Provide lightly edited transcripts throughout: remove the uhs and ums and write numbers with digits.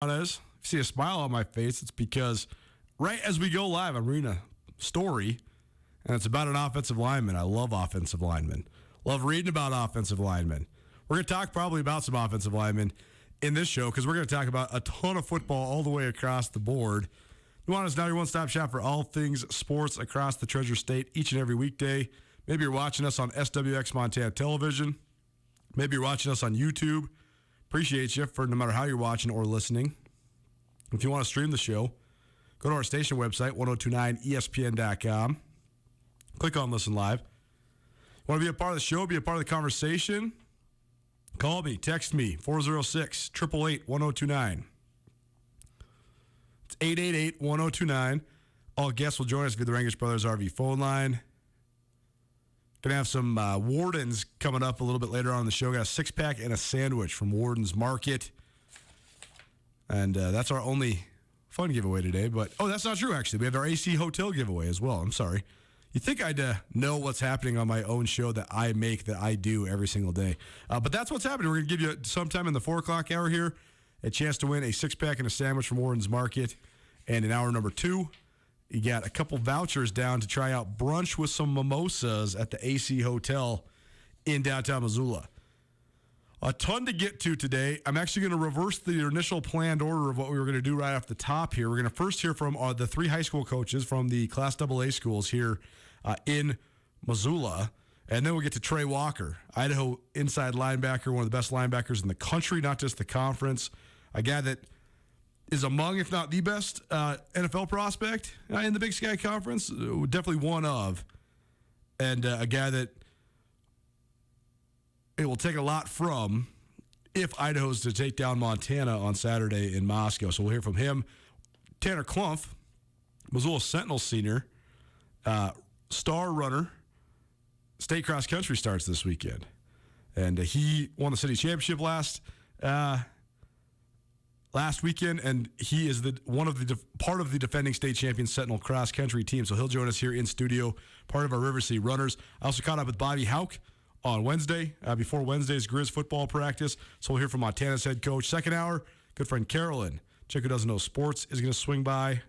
Nuanez. If you see a smile on my face, it's because right as we go live, I'm reading a story, and it's about an offensive lineman. I love offensive linemen. Love reading about offensive linemen. We're going to talk probably about some offensive linemen in this show because we're going to talk about a ton of football all the way across the board. Nuanez now your one-stop shop for all things sports across the Treasure State each and every weekday. Maybe you're watching us on SWX Montana Television. Maybe you're watching us on YouTube. Appreciate you for no matter how you're watching or listening. If you want to stream the show, go to our station website, 1029ESPN.com. Click on Listen Live. Want to be a part of the show, be a part of the conversation? Call me, text me, 406-888-1029. It's 888-1029. All guests will join us via the Rangish Brothers RV phone line. Going to have some Wardens coming up a little bit later on in the show. Got a six-pack and a sandwich from Warden's Market. And that's our only fun giveaway today. But, that's not true, actually. We have our AC Hotel giveaway as well. I'm sorry. You'd think I'd know what's happening on my own show that I make, that I do every single day. But that's what's happening. We're going to give you sometime in the 4 o'clock hour here a chance to win a six-pack and a sandwich from Warden's Market. And in hour number 2, you got a couple vouchers down to try out brunch with some mimosas at the AC Hotel in downtown Missoula. A ton to get to today. I'm actually going to reverse the initial planned order of what we were going to do right off the top here. We're going to first hear from the 3 high school coaches from the Class AA schools here in Missoula. And then we'll get to Trey Walker, Idaho inside linebacker, one of the best linebackers in the country, not just the conference. A guy that is among, if not the best, NFL prospect in the Big Sky Conference. Definitely one of. And a guy that it will take a lot from if Idaho's to take down Montana on Saturday in Moscow. So we'll hear from him. Tanner Clump, Missoula Sentinel senior, star runner. State cross country starts this weekend. And he won the city championship last weekend, and he is part of the defending state champion Sentinel cross country team. So he'll join us here in studio, part of our River City Runners. I also caught up with Bobby Houck on Wednesday, before Wednesday's Grizz football practice. So we'll hear from Montana's head coach. Second hour, good friend Carolyn, chick who doesn't know sports, is going to swing by.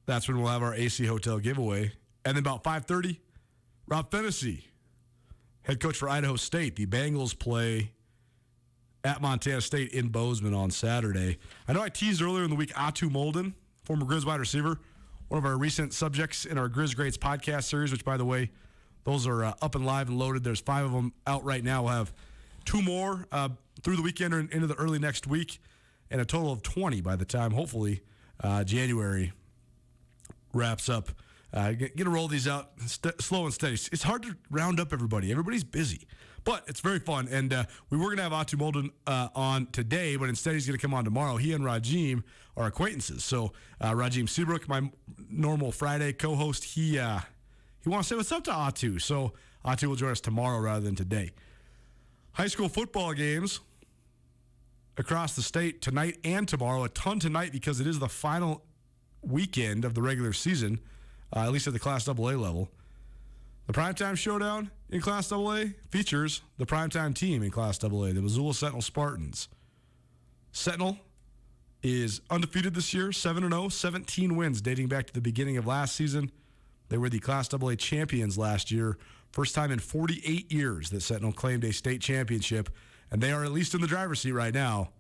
That's when we'll have our AC Hotel giveaway. And then about 5:30, Rob Fennessy, head coach for Idaho State. The Bengals play at Montana State in Bozeman on Saturday. I know I teased earlier in the week Atu Molden, former Grizz wide receiver, one of our recent subjects in our Grizz Greats podcast series, which, by the way, those are up and live and loaded. There's 5 of them out right now. We'll have 2 more through the weekend or into the early next week, and a total of 20 by the time, hopefully, January wraps up. Get to roll these out slow and steady. It's hard to round up everybody. Everybody's busy. But it's very fun. And we were going to have Atu Molden on today, but instead he's going to come on tomorrow. He and Rajim are acquaintances. So Rajim Seabrook, my normal Friday co-host, he wants to say what's up to Atu. So Atu will join us tomorrow rather than today. High school football games across the state tonight and tomorrow. A ton tonight because it is the final weekend of the regular season. At least at the Class AA level. The primetime showdown in Class AA features the primetime team in Class AA, the Missoula Sentinel Spartans. Sentinel is undefeated this year, 7-0, 17 wins dating back to the beginning of last season. They were the Class AA champions last year. First time in 48 years that Sentinel claimed a state championship, and they are at least in the driver's seat right now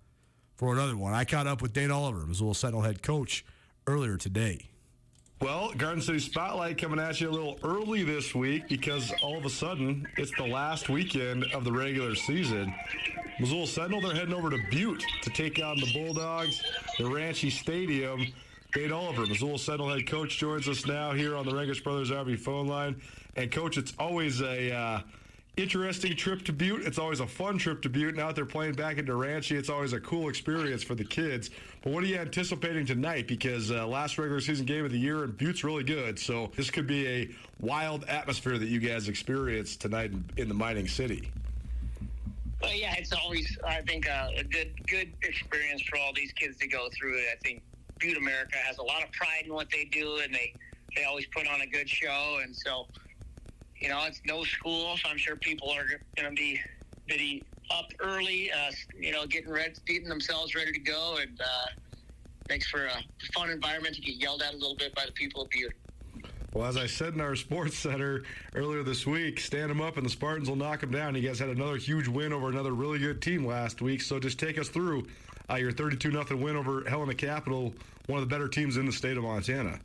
for another one. I caught up with Dane Oliver, Missoula Sentinel head coach, earlier today. Well, Garden City Spotlight coming at you a little early this week because all of a sudden it's the last weekend of the regular season. Missoula Sentinel, they're heading over to Butte to take on the Bulldogs, the Ranchi Stadium. Dane Oliver, Missoula Sentinel head coach, joins us now here on the Rangish Brothers RV phone line. And, Coach, it's always a interesting trip to Butte. It's always a fun trip to Butte. Now that they're playing back into Ranchi, it's always a cool experience for the kids. But what are you anticipating tonight? Because last regular season game of the year, and Butte's really good. So this could be a wild atmosphere that you guys experience tonight in the mining city. Well, yeah, it's always, I think, a good experience for all these kids to go through it. I think Butte America has a lot of pride in what they do, and they always put on a good show. And so, it's no school, so I'm sure people are going to be up early, getting themselves ready to go, and makes for a fun environment to get yelled at a little bit by the people of Butte. Well, as I said in our sports center earlier this week, stand them up and the Spartans will knock them down. You guys had another huge win over another really good team last week, so just take us through your 32-0 win over Helena Capital, one of the better teams in the state of Montana.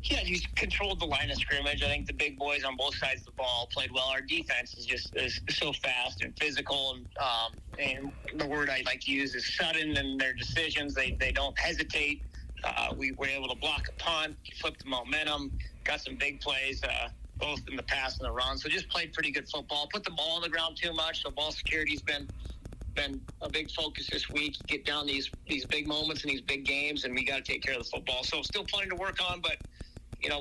Yeah, you controlled the line of scrimmage. I think the big boys on both sides of the ball played well. Our defense is so fast and physical, and the word I like to use is sudden in their decisions. They don't hesitate. We were able to block a punt, flip the momentum, got some big plays, both in the pass and the run. So just played pretty good football. Put the ball on the ground too much, so ball security's been a big focus this week. Get down these big moments in these big games, and we got to take care of the football. So still plenty to work on, but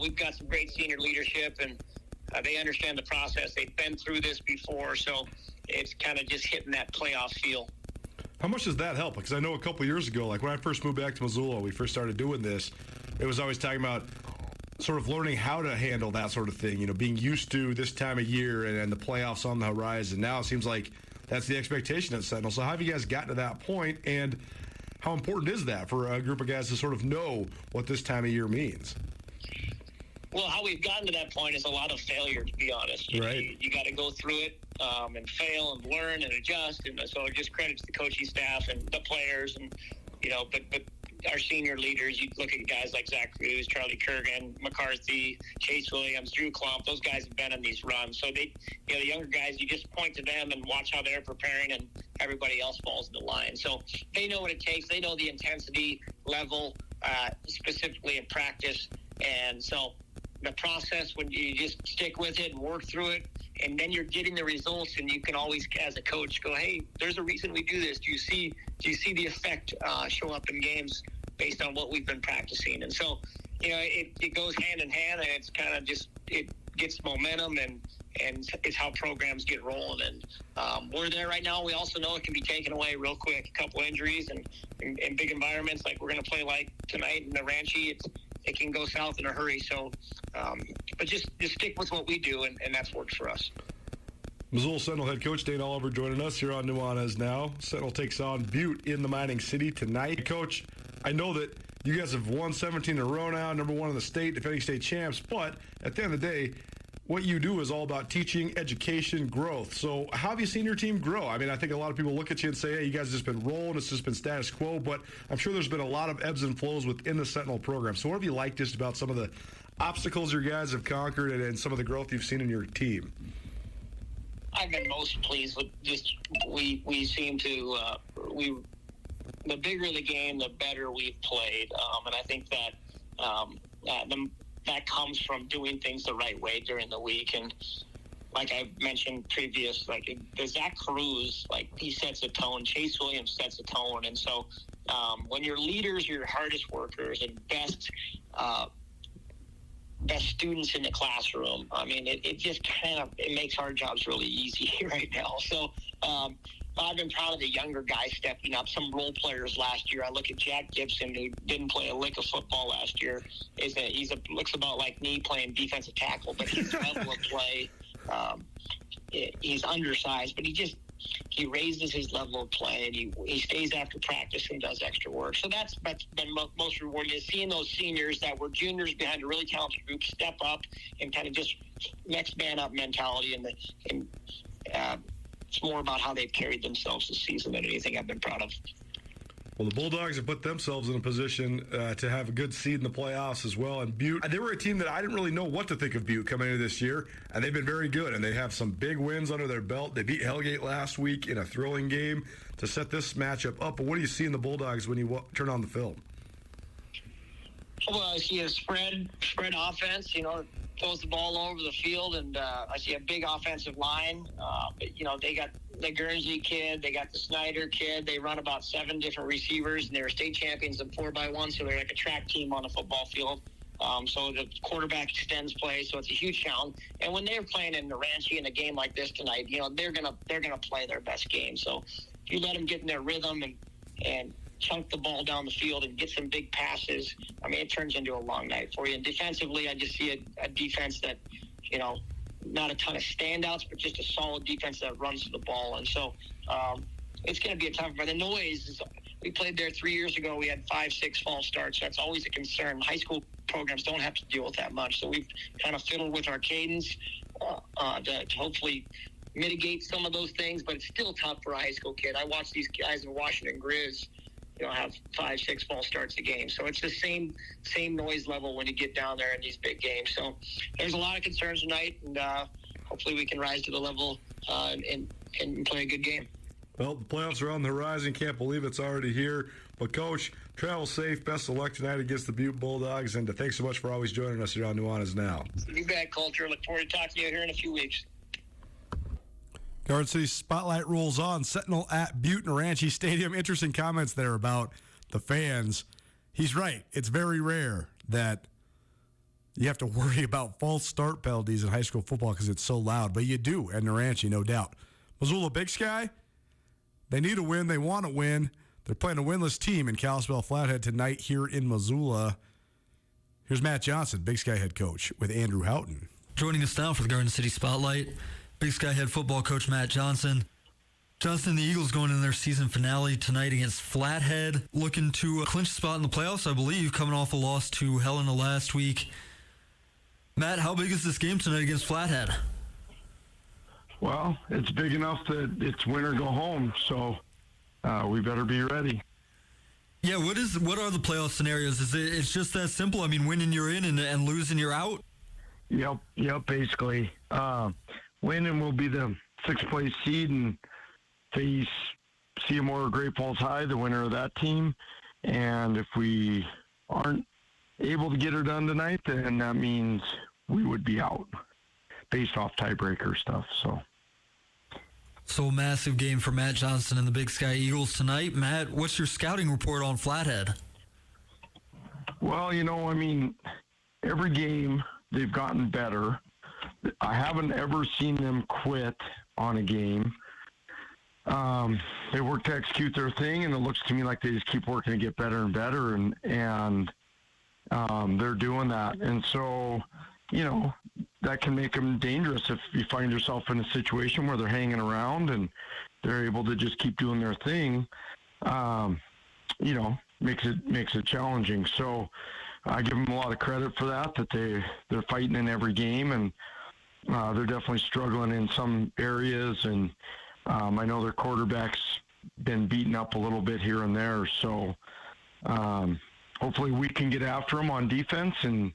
we've got some great senior leadership, and they understand the process. They've been through this before, so it's kind of just hitting that playoff feel. How much does that help? Because I know a couple years ago, like when I first moved back to Missoula, we first started doing this, it was always talking about sort of learning how to handle that sort of thing, being used to this time of year and the playoffs on the horizon. Now it seems like that's the expectation at Sentinel. So how have you guys gotten to that point, and how important is that for a group of guys to sort of know what this time of year means? Well, how we've gotten to that point is a lot of failure, to be honest. Right. You got to go through it and fail and learn and adjust. And so just credit to the coaching staff and the players. And, but our senior leaders, you look at guys like Zach Cruz, Charlie Kurgan, McCarthy, Chase Williams, Drew Klump. Those guys have been in these runs. So they, the younger guys, you just point to them and watch how they're preparing, and everybody else falls into line. So they know what it takes. They know the intensity level, specifically in practice. And so the process, when you just stick with it and work through it, and then you're getting the results, and you can always, as a coach, go, hey, there's a reason we do this. Do you see the effect show up in games based on what we've been practicing? And so, it goes hand in hand, and it's kind of just, it gets momentum, and it's how programs get rolling. And we're there right now. We also know it can be taken away real quick. A couple injuries and in big environments like we're going to play like tonight in the Ranchi, it can go south in a hurry. So, but just stick with what we do, and that's worked for us. Missoula Sentinel head coach Dane Oliver joining us here on Nuanez now. Sentinel takes on Butte in the Mining City tonight. Coach, I know that you guys have won 17 in a row now, number one in the state, defending state champs, but at the end of the day, what you do is all about teaching, education, growth. So how have you seen your team grow? I mean, I think a lot of people look at you and say, hey, you guys have just been rolling, it's just been status quo, but I'm sure there's been a lot of ebbs and flows within the Sentinel program. So what have you liked just about some of the obstacles your guys have conquered and some of the growth you've seen in your team? I've been most pleased with just we seem to the bigger the game, the better we've played, and I think that that comes from doing things the right way during the week. And like I mentioned previous, like the Zach Cruz, like he sets a tone. Chase Williams sets a tone, and so when your leaders, your hardest workers, and best students in the classroom, I mean, it just it makes our jobs really easy right now. So I've been proud of the younger guys stepping up. Some role players last year. I look at Jack Gibson, who didn't play a lick of football last year. Looks about like me playing defensive tackle, but his level of play, he's undersized, but he raises his level of play, and he stays after practice and does extra work. So that's been most rewarding, is seeing those seniors that were juniors behind a really talented group step up and kind of just next man up mentality. And it's more about how they've carried themselves this season than anything I've been proud of. Well, the Bulldogs have put themselves in a position to have a good seed in the playoffs as well. And Butte, they were a team that I didn't really know what to think of Butte coming into this year, and they've been very good. And they have some big wins under their belt. They beat Hellgate last week in a thrilling game to set this matchup up. But what do you see in the Bulldogs when you turn on the film? Well, I see a spread offense, throws the ball all over the field, and I see a big offensive line. They got the Guernsey kid, they got the Snyder kid. They run about 7 different receivers, and they're state champions in 4x1, so they're like a track team on a football field. So the quarterback extends play, so it's a huge challenge. And when they're playing in the Ranchi in a game like this tonight, they're gonna play their best game. So if you let them get in their rhythm and chunk the ball down the field and get some big passes, I mean, it turns into a long night for you. And defensively, I just see a defense that, not a ton of standouts, but just a solid defense that runs the ball. And so it's going to be a tough. But the noise, we played there 3 years ago. We had 5-6 false starts. That's always a concern. High school programs don't have to deal with that much. So we've kind of fiddled with our cadence to hopefully mitigate some of those things, but it's still tough for a high school kid. I watch these guys in Washington Grizz, have 5-6 false starts a game. So it's the same noise level when you get down there in these big games. So there's a lot of concerns tonight, and hopefully we can rise to the level and play a good game. Well, the playoffs are on the horizon. Can't believe it's already here. But, Coach, travel safe. Best of luck tonight against the Butte Bulldogs. And thanks so much for always joining us here on Nuanez Now. You bet, Culture. Look forward to talking to you here in a few weeks. Garden City Spotlight rolls on. Sentinel at Butte Naranche Stadium. Interesting comments there about the fans. He's right. It's very rare that you have to worry about false start penalties in high school football because it's so loud. But you do at Naranche, no doubt. Missoula Big Sky, they need a win. They want to win. They're playing a winless team in Kalispell Flathead tonight here in Missoula. Here's Matt Johnson, Big Sky head coach, with Andrew Houghton. Joining us now for the Garden City Spotlight, Big Sky head football coach Matt Johnson. Johnson, the Eagles going in their season finale tonight against Flathead, looking to clinch a spot in the playoffs, I believe, coming off a loss to Helena last week. Matt, how big is this game tonight against Flathead? Well, it's big enough that it's win or go home, so we better be ready. Yeah, what are the playoff scenarios? It's just that simple? I mean, winning you're in and losing you're out? Yep, basically. Winning will be the sixth-place seed and face Seymour or Great Falls High, the winner of that team. And if we aren't able to get her done tonight, then that means we would be out based off tiebreaker stuff. So a massive game for Matt Johnson and the Big Sky Eagles tonight. Matt, what's your scouting report on Flathead? Well, every game they've gotten better. I haven't ever seen them quit on a game. They work to execute their thing, and it looks to me like they just keep working to get better and better, and they're doing that. And so, that can make them dangerous if you find yourself in a situation where they're hanging around and they're able to just keep doing their thing. Makes it challenging. So I give them a lot of credit for that they're fighting in every game, and they're definitely struggling in some areas. And I know their quarterback's been beaten up a little bit here and there. So hopefully we can get after them on defense and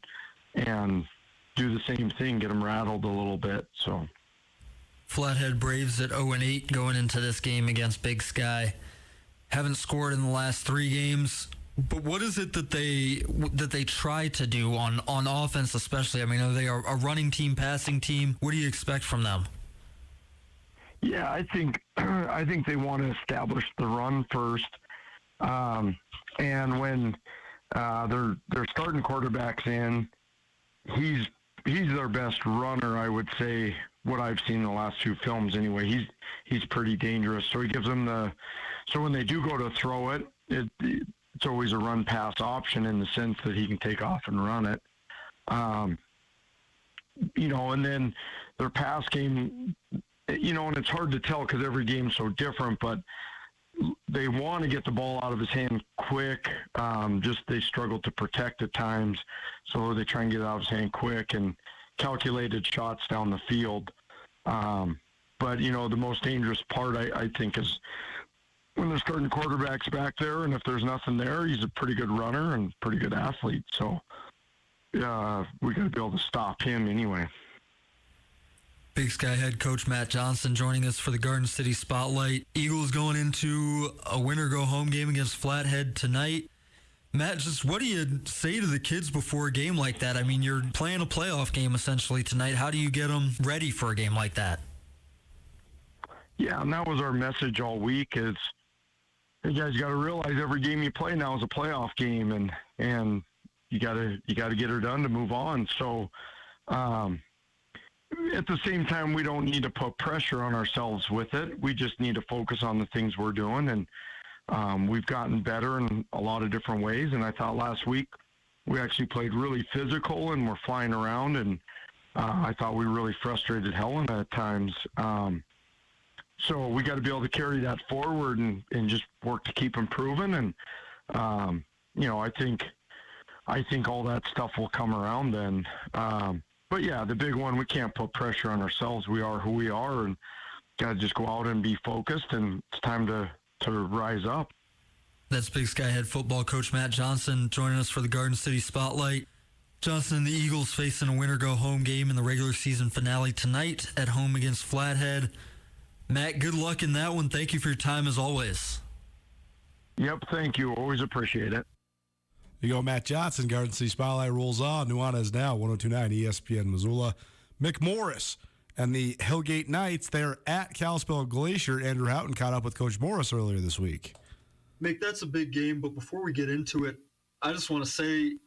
do the same thing, get them rattled a little bit. So Flathead Braves at 0-8 going into this game against Big Sky. Haven't scored in the last 3 games. But what is it that they try to do on offense, especially? I mean, are they a running team, passing team? What do you expect from them? Yeah, I think they want to establish the run first, and when they're starting quarterbacks in, he's their best runner, I would say. What I've seen in the last 2 films, anyway, he's pretty dangerous. So he gives them so when they do go to throw it, it's always a run pass option in the sense that he can take off and run it. And then their pass game, and it's hard to tell because every game's so different, but they want to get the ball out of his hand quick. Just they struggle to protect at times, so they try and get it out of his hand quick and calculated shots down the field. But, the most dangerous part, I think, is when they're starting quarterbacks back there, and if there's nothing there, he's a pretty good runner and pretty good athlete. So we got to be able to stop him anyway. Big Sky head coach Matt Johnson joining us for the Garden City Spotlight. Eagles going into a win-or-go-home game against Flathead tonight. Matt, just what do you say to the kids before a game like that? I mean, you're playing a playoff game essentially tonight. How do you get them ready for a game like that? Yeah, and that was our message all week is, hey guys, you got to realize every game you play now is a playoff game, and you got to get her done to move on. So at the same time, we don't need to put pressure on ourselves with it. We just need to focus on the things we're doing, and we've gotten better in a lot of different ways. And I thought last week we actually played really physical and we're flying around and I thought we really frustrated Helena at times. So we got to be able to carry that forward and just work to keep improving. And, I think all that stuff will come around then. But yeah, the big one, we can't put pressure on ourselves. We are who we are, and got to just go out and be focused, and it's time to rise up. That's Big Sky head football coach Matt Johnson joining us for the Garden City Spotlight. Johnson and the Eagles facing a winner-go-home game in the regular season finale tonight at home against Flathead. Matt, good luck in that one. Thank you for your time as always. Yep, thank you. Always appreciate it. You go, Matt Johnson. Garden City Spotlight rolls on. Nuanez now, 102.9 ESPN Missoula. Mick Morris and the Hellgate Knights, they're at Kalispell Glacier. Andrew Houghton caught up with Coach Morris earlier this week. Mick, that's a big game, but before we get into it, I just want to say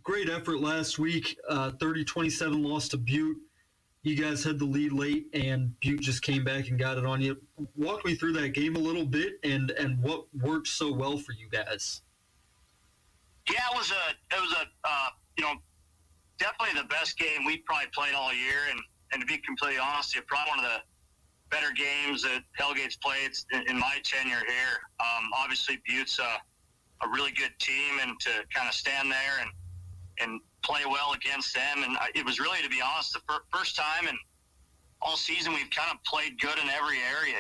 great effort last week. 30-27 loss to Butte. You guys had the lead late, and Butte just came back and got it on you. Walk me through that game a little bit and what worked so well for you guys. Yeah, it was definitely the best game we probably played all year, and to be completely honest, it's probably one of the better games that Hellgate's played in my tenure here. Obviously, Butte's a really good team, and to kind of stand there and play well against them, and it was really, to be honest, the first time in all season we've kind of played good in every area.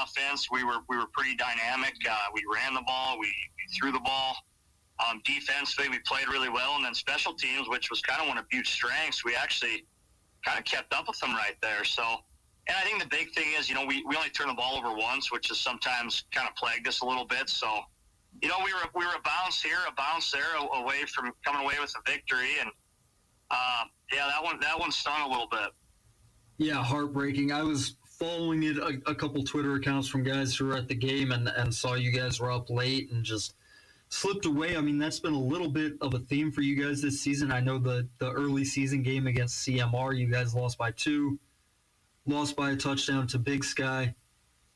Offense, we were pretty dynamic. We ran the ball, we threw the ball. Defensively, we played really well, and then special teams, which was kind of one of Butte's strengths, we actually kind of kept up with them right there. So, and I think the big thing is, we only turned the ball over once, which has sometimes kind of plagued us a little bit. So, we were a bounce here, a bounce there, away from coming away with a victory, and that one stung a little bit. Yeah, heartbreaking. I was following it a couple Twitter accounts from guys who were at the game and saw you guys were up late and just slipped away. I mean, that's been a little bit of a theme for you guys this season. I know the early season game against CMR, you guys lost by 2, lost by a touchdown to Big Sky.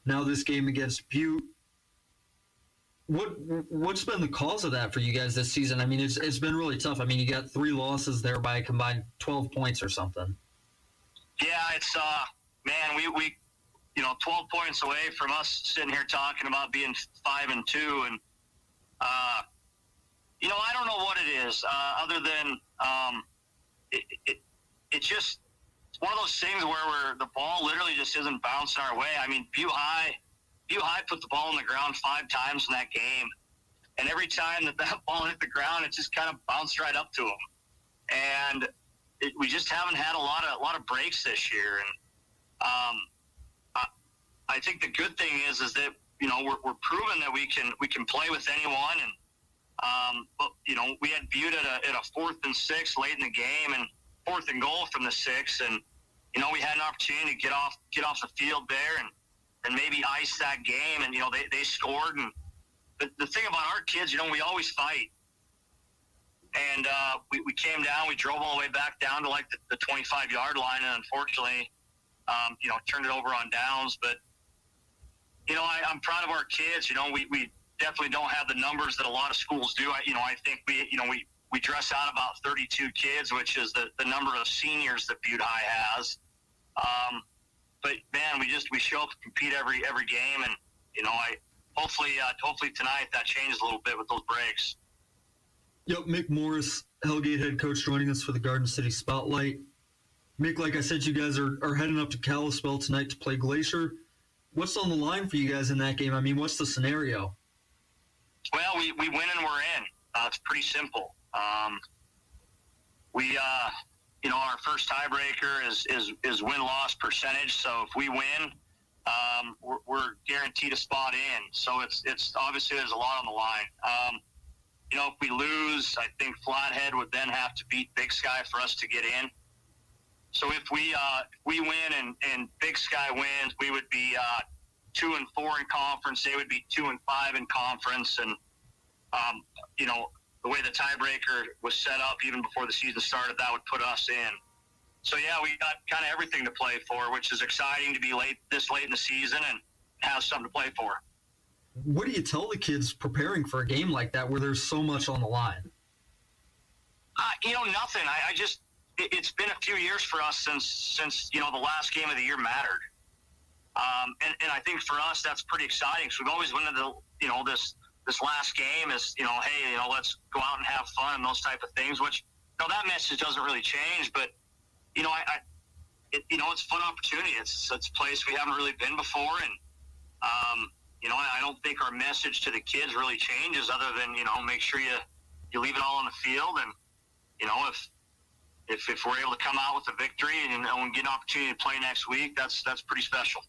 Now this game against Butte. What's been the cause of that for you guys this season? I mean, it's been really tough. I mean, you got 3 losses there by a combined 12 points or something. Yeah, it's man, we 12 points away from us sitting here talking about being 5-2, and I don't know what it is, other than it's just one of those things where the ball literally just isn't bouncing our way. I mean, Butte High put the ball on the ground 5 times in that game, and every time that ball hit the ground, it just kind of bounced right up to them. And we just haven't had a lot of breaks this year. And I think the good thing is that we're proving that we can play with anyone. And but we had Butte at a 4th and 6 late in the game, and 4th and goal from the 6, and we had an opportunity to get off the field there and maybe ice that game, and they scored. And the thing about our kids, we always fight. And we came down, we drove all the way back down to like the 25-yard line, and unfortunately, turned it over on downs. But I'm proud of our kids. We definitely don't have the numbers that a lot of schools do. I think we dress out about 32 kids, which is the number of seniors that Butte High has. But man, we show up and compete every game, and hopefully tonight that changes a little bit with those breaks. Yep, Mick Morris, Hellgate head coach, joining us for the Garden City Spotlight. Mick, like I said, you guys are heading up to Kalispell tonight to play Glacier. What's on the line for you guys in that game? I mean, what's the scenario? Well, we win and we're in. It's pretty simple. Our first tiebreaker is win-loss percentage. So if we win, we're guaranteed a spot in. So it's obviously there's a lot on the line. If we lose, I think Flathead would then have to beat Big Sky for us to get in. So if we win and Big Sky wins, we would be 2-4 in conference. They would be 2-5 in conference. And the way the tiebreaker was set up even before the season started, that would put us in. So yeah, we got kind of everything to play for, which is exciting to be this late in the season and have something to play for. What do you tell the kids preparing for a game like that where there's so much on the line? Nothing. it's been a few years for us since the last game of the year mattered. And I think for us that's pretty exciting. So we've always wanted to, this last game is, hey, let's go out and have fun and those type of things, which, that message doesn't really change, but, it's a fun opportunity. It's a place we haven't really been before. And, I don't think our message to the kids really changes other than, make sure you leave it all on the field. And, if we're able to come out with a victory and get an opportunity to play next week, that's pretty special.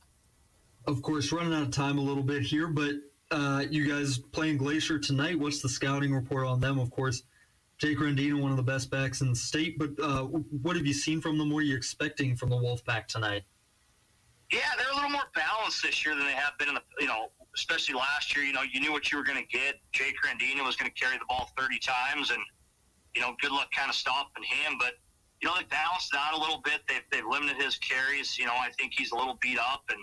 Of course, running out of time a little bit here, but you guys playing Glacier tonight. What's the scouting report on them? Of course, Jake Rendino, one of the best backs in the state, but what have you seen from them? What are you expecting from the Wolfpack tonight? Yeah, they're a little more balanced this year than they have been in especially last year. You knew what you were going to get. Jake Rendino was going to carry the ball 30 times, and, good luck kind of stopping him. But, they balanced it out a little bit. They've limited his carries. I think he's a little beat up. And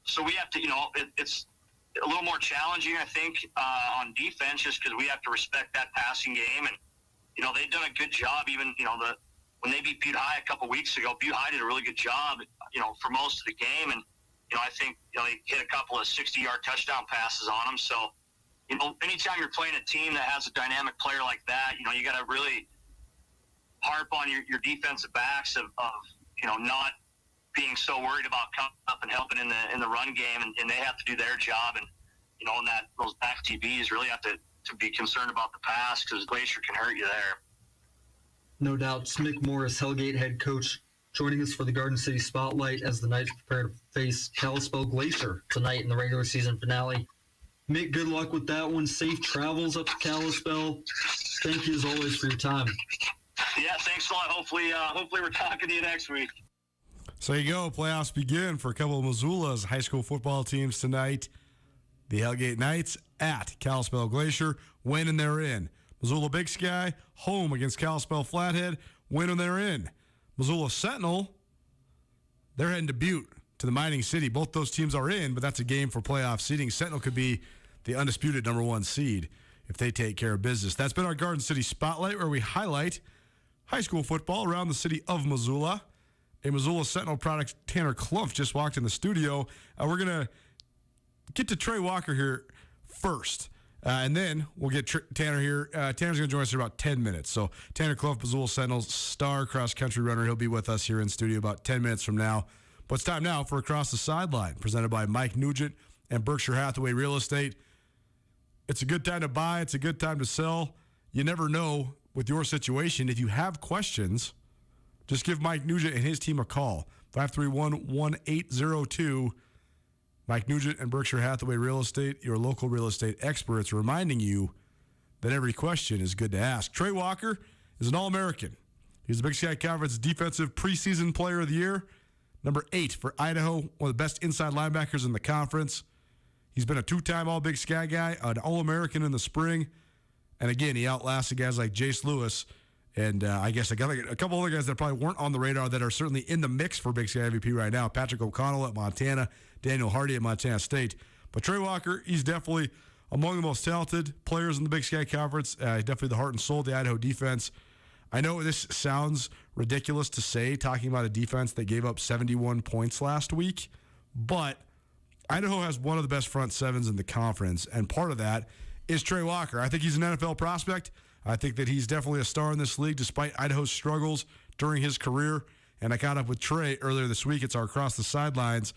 so we have to, it's a little more challenging, I think, on defense just because we have to respect that passing game. And, they've done a good job even, when they beat Butte High a couple weeks ago, Butte High did a really good job, for most of the game. And, I think, they hit a couple of 60-yard touchdown passes on them. So, anytime you're playing a team that has a dynamic player like that, you got to really harp on your defensive backs of not being so worried about coming up and helping in the run game, and they have to do their job. And, and those back TBs really have to be concerned about the pass because Glacier can hurt you there. No doubt. Mick Morris, Hellgate head coach, joining us for the Garden City Spotlight as the Knights prepare to face Kalispell Glacier tonight in the regular season finale. Mick, good luck with that one. Safe travels up to Kalispell. Thank you as always for your time. Yeah, thanks a lot. Hopefully we're talking to you next week. So there you go. Playoffs begin for a couple of Missoula's high school football teams tonight. The Hellgate Knights at Kalispell Glacier. Win and they're in. Missoula Big Sky home against Kalispell Flathead. Win and they're in. Missoula Sentinel, they're heading to Butte to the Mining City. Both those teams are in, but that's a game for playoff seeding. Sentinel could be the undisputed number 1 seed if they take care of business. That's been our Garden City Spotlight, where we highlight high school football around the city of Missoula. A Missoula Sentinel product, Tanner Klumpf, just walked in the studio. We're going to get to Trey Walker here first, and then we'll get Tanner here. Tanner's going to join us in about 10 minutes. So Tanner Klumpf, Missoula Sentinels star cross-country runner. He'll be with us here in studio about 10 minutes from now. But it's time now for Across the Sideline, presented by Mike Nugent and Berkshire Hathaway Real Estate. It's a good time to buy. It's a good time to sell. You never know with your situation. If you have questions, just give Mike Nugent and his team a call. 531-1802. Mike Nugent and Berkshire Hathaway Real Estate, your local real estate experts, reminding you that every question is good to ask. Trey Walker is an All-American. He's the Big Sky Conference Defensive Preseason Player of the Year, number 8 for Idaho, one of the best inside linebackers in the conference. He's been a 2-time All-Big Sky guy, an All-American in the spring. And again, he outlasted guys like Jace Lewis and I guess a couple other guys that probably weren't on the radar that are certainly in the mix for Big Sky MVP right now. Patrick O'Connell at Montana, Daniel Hardy at Montana State. But Trey Walker, he's definitely among the most talented players in the Big Sky Conference. Definitely the heart and soul of the Idaho defense. I know this sounds ridiculous to say, talking about a defense that gave up 71 points last week, but Idaho has one of the best front sevens in the conference, and part of that is Trey Walker. I think he's an NFL prospect. I think that he's definitely a star in this league despite Idaho's struggles during his career. And I caught up with Trey earlier this week. It's our Across the Sidelines.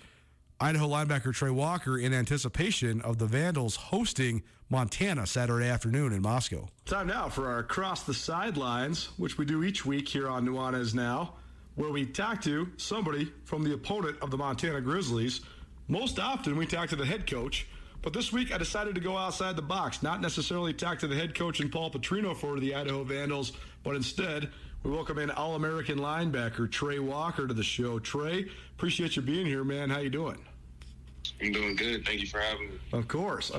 Idaho linebacker Trey Walker in anticipation of the Vandals hosting Montana Saturday afternoon in Moscow. Time now for our Across the Sidelines, which we do each week here on Nuanez Now, where we talk to somebody from the opponent of the Montana Grizzlies. Most often we talk to the head coach. But this week, I decided to go outside the box, not necessarily talk to the head coach and Paul Petrino for the Idaho Vandals, but instead, we welcome in All-American linebacker Trey Walker to the show. Trey, appreciate you being here, man. How you doing? I'm doing good. Thank you for having me. Of course.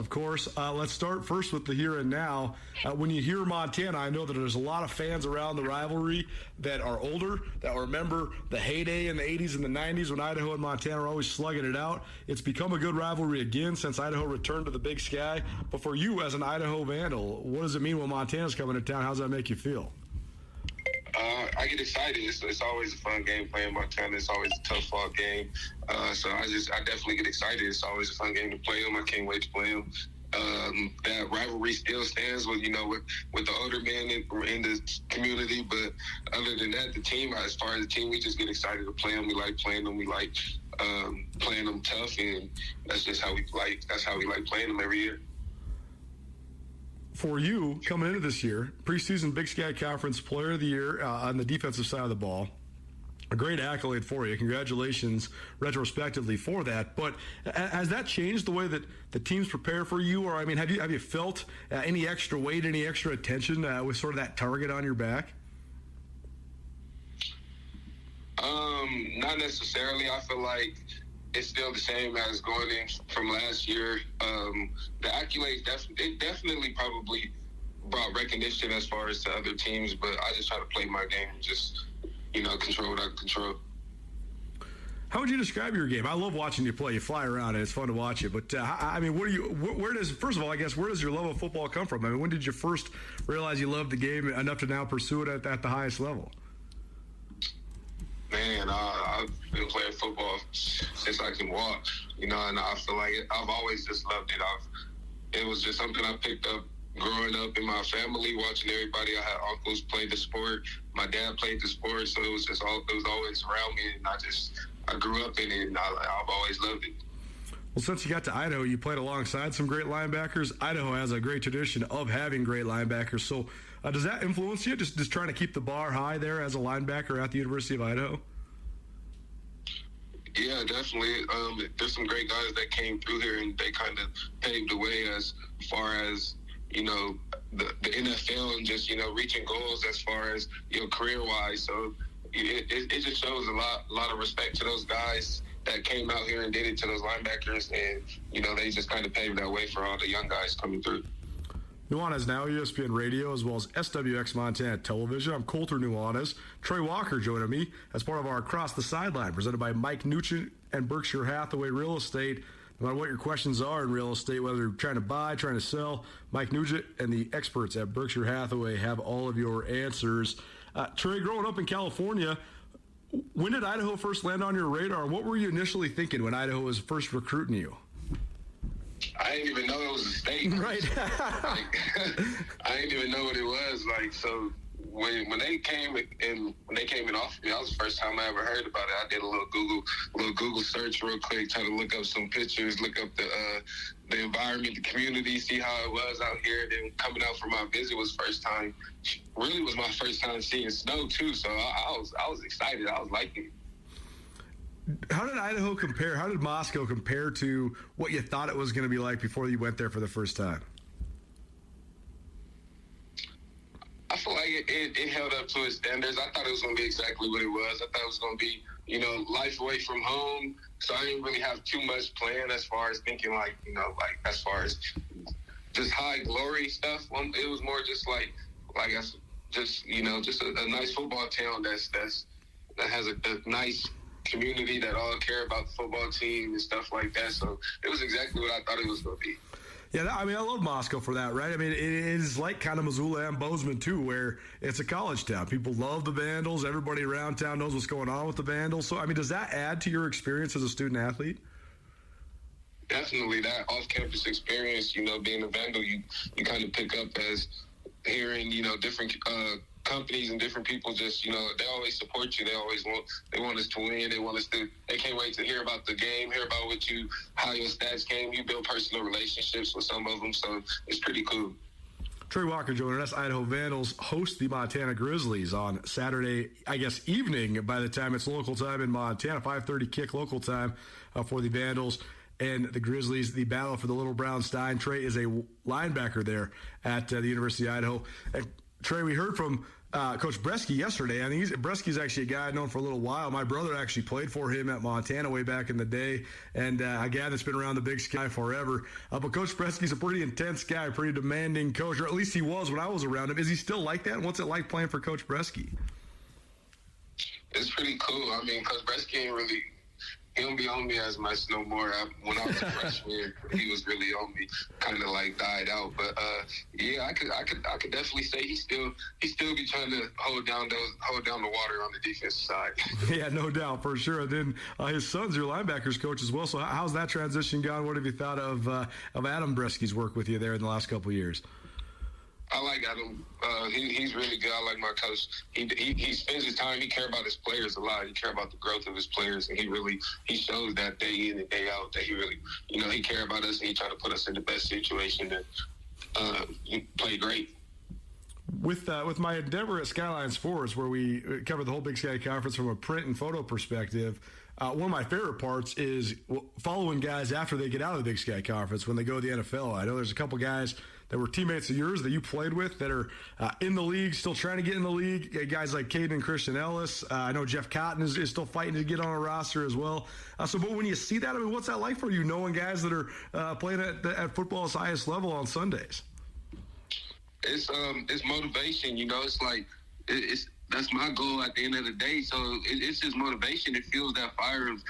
Let's start first with the here and now. When you hear Montana, I know that there's a lot of fans around the rivalry that are older, that remember the heyday in the 80s and the 90s when Idaho and Montana were always slugging it out. It's become a good rivalry again since Idaho returned to the Big Sky. But for you as an Idaho Vandal, what does it mean when Montana's coming to town? How does that make you feel? I get excited. It's always a fun game playing Montana. It's always a tough fought game. So I definitely get excited. It's always a fun game to play them. I can't wait to play them. That rivalry still stands with the older men in the community. But other than that, the team, as far as the team, we just get excited to play them. We like playing them. We like playing them tough, and that's just how we like. That's how we like playing them every year. For you, coming into this year, preseason Big Sky Conference Player of the Year on the defensive side of the ball. A great accolade for you. Congratulations retrospectively for that. But has that changed the way that the teams prepare for you? Or, I mean, have you felt any extra weight, any extra attention with sort of that target on your back? Not necessarily. I feel like it's still the same as going in from last year. The accolades, it definitely probably brought recognition as far as to other teams, but I just try to play my game and just, control what I can control. How would you describe your game? I love watching you play. You fly around, and it's fun to watch you. But, I mean, first of all, I guess, where does your love of football come from? I mean, when did you first realize you loved the game enough to now pursue it at the highest level? Man, I've been playing football since I can walk, and I feel like I've always just loved it. It was just something I picked up growing up in my family, watching everybody. I had uncles play the sport. My dad played the sport, so it was always around me, and I grew up in it, and I've always loved it. Well, since you got to Idaho, you played alongside some great linebackers. Idaho has a great tradition of having great linebackers. So does that influence you, just trying to keep the bar high there as a linebacker at the University of Idaho? Yeah, definitely. There's some great guys that came through here, and they kind of paved the way as far as, the NFL and just, reaching goals as far as, career-wise. So it just shows a lot of respect to those guys that came out here and did it, to those linebackers, and, they just kind of paved that way for all the young guys coming through. Nuanez now, ESPN Radio, as well as SWX Montana Television. I'm Colter Nuanez. Trey Walker joining me as part of our Across the Sideline, presented by Mike Nugent and Berkshire Hathaway Real Estate. No matter what your questions are in real estate, whether you're trying to buy, trying to sell, Mike Nugent and the experts at Berkshire Hathaway have all of your answers. Trey, growing up in California, when did Idaho first land on your radar? What were you initially thinking when Idaho was first recruiting you? I didn't even know it was a state. Right. I didn't even know what it was. So when they came and offered me, that was the first time I ever heard about it. I did a little Google search real quick, trying to look up some pictures, look up the environment, the community, see how it was out here. Then coming out for my visit was my first time seeing snow too. So I was excited. I was liking it. How did Idaho compare? How did Moscow compare to what you thought it was going to be like before you went there for the first time? I feel like it held up to its standards. I thought it was going to be exactly what it was. I thought it was going to be, life away from home. So I didn't really have too much planned as far as thinking as far as just high glory stuff. It was more just just a nice football town that has a nice community that all care about the football team and stuff like that. So it was exactly what I thought it was going to be. Yeah, I love Moscow for that, right? I mean, it is like kind of Missoula and Bozeman, too, where it's a college town. People love the Vandals. Everybody around town knows what's going on with the Vandals. So, does that add to your experience as a student athlete? Definitely. That off-campus experience, being a Vandal, you kind of pick up as hearing, different companies and different people just, they always support you. They want us to win. They can't wait to hear about the game, hear about how your stats came. You build personal relationships with some of them, so it's pretty cool. Trey Walker joining us. Idaho Vandals host the Montana Grizzlies on Saturday, I guess, evening by the time it's local time in Montana, 5:30 kick local time for the Vandals and the Grizzlies. The battle for the Little Brown Stein. Trey is a linebacker there at the University of Idaho. And Trey, we heard from Coach Bresky yesterday. Bresky's actually a guy I've known for a little while. My brother actually played for him at Montana way back in the day, and a guy that's been around the Big Sky forever. But Coach Bresky's a pretty intense guy, pretty demanding coach, or at least he was when I was around him. Is he still like that? What's it like playing for Coach Bresky? It's pretty cool. Coach Bresky ain't really he don't be on me as much no more. When I was a freshman, he was really on me, kind of like died out. But yeah, I could definitely say he still be trying to hold down the water on the defensive side. Yeah, no doubt, for sure. And then his son's your linebackers coach as well. So how's that transition gone? What have you thought of Adam Bresky's work with you there in the last couple of years? I like Adam. He's really good. I like my coach. He spends his time. He cares about his players a lot. He cares about the growth of his players, and he shows that day in and day out that he really, he cares about us, and he try to put us in the best situation to play great. With my endeavor at Skyline Sports, where we cover the whole Big Sky Conference from a print and photo perspective, one of my favorite parts is following guys after they get out of the Big Sky Conference when they go to the NFL. I know there's a couple guys that were teammates of yours that you played with that are in the league, still trying to get in the league. Guys like Caden and Christian Ellis. I know Jeff Cotton is still fighting to get on a roster as well. But when you see that, I mean, what's that like for you, knowing guys that are playing at football's highest level on Sundays? It's motivation, It's like that's my goal at the end of the day. So it's just motivation. It fuels that fire of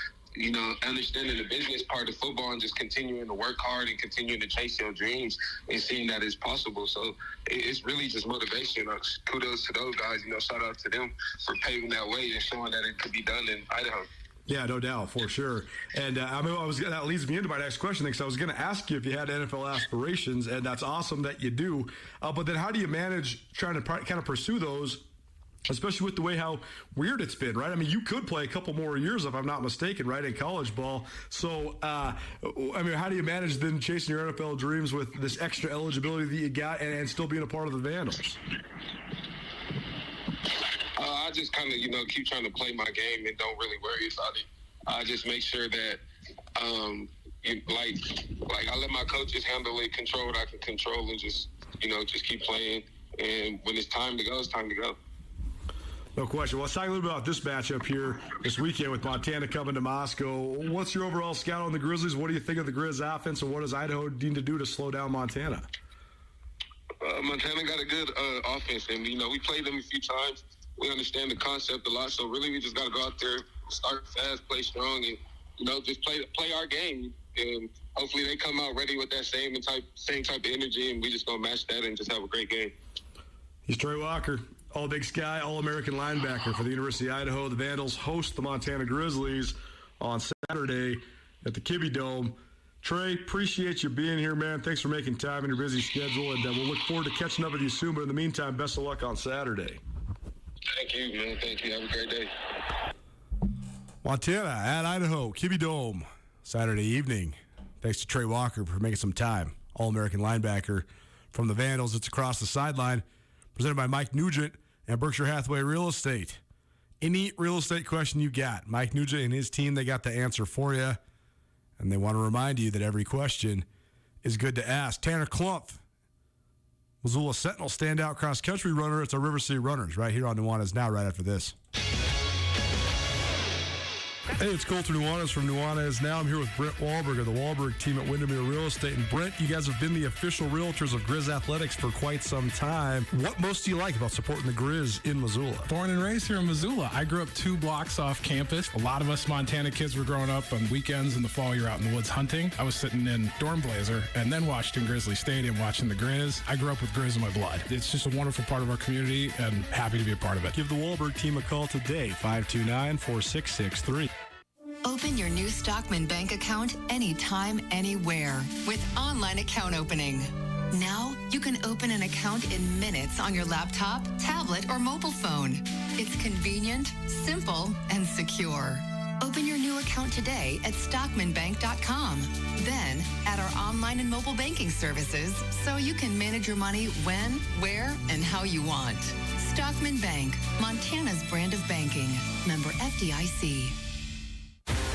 understanding the business part of football and just continuing to work hard and continuing to chase your dreams and seeing that it's possible. So it's really just motivation. Kudos to those guys. Shout out to them for paving that way and showing that it could be done in Idaho. Yeah, no doubt, for sure. And that leads me into my next question, because I was going to ask you if you had NFL aspirations, and that's awesome that you do. But then how do you manage trying to kind of pursue those, especially with the way how weird it's been, right? I mean, you could play a couple more years, if I'm not mistaken, right, in college ball. So, how do you manage then chasing your NFL dreams with this extra eligibility that you got and still being a part of the Vandals? I just kind of, keep trying to play my game and don't really worry about it. I just make sure that, like I let my coaches handle it, control what I can control, and just keep playing. And when it's time to go, it's time to go. No question. Well, let's talk a little bit about this matchup here this weekend with Montana coming to Moscow. What's your overall scout on the Grizzlies? What do you think of the Grizz offense, and what does Idaho need to do to slow down Montana? Montana got a good offense, and, we played them a few times. We understand the concept a lot, so really we just got to go out there, start fast, play strong, and, just play our game. And hopefully they come out ready with that same type of energy, and we just going to match that and just have a great game. He's Trey Walker, All Big Sky, All-American linebacker for the University of Idaho. The Vandals host the Montana Grizzlies on Saturday at the Kibbe Dome. Trey, appreciate you being here, man. Thanks for making time in your busy schedule, and we'll look forward to catching up with you soon. But in the meantime, best of luck on Saturday. Thank you, man. Thank you. Have a great day. Montana at Idaho, Kibbe Dome, Saturday evening. Thanks to Trey Walker for making some time. All-American linebacker from the Vandals. It's across the sideline. Presented by Mike Nugent and Berkshire Hathaway Real Estate. Any real estate question you got, Mike Nugent and his team, they got the answer for you. And they want to remind you that every question is good to ask. Tanner Klumpf, Missoula Sentinel standout cross-country runner. It's our River City Runners right here on Nuanez Now, right after this. Hey, it's Colter Nuanez from Nuanez Now. I'm here with Brent Wahlberg of the Wahlberg team at Windermere Real Estate. And Brent, you guys have been the official realtors of Grizz Athletics for quite some time. What most do you like about supporting the Grizz in Missoula? Born and raised here in Missoula. I grew up 2 blocks off campus. A lot of us Montana kids were growing up on weekends in the fall. You're out in the woods hunting. I was sitting in Dorm Blazer and then watched in Grizzly Stadium watching the Grizz. I grew up with Grizz in my blood. It's just a wonderful part of our community and happy to be a part of it. Give the Wahlberg team a call today, 529-4663. Open your new Stockman Bank account anytime, anywhere with online account opening. Now, you can open an account in minutes on your laptop, tablet, or mobile phone. It's convenient, simple, and secure. Open your new account today at stockmanbank.com. Then, add our online and mobile banking services so you can manage your money when, where, and how you want. Stockman Bank, Montana's brand of banking. Member FDIC.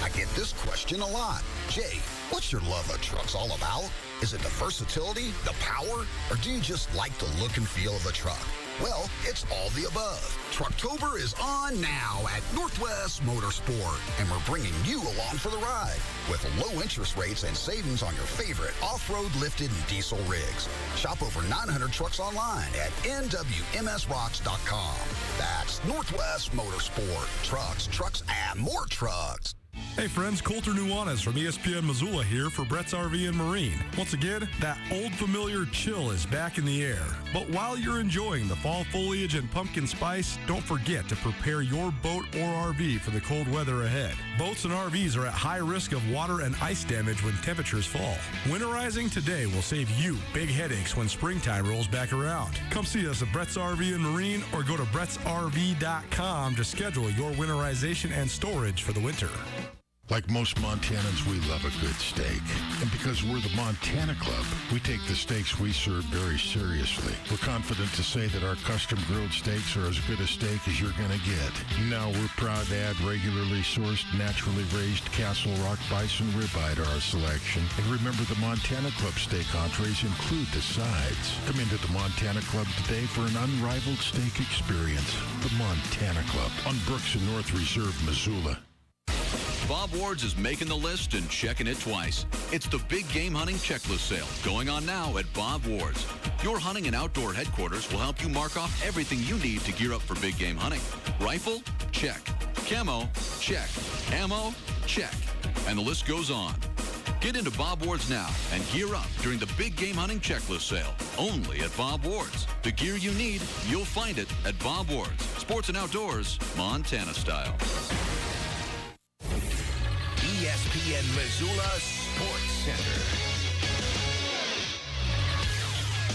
I get this question a lot. Jay, what's your love of trucks all about? Is it the versatility, the power, or do you just like the look and feel of the truck? Well, it's all the above. Trucktober is on now at Northwest Motorsport, and we're bringing you along for the ride with low interest rates and savings on your favorite off-road lifted and diesel rigs. Shop over 900 trucks online at nwmsrocks.com. That's Northwest Motorsport. Trucks, and more trucks. Hey friends, Colter Nuanez from ESPN Missoula here for Brett's RV and Marine. Once again, that old familiar chill is back in the air. But while you're enjoying the fall foliage and pumpkin spice, don't forget to prepare your boat or RV for the cold weather ahead. Boats and RVs are at high risk of water and ice damage when temperatures fall. Winterizing today will save you big headaches when springtime rolls back around. Come see us at Brett's RV and Marine or go to brettsrv.com to schedule your winterization and storage for the winter. Like most Montanans, we love a good steak. And because we're the Montana Club, we take the steaks we serve very seriously. We're confident to say that our custom grilled steaks are as good a steak as you're going to get. Now we're proud to add regularly sourced, naturally raised Castle Rock bison ribeye to our selection. And remember, the Montana Club steak entrees include the sides. Come into the Montana Club today for an unrivaled steak experience. The Montana Club on Brooks and North Reserve, Missoula. Bob Ward's is making the list and checking it twice. It's the big game hunting checklist sale going on now at Bob Ward's. Your hunting and outdoor headquarters will help you mark off everything you need to gear up for big game hunting. Rifle? Check. Camo? Check. Ammo? Check. And the list goes on. Get into Bob Ward's now and gear up during the big game hunting checklist sale. Only at Bob Ward's. The gear you need, you'll find it at Bob Ward's. Sports and outdoors, Montana style. ESPN Missoula Sports Center.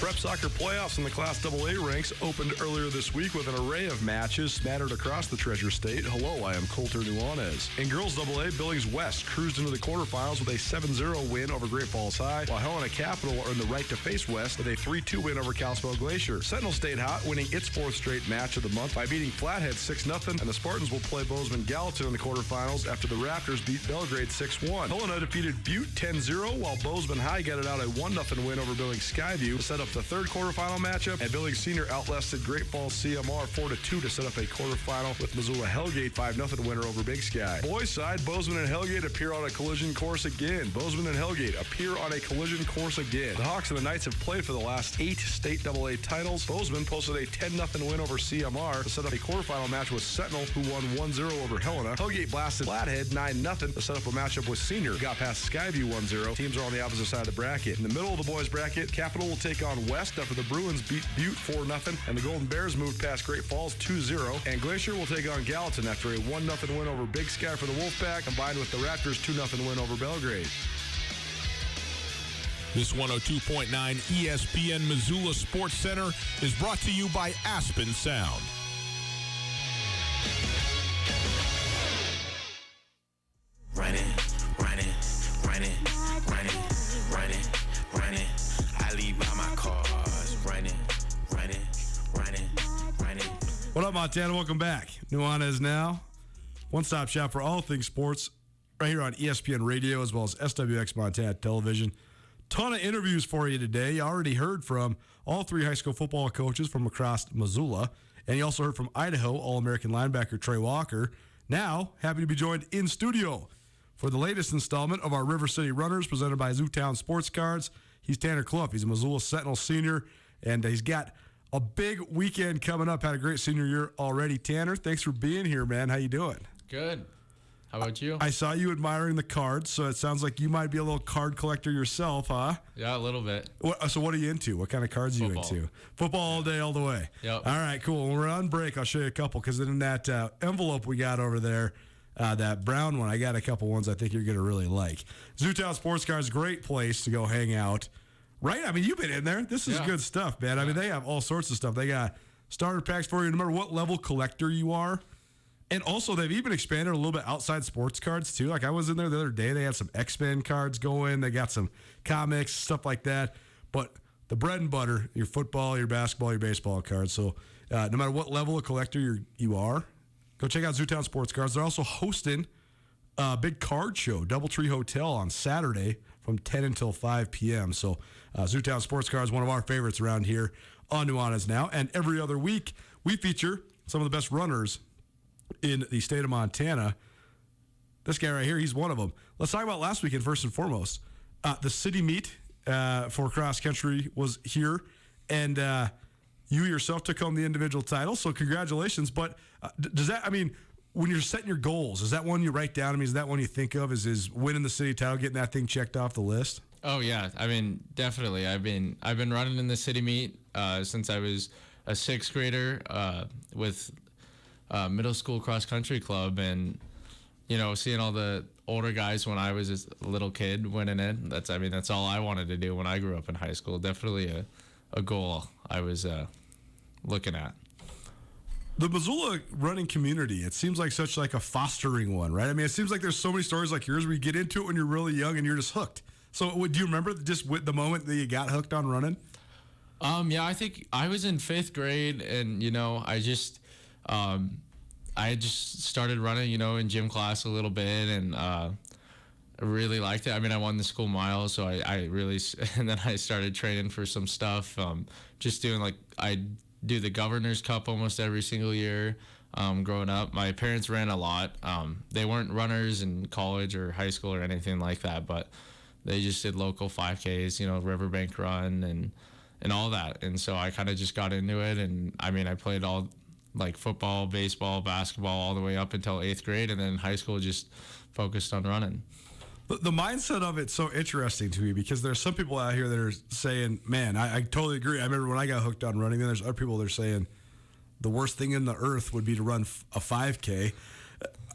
Prep soccer playoffs in the Class AA ranks opened earlier this week with an array of matches scattered across the Treasure State. Hello, I am Colter Nuanez. In Girls AA, Billings West cruised into the quarterfinals with a 7-0 win over Great Falls High, while Helena Capital earned the right to face West with a 3-2 win over Kalispell Glacier. Sentinel stayed hot, winning its fourth straight match of the month by beating Flathead 6-0, and the Spartans will play Bozeman Gallatin in the quarterfinals after the Raptors beat Belgrade 6-1. Helena defeated Butte 10-0, while Bozeman High got it out a 1-0 win over Billings Skyview to set up the third quarterfinal matchup, and Billings Senior outlasted Great Falls CMR 4-2 to set up a quarterfinal with Missoula Hellgate 5-0 winner over Big Sky. Boys side, Bozeman and Hellgate appear on a collision course again. Bozeman and Hellgate appear on a collision course again. The Hawks and the Knights have played for the last 8 state AA titles. Bozeman posted a 10-0 win over CMR to set up a quarterfinal match with Sentinel, who won 1-0 over Helena. Hellgate blasted Flathead 9-0 to set up a matchup with Senior, who got past Skyview 1-0. Teams are on the opposite side of the bracket. In the middle of the boys bracket, Capital will take on West after the Bruins beat Butte 4-0, and the Golden Bears moved past Great Falls 2-0, and Glacier will take on Gallatin after a 1-0 win over Big Sky for the Wolfpack, combined with the Raptors' 2-0 win over Belgrade. This 102.9 ESPN Missoula Sports Center is brought to you by Aspen Sound. Running. I leave by my cars. Running. What up, Montana? Welcome back. Nuanez now. One-stop shop for all things sports right here on ESPN Radio as well as SWX Montana Television. Ton of interviews for you today. You already heard from all 3 high school football coaches from across Missoula, and you also heard from Idaho All-American linebacker Trey Walker. Now, happy to be joined in studio for the latest installment of our River City Runners presented by Zootown Sports Cards. He's Tanner Clough. He's a Missoula Sentinel senior, and he's got a big weekend coming up. Had a great senior year already. Tanner, thanks for being here, man. How you doing? Good. How about you? I saw you admiring the cards, so it sounds like you might be a little card collector yourself, huh? Yeah, a little bit. So what are you into? What kind of cards are you into? Football all day, all the way. Yep. All right, cool. When we're on break, I'll show you a couple, because in that envelope we got over there, that brown one, I got a couple ones I think you're going to really like. Zootown Sports Cards, great place to go hang out. Right? I mean, you've been in there. This is good stuff, man. I mean, they have all sorts of stuff. They got starter packs for you, no matter what level collector you are. And also, they've even expanded a little bit outside sports cards, too. Like, I was in there the other day. They had some X-Men cards going. They got some comics, stuff like that. But the bread and butter, your football, your basketball, your baseball cards. So no matter what level of collector you are, go check out Zootown Sports Cards. They're also hosting a big card show, Doubletree Hotel, on Saturday from 10 until 5 p.m. So Zootown Sports Cards, one of our favorites around here on Nuanez Now. And every other week, we feature some of the best runners in the state of Montana. This guy right here, he's one of them. Let's talk about last weekend first and foremost. The city meet for cross country was here, and you yourself took home the individual title, so congratulations. But does that, I mean, when you're setting your goals, is that one you write down? I mean, is that one you think of? Is winning the city title, getting that thing checked off the list? Oh yeah, I mean definitely. I've been running in the city meet since I was a 6th grader with middle school cross country club, and seeing all the older guys when I was a little kid winning it. That's all I wanted to do when I grew up in high school. Definitely a goal I was looking at. The Missoula running community, it seems like such like a fostering one, right? I mean, it seems like there's so many stories like yours where you get into it when you're really young and you're just hooked. So do you remember just with the moment that you got hooked on running? Yeah, I think I was in 5th grade, and I just started running, in gym class a little bit, and I really liked it. I mean, I won the school mile, so I really, and then I started training for some stuff. Just doing I do the Governor's Cup almost every single year. Growing up, my parents ran a lot. They weren't runners in college or high school or anything like that, but they just did local 5Ks, Riverbank Run and all that. And so I kind of just got into it. And I mean, I played all football, baseball, basketball all the way up until 8th grade. And then in high school, just focused on running. The mindset of it's so interesting to me because there's some people out here that are saying, man, I totally agree. I remember when I got hooked on running, then there's other people that are saying the worst thing in the earth would be to run a 5K.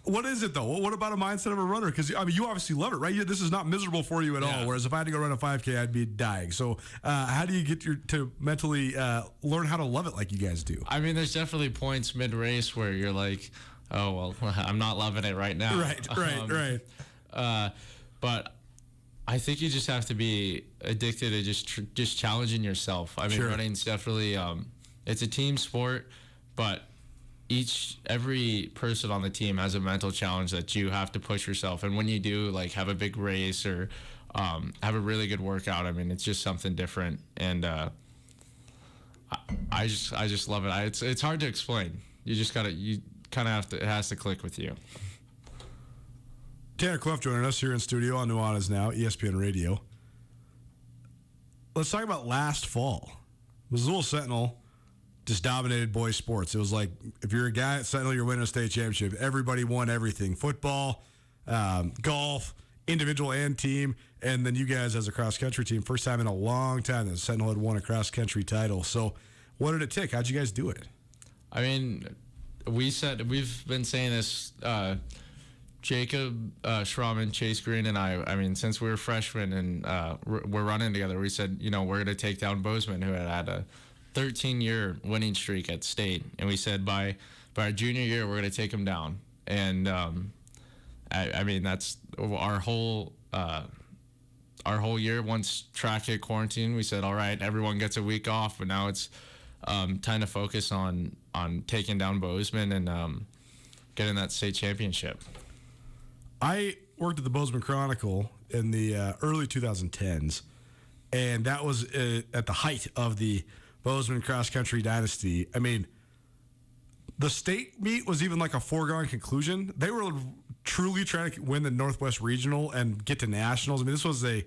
What is it, though? What about a mindset of a runner? Because, I mean, you obviously love it, right? This is not miserable for you at all, whereas if I had to go run a 5K, I'd be dying. So how do you get to mentally learn how to love it like you guys do? I mean, there's definitely points mid-race where you're like, oh, well, I'm not loving it right now. Right. But I think you just have to be addicted to just challenging yourself. I mean, running's definitely it's a team sport, but every person on the team has a mental challenge that you have to push yourself. And when you do have a big race or have a really good workout, I mean, it's just something different. And I just love it. It's hard to explain. You kind of have to. It has to click with you. Tanner Clough joining us here in studio on Nuanez now, ESPN Radio. Let's talk about last fall. Missoula Sentinel just dominated boys sports. It was like, if you're a guy at Sentinel, you're winning a state championship. Everybody won everything. Football, golf, individual and team, and then you guys as a cross-country team, first time in a long time that Sentinel had won a cross-country title. So what did it take? How'd you guys do it? I mean, we've been saying this, Jacob Schramm, Chase Green, and I mean, since we were freshmen and we're running together, we said, we're going to take down Bozeman, who had a 13-year winning streak at state. And we said by our junior year, we're going to take them down. And I mean, that's our whole year. Once track hit quarantine, we said, all right, everyone gets a week off, but now it's time to focus on taking down Bozeman and getting that state championship. I worked at the Bozeman Chronicle in the early 2010s, and that was at the height of the Bozeman cross-country dynasty. I mean, the state meet was even like a foregone conclusion. They were truly trying to win the Northwest Regional and get to nationals. I mean, this was a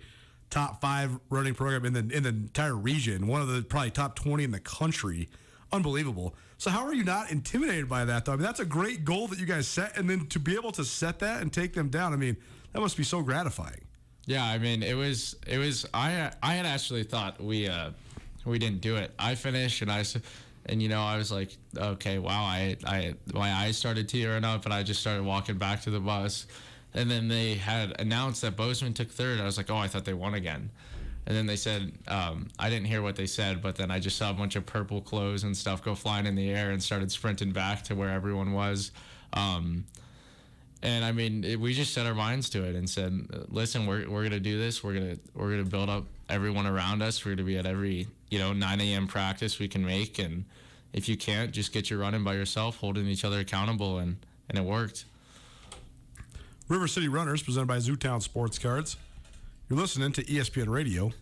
top 5 running program in the entire region, one of the probably top 20 in the country. Unbelievable. So how are you not intimidated by that, though? I mean, that's a great goal that you guys set, and then to be able to set that and take them down, I mean, that must be so gratifying. Yeah, I mean, it was. I had actually thought we didn't do it. I finished, and I was like, okay, wow. My eyes started tearing up, and I just started walking back to the bus, and then they had announced that Bozeman took 3rd. I was like, oh, I thought they won again. And then they said, I didn't hear what they said, but then I just saw a bunch of purple clothes and stuff go flying in the air and started sprinting back to where everyone was. And I mean, we just set our minds to it and said, listen, we're going to do this. We're going to build up everyone around us. We're going to be at every, 9 a.m. practice we can make. And if you can't, just get your running by yourself, holding each other accountable. And it worked. River City Runners, presented by Zootown Sports Cards. You're listening to ESPN Radio.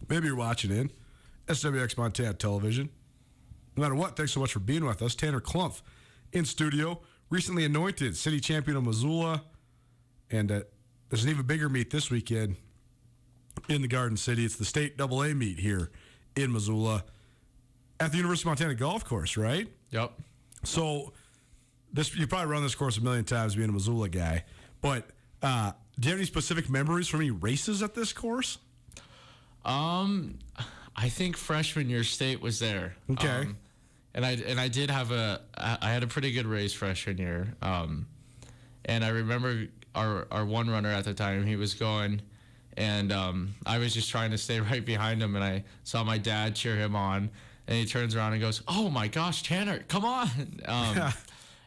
Maybe you're watching in SWX Montana Television. No matter what, thanks so much for being with us. Tanner Clough in studio, recently anointed city champion of Missoula. And there's an even bigger meet this weekend in the Garden City. It's the state AA meet here in Missoula at the University of Montana Golf Course, right? Yep. So You probably run this course a million times being a Missoula guy, but do you have any specific memories from any races at this course? I think freshman year state was there. Okay. And I did have I had a pretty good race freshman year. And I remember our one runner at the time, he was going, and I was just trying to stay right behind him, and I saw my dad cheer him on, and he turns around and goes, "Oh my gosh, Tanner, come on!"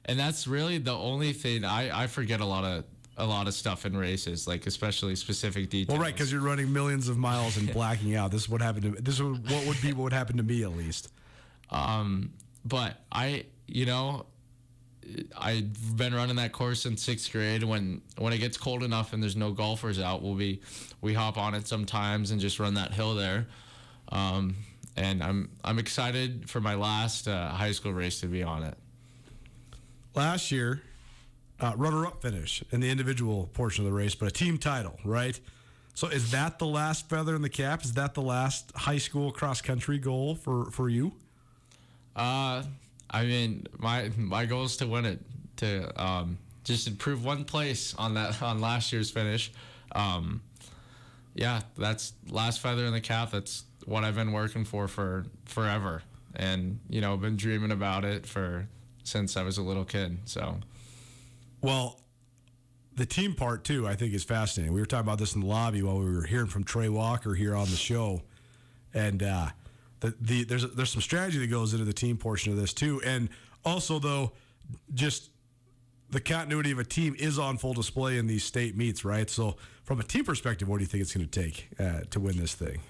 And that's really the only thing. I forget a lot of stuff in races, like especially specific details. Well, right, because you're running millions of miles and blacking out. This is what happened to me. This is what would happen to me at least. But I've been running that course since 6th grade. When it gets cold enough and there's no golfers out, we hop on it sometimes and just run that hill there. And I'm excited for my last high school race to be on it. Last year, runner-up finish in the individual portion of the race, but a team title, right? So is that the last feather in the cap? Is that the last high school cross-country goal for you? I mean, my goal is to win it, to just improve one place on last year's finish. Yeah, that's last feather in the cap. That's what I've been working for forever, and been dreaming about it since I was a little kid. So, well, the team part too, I think, is fascinating. We were talking about this in the lobby while we were hearing from Trey Walker here on the show, and there's some strategy that goes into the team portion of this too, and also though, just the continuity of a team is on full display in these state meets, right? So, from a team perspective, what do you think it's going to take to win this thing?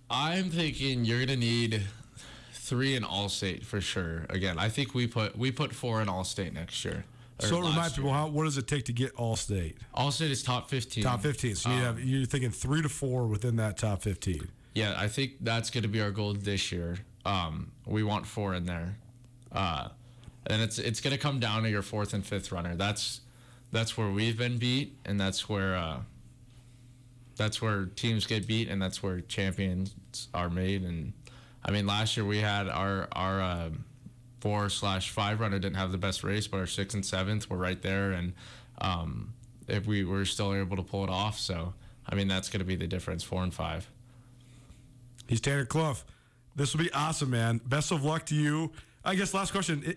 I'm thinking you're going to need 3 in All-State for sure. Again, I think we put 4 in All-State next year. So remind people, what does it take to get All-State? All-State is top 15. Top 15. So you're thinking 3 to 4 within that top 15. Yeah, I think that's going to be our goal this year. We want 4 in there, and it's going to come down to your 4th and 5th runner. That's where we've been beat, and that's where teams get beat, and that's where champions are made. And I mean, last year we had our 4/5 runner didn't have the best race, but our 6th and 7th were right there, and if we were still able to pull it off. So I mean, that's going to be the difference, 4 and 5. He's Tanner Clough. This will be awesome, man. Best of luck to you. I guess last question.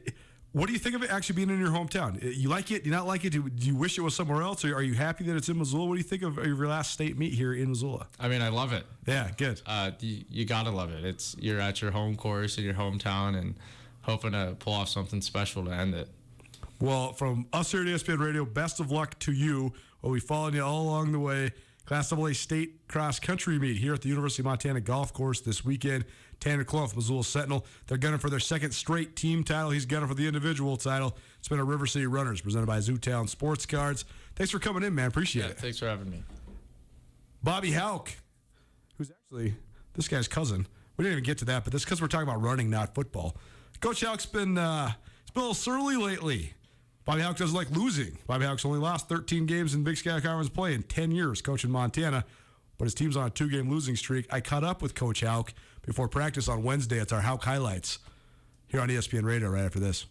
What do you think of it actually being in your hometown? You like it? Do you not like it? Do you wish it was somewhere else? Or are you happy that it's in Missoula? What do you think of your last state meet here in Missoula? I mean, I love it. Yeah, good. You got to love it. You're at your home course in your hometown and hoping to pull off something special to end it. Well, from us here at ESPN Radio, best of luck to you. We'll be following you all along the way. Class AA State Cross Country meet here at the University of Montana Golf Course this weekend. Tanner Clough, Missoula Sentinel. They're gunning for their 2nd straight team title. He's gunning for the individual title. It's been a River City Runners presented by Zootown Sports Cards. Thanks for coming in, man. Appreciate it. Thanks for having me. Bobby Houck, who's actually this guy's cousin. We didn't even get to that, but that's because we're talking about running, not football. Coach Houck's been a little surly lately. Bobby Houck doesn't like losing. Bobby Houck's only lost 13 games in Big Sky Conference play in 10 years coaching Montana, but his team's on a 2-game losing streak. I caught up with Coach Houck before practice on Wednesday. It's our Houck Highlights here on ESPN Radio right after this.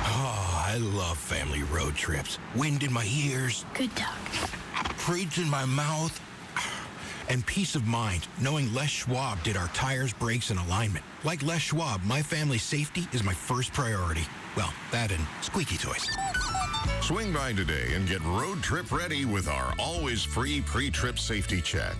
Oh, I love family road trips. Wind in my ears. Good dog. Braids in my mouth. And peace of mind, knowing Les Schwab did our tires, brakes, and alignment. Like Les Schwab, my family's safety is my first priority. Well, that and squeaky toys. Swing by today and get road trip ready with our always free pre-trip safety check.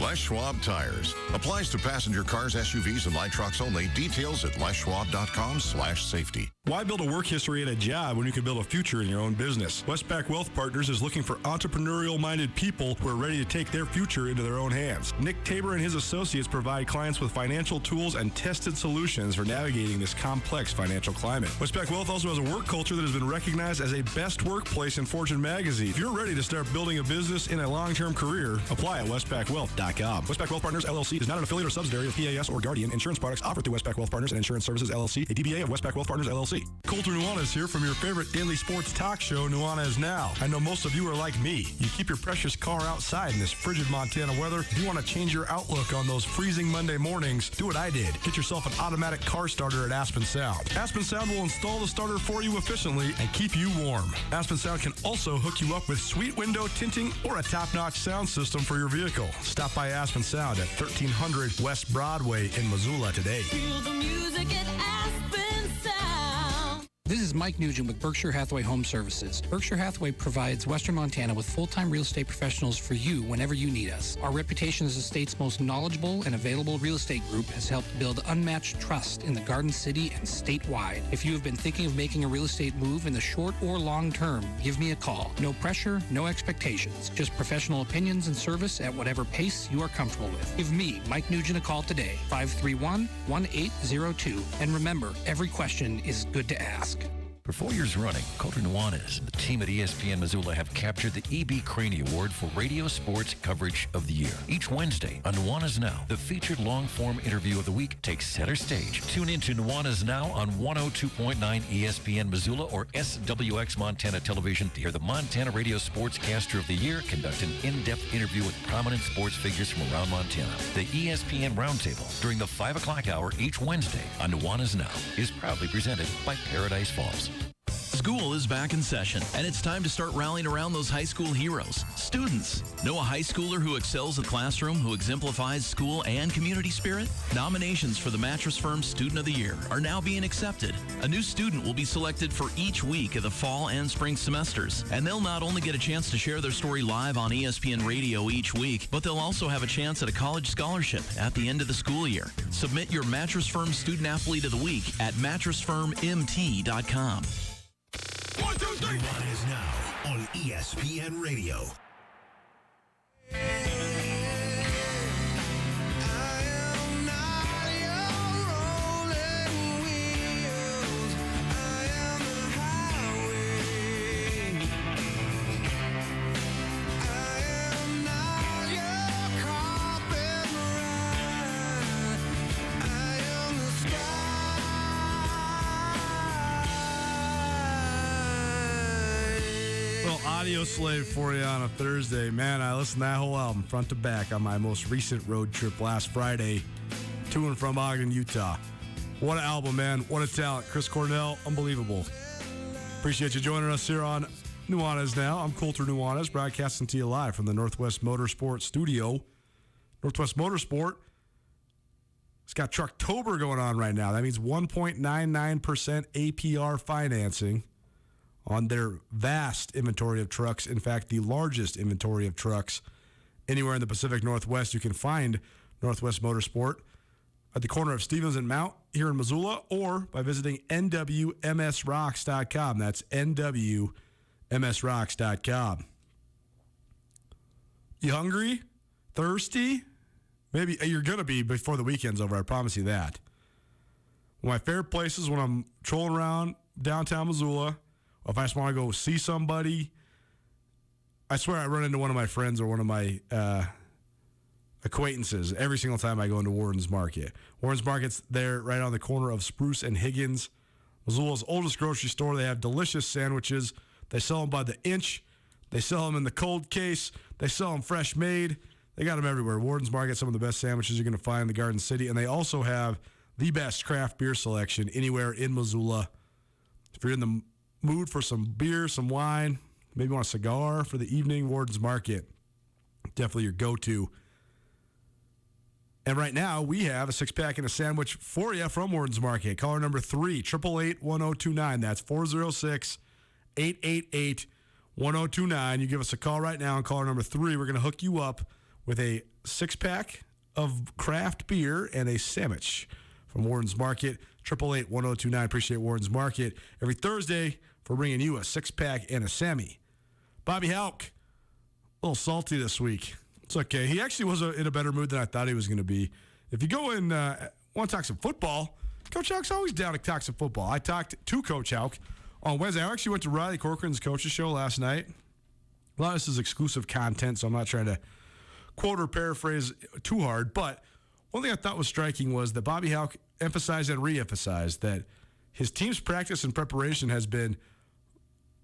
Les Schwab Tires. Applies to passenger cars, SUVs, and light trucks only. Details at leschwab.com/safety. Why build a work history at a job when you can build a future in your own business? Westpac Wealth Partners is looking for entrepreneurial-minded people who are ready to take their future into their own hands. Nick Tabor and his associates provide clients with financial tools and tested solutions for navigating this complex financial climate. Westpac Wealth also has a work culture that has been recognized as a best workplace in Fortune magazine. If you're ready to start building a business in a long-term career, apply at westpacwealth.com. Westpac Wealth Partners, LLC is not an affiliate or subsidiary of PAS or Guardian. Insurance products offered through Westpac Wealth Partners and Insurance Services, LLC, a DBA of Westpac Wealth Partners, LLC. Colter Nuanez here from your favorite daily sports talk show, Nuanez Now. I know most of you are like me. You keep your precious car outside in this frigid Montana weather. If you want to change your outlook on those freezing Monday mornings, do what I did. Get yourself an automatic car starter at Aspen Sound. Aspen Sound will install the starter for you efficiently and keep you warm. Aspen Sound can also hook you up with sweet window tinting or a top-notch sound system for your vehicle. Stop by Aspen Sound at 1300 West Broadway in Missoula today. Feel the music at Aspen Sound. This is Mike Nugent with Berkshire Hathaway Home Services. Berkshire Hathaway provides Western Montana with full-time real estate professionals for you whenever you need us. Our reputation as the state's most knowledgeable and available real estate group has helped build unmatched trust in the Garden City and statewide. If you have been thinking of making a real estate move in the short or long term, give me a call. No pressure, no expectations. Just professional opinions and service at whatever pace you are comfortable with. Give me, Mike Nugent, a call today, 531-1802. And remember, every question is good to ask. For 4 years running, Colter Nuanez and the team at ESPN Missoula have captured the E.B. Craney Award for Radio Sports Coverage of the Year. Each Wednesday on Nuanez Now, the featured long-form interview of the week takes center stage. Tune in to Nuanez Now on 102.9 ESPN Missoula or SWX Montana Television to hear the Montana Radio Sportscaster of the Year conduct an in-depth interview with prominent sports figures from around Montana. The ESPN Roundtable during the 5 o'clock hour each Wednesday on Nuanez Now is proudly presented by Paradise Falls. School is back in session, and it's time to start rallying around those high school heroes. Students, know a high schooler who excels in the classroom, who exemplifies school and community spirit? Nominations for the Mattress Firm Student of the Year are now being accepted. A new student will be selected for each week of the fall and spring semesters, and they'll not only get a chance to share their story live on ESPN Radio each week, but they'll also have a chance at a college scholarship at the end of the school year. Submit your Mattress Firm Student Athlete of the Week at mattressfirmmt.com. 1, 2, 3. Nuanez Now on ESPN Radio. Audio slave for you on a Thursday. Man, I listened to that whole album front to back on my most recent road trip last Friday to and from Ogden, Utah. What an album, man. What a talent. Chris Cornell, unbelievable. Appreciate you joining us here on Nuanez Now. I'm Colter Nuanez, broadcasting to you live from the Northwest Motorsport studio. Northwest Motorsport, it's got Trucktober going on right now. That means 1.99% APR financing on their vast inventory of trucks. In fact, the largest inventory of trucks anywhere in the Pacific Northwest. You can find Northwest Motorsport at the corner of Stevens and Mount here in Missoula, or by visiting nwmsrocks.com. That's nwmsrocks.com. You hungry? Thirsty? Maybe you're going to be before the weekend's over, I promise you that. One of my favorite places when I'm trolling around downtown Missoula, if I just want to go see somebody, I swear I run into one of my friends or one of my acquaintances every single time I go into Warren's Market. Warren's Market's there right on the corner of Spruce and Higgins, Missoula's oldest grocery store. They have delicious sandwiches. They sell them by the inch. They sell them in the cold case. They sell them fresh made. They got them everywhere. Warren's Market, some of the best sandwiches you're going to find in the Garden City. And they also have the best craft beer selection anywhere in Missoula. If you're in the mood for some beer, some wine, maybe want a cigar for the evening, Warden's Market, definitely your go-to. And right now, we have a six-pack and a sandwich for you from Warden's Market. Caller number 3, 888-1029. That's 406-888-1029. You give us a call right now, and caller number 3, we're going to hook you up with a six-pack of craft beer and a sandwich from Warden's Market. 888-1029. Appreciate Warden's Market every Thursday for bringing you a six-pack and a semi. Bobby Houck, a little salty this week. It's okay. He actually was in a better mood than I thought he was going to be. If you go and want to talk some football, Coach Houck's always down to talk some football. I talked to Coach Houck on Wednesday. I actually went to Riley Corcoran's coach's show last night. A lot of this is exclusive content, so I'm not trying to quote or paraphrase too hard. But one thing I thought was striking was that Bobby Houck emphasized and re-emphasized that his team's practice and preparation has been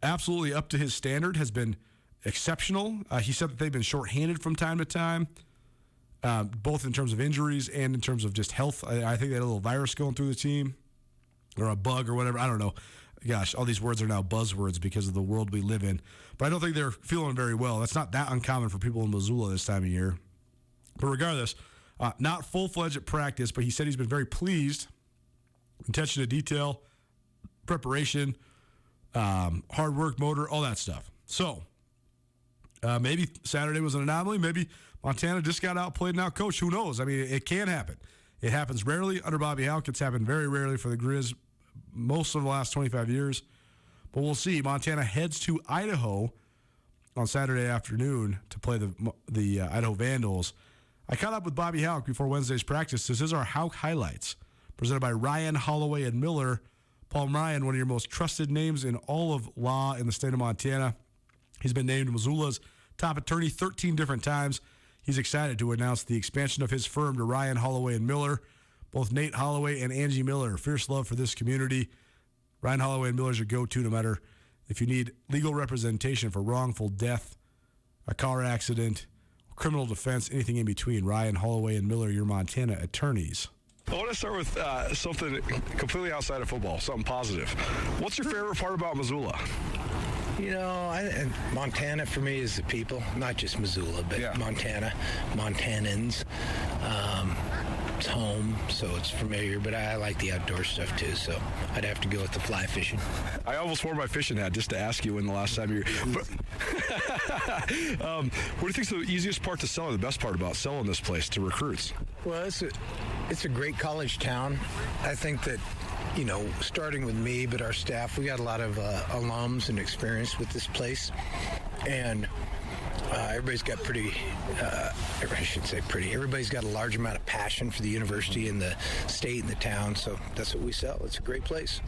absolutely up to his standard, has been exceptional. He said that they've been shorthanded from time to time, both in terms of injuries and in terms of just health. I think they had a little virus going through the team or a bug or whatever. I don't know. Gosh, all these words are now buzzwords because of the world we live in. But I don't think they're feeling very well. That's not that uncommon for people in Missoula this time of year. But regardless, not full-fledged at practice, but he said he's been very pleased. Attention to detail, preparation, hard work, motor, all that stuff. So maybe Saturday was an anomaly. Maybe Montana just got outplayed and outcoached. Who knows? I mean, it can happen. It happens rarely under Bobby Houck. It's happened very rarely for the Grizz most of the last 25 years. But we'll see. Montana heads to Idaho on Saturday afternoon to play the Idaho Vandals. I caught up with Bobby Houck before Wednesday's practice. This is our Houck Highlights, presented by Ryan, Holloway, and Miller. Paul Ryan, one of your most trusted names in all of law in the state of Montana. He's been named Missoula's top attorney 13 different times. He's excited to announce the expansion of his firm to Ryan, Holloway, and Miller. Both Nate Holloway and Angie Miller, fierce love for this community. Ryan Holloway and Miller is your go-to no matter if you need legal representation for wrongful death, a car accident, criminal defense, anything in between. Ryan Holloway and Miller, your Montana attorneys. I want to start with something completely outside of football, something positive. What's your favorite part about Missoula? You know, Montana for me is the people, not just Missoula, but Montana, Montanans. It's home, so it's familiar, but I like the outdoor stuff too, so I'd have to go with the fly fishing. I almost wore my fishing hat just to ask you when the last time you were. What do you think's the easiest part to sell or the best part about selling this place to recruits? Well, it's a great college town. I think that, you know, starting with me, but our staff, we got a lot of alums and experience with this place, and everybody's got everybody's got a large amount of passion for the university and the state and the town, so that's what we sell. It's a great place.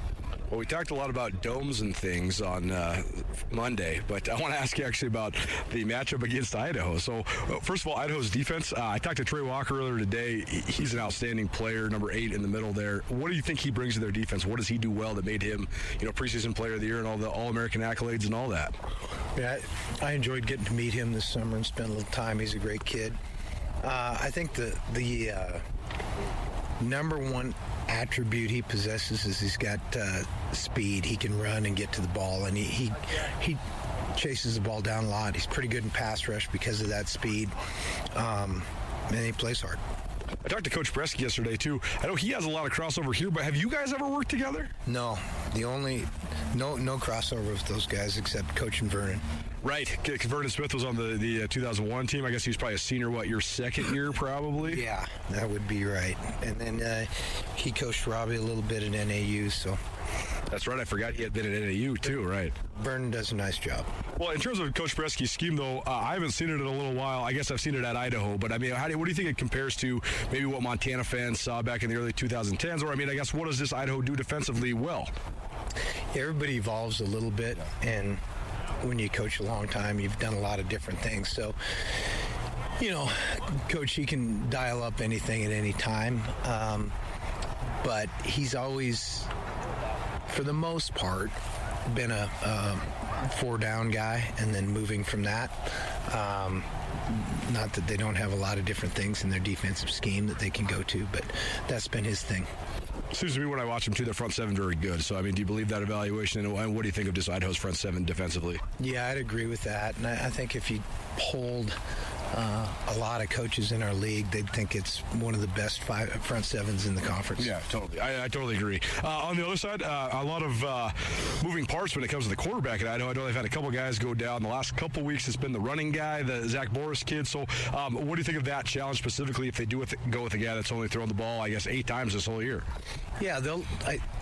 Well, we talked a lot about domes and things on Monday, but I want to ask you actually about the matchup against Idaho. So, first of all, Idaho's defense, I talked to Trey Walker earlier today. He's an outstanding player, number 8 in the middle there. What do you think he brings to their defense? What does he do well that made him, you know, preseason player of the year and all the All-American accolades and all that? Yeah, I enjoyed getting to meet him this summer and spend a little time. He's a great kid. I think the number one attribute he possesses is he's got speed. He can run and get to the ball, and he chases the ball down a lot. He's pretty good in pass rush because of that speed, and he plays hard. I talked to Coach Bresky yesterday, too. I know he has a lot of crossover here, but have you guys ever worked together? No. No crossover with those guys except Coach and Vernon. Right. Vernon Smith was on the 2001 team. I guess he was probably a senior, your second year probably? Yeah, that would be right. And then he coached Robbie a little bit at NAU, so. That's right. I forgot he had been at NAU, too, right? Vernon does a nice job. Well, in terms of Coach Bresky's scheme, though, I haven't seen it in a little while. I guess I've seen it at Idaho. But, I mean, what do you think it compares to maybe what Montana fans saw back in the early 2010s? Or, I mean, I guess what does this Idaho do defensively well? Everybody evolves a little bit, and when you coach a long time, you've done a lot of different things. So, you know, Coach, he can dial up anything at any time. But he's always, for the most part, been a 4-down guy, and then moving from that. Not that they don't have a lot of different things in their defensive scheme that they can go to, but that's been his thing. Seems to me when I watch them, too, their front seven very good. So, I mean, do you believe that evaluation? And what do you think of just Idaho's front seven defensively? Yeah, I'd agree with that. And I think if you polled a lot of coaches in our league, they'd think it's one of the best front sevens in the conference. Yeah, totally. I totally agree. On the other side, a lot of moving parts when it comes to the quarterback at Idaho. I know they've had a couple guys go down. The last couple weeks, it's been the running guy, the Zach Boris kid. So what do you think of that challenge specifically if they do go with a guy that's only thrown the ball, I guess, 8 times this whole year? Yeah,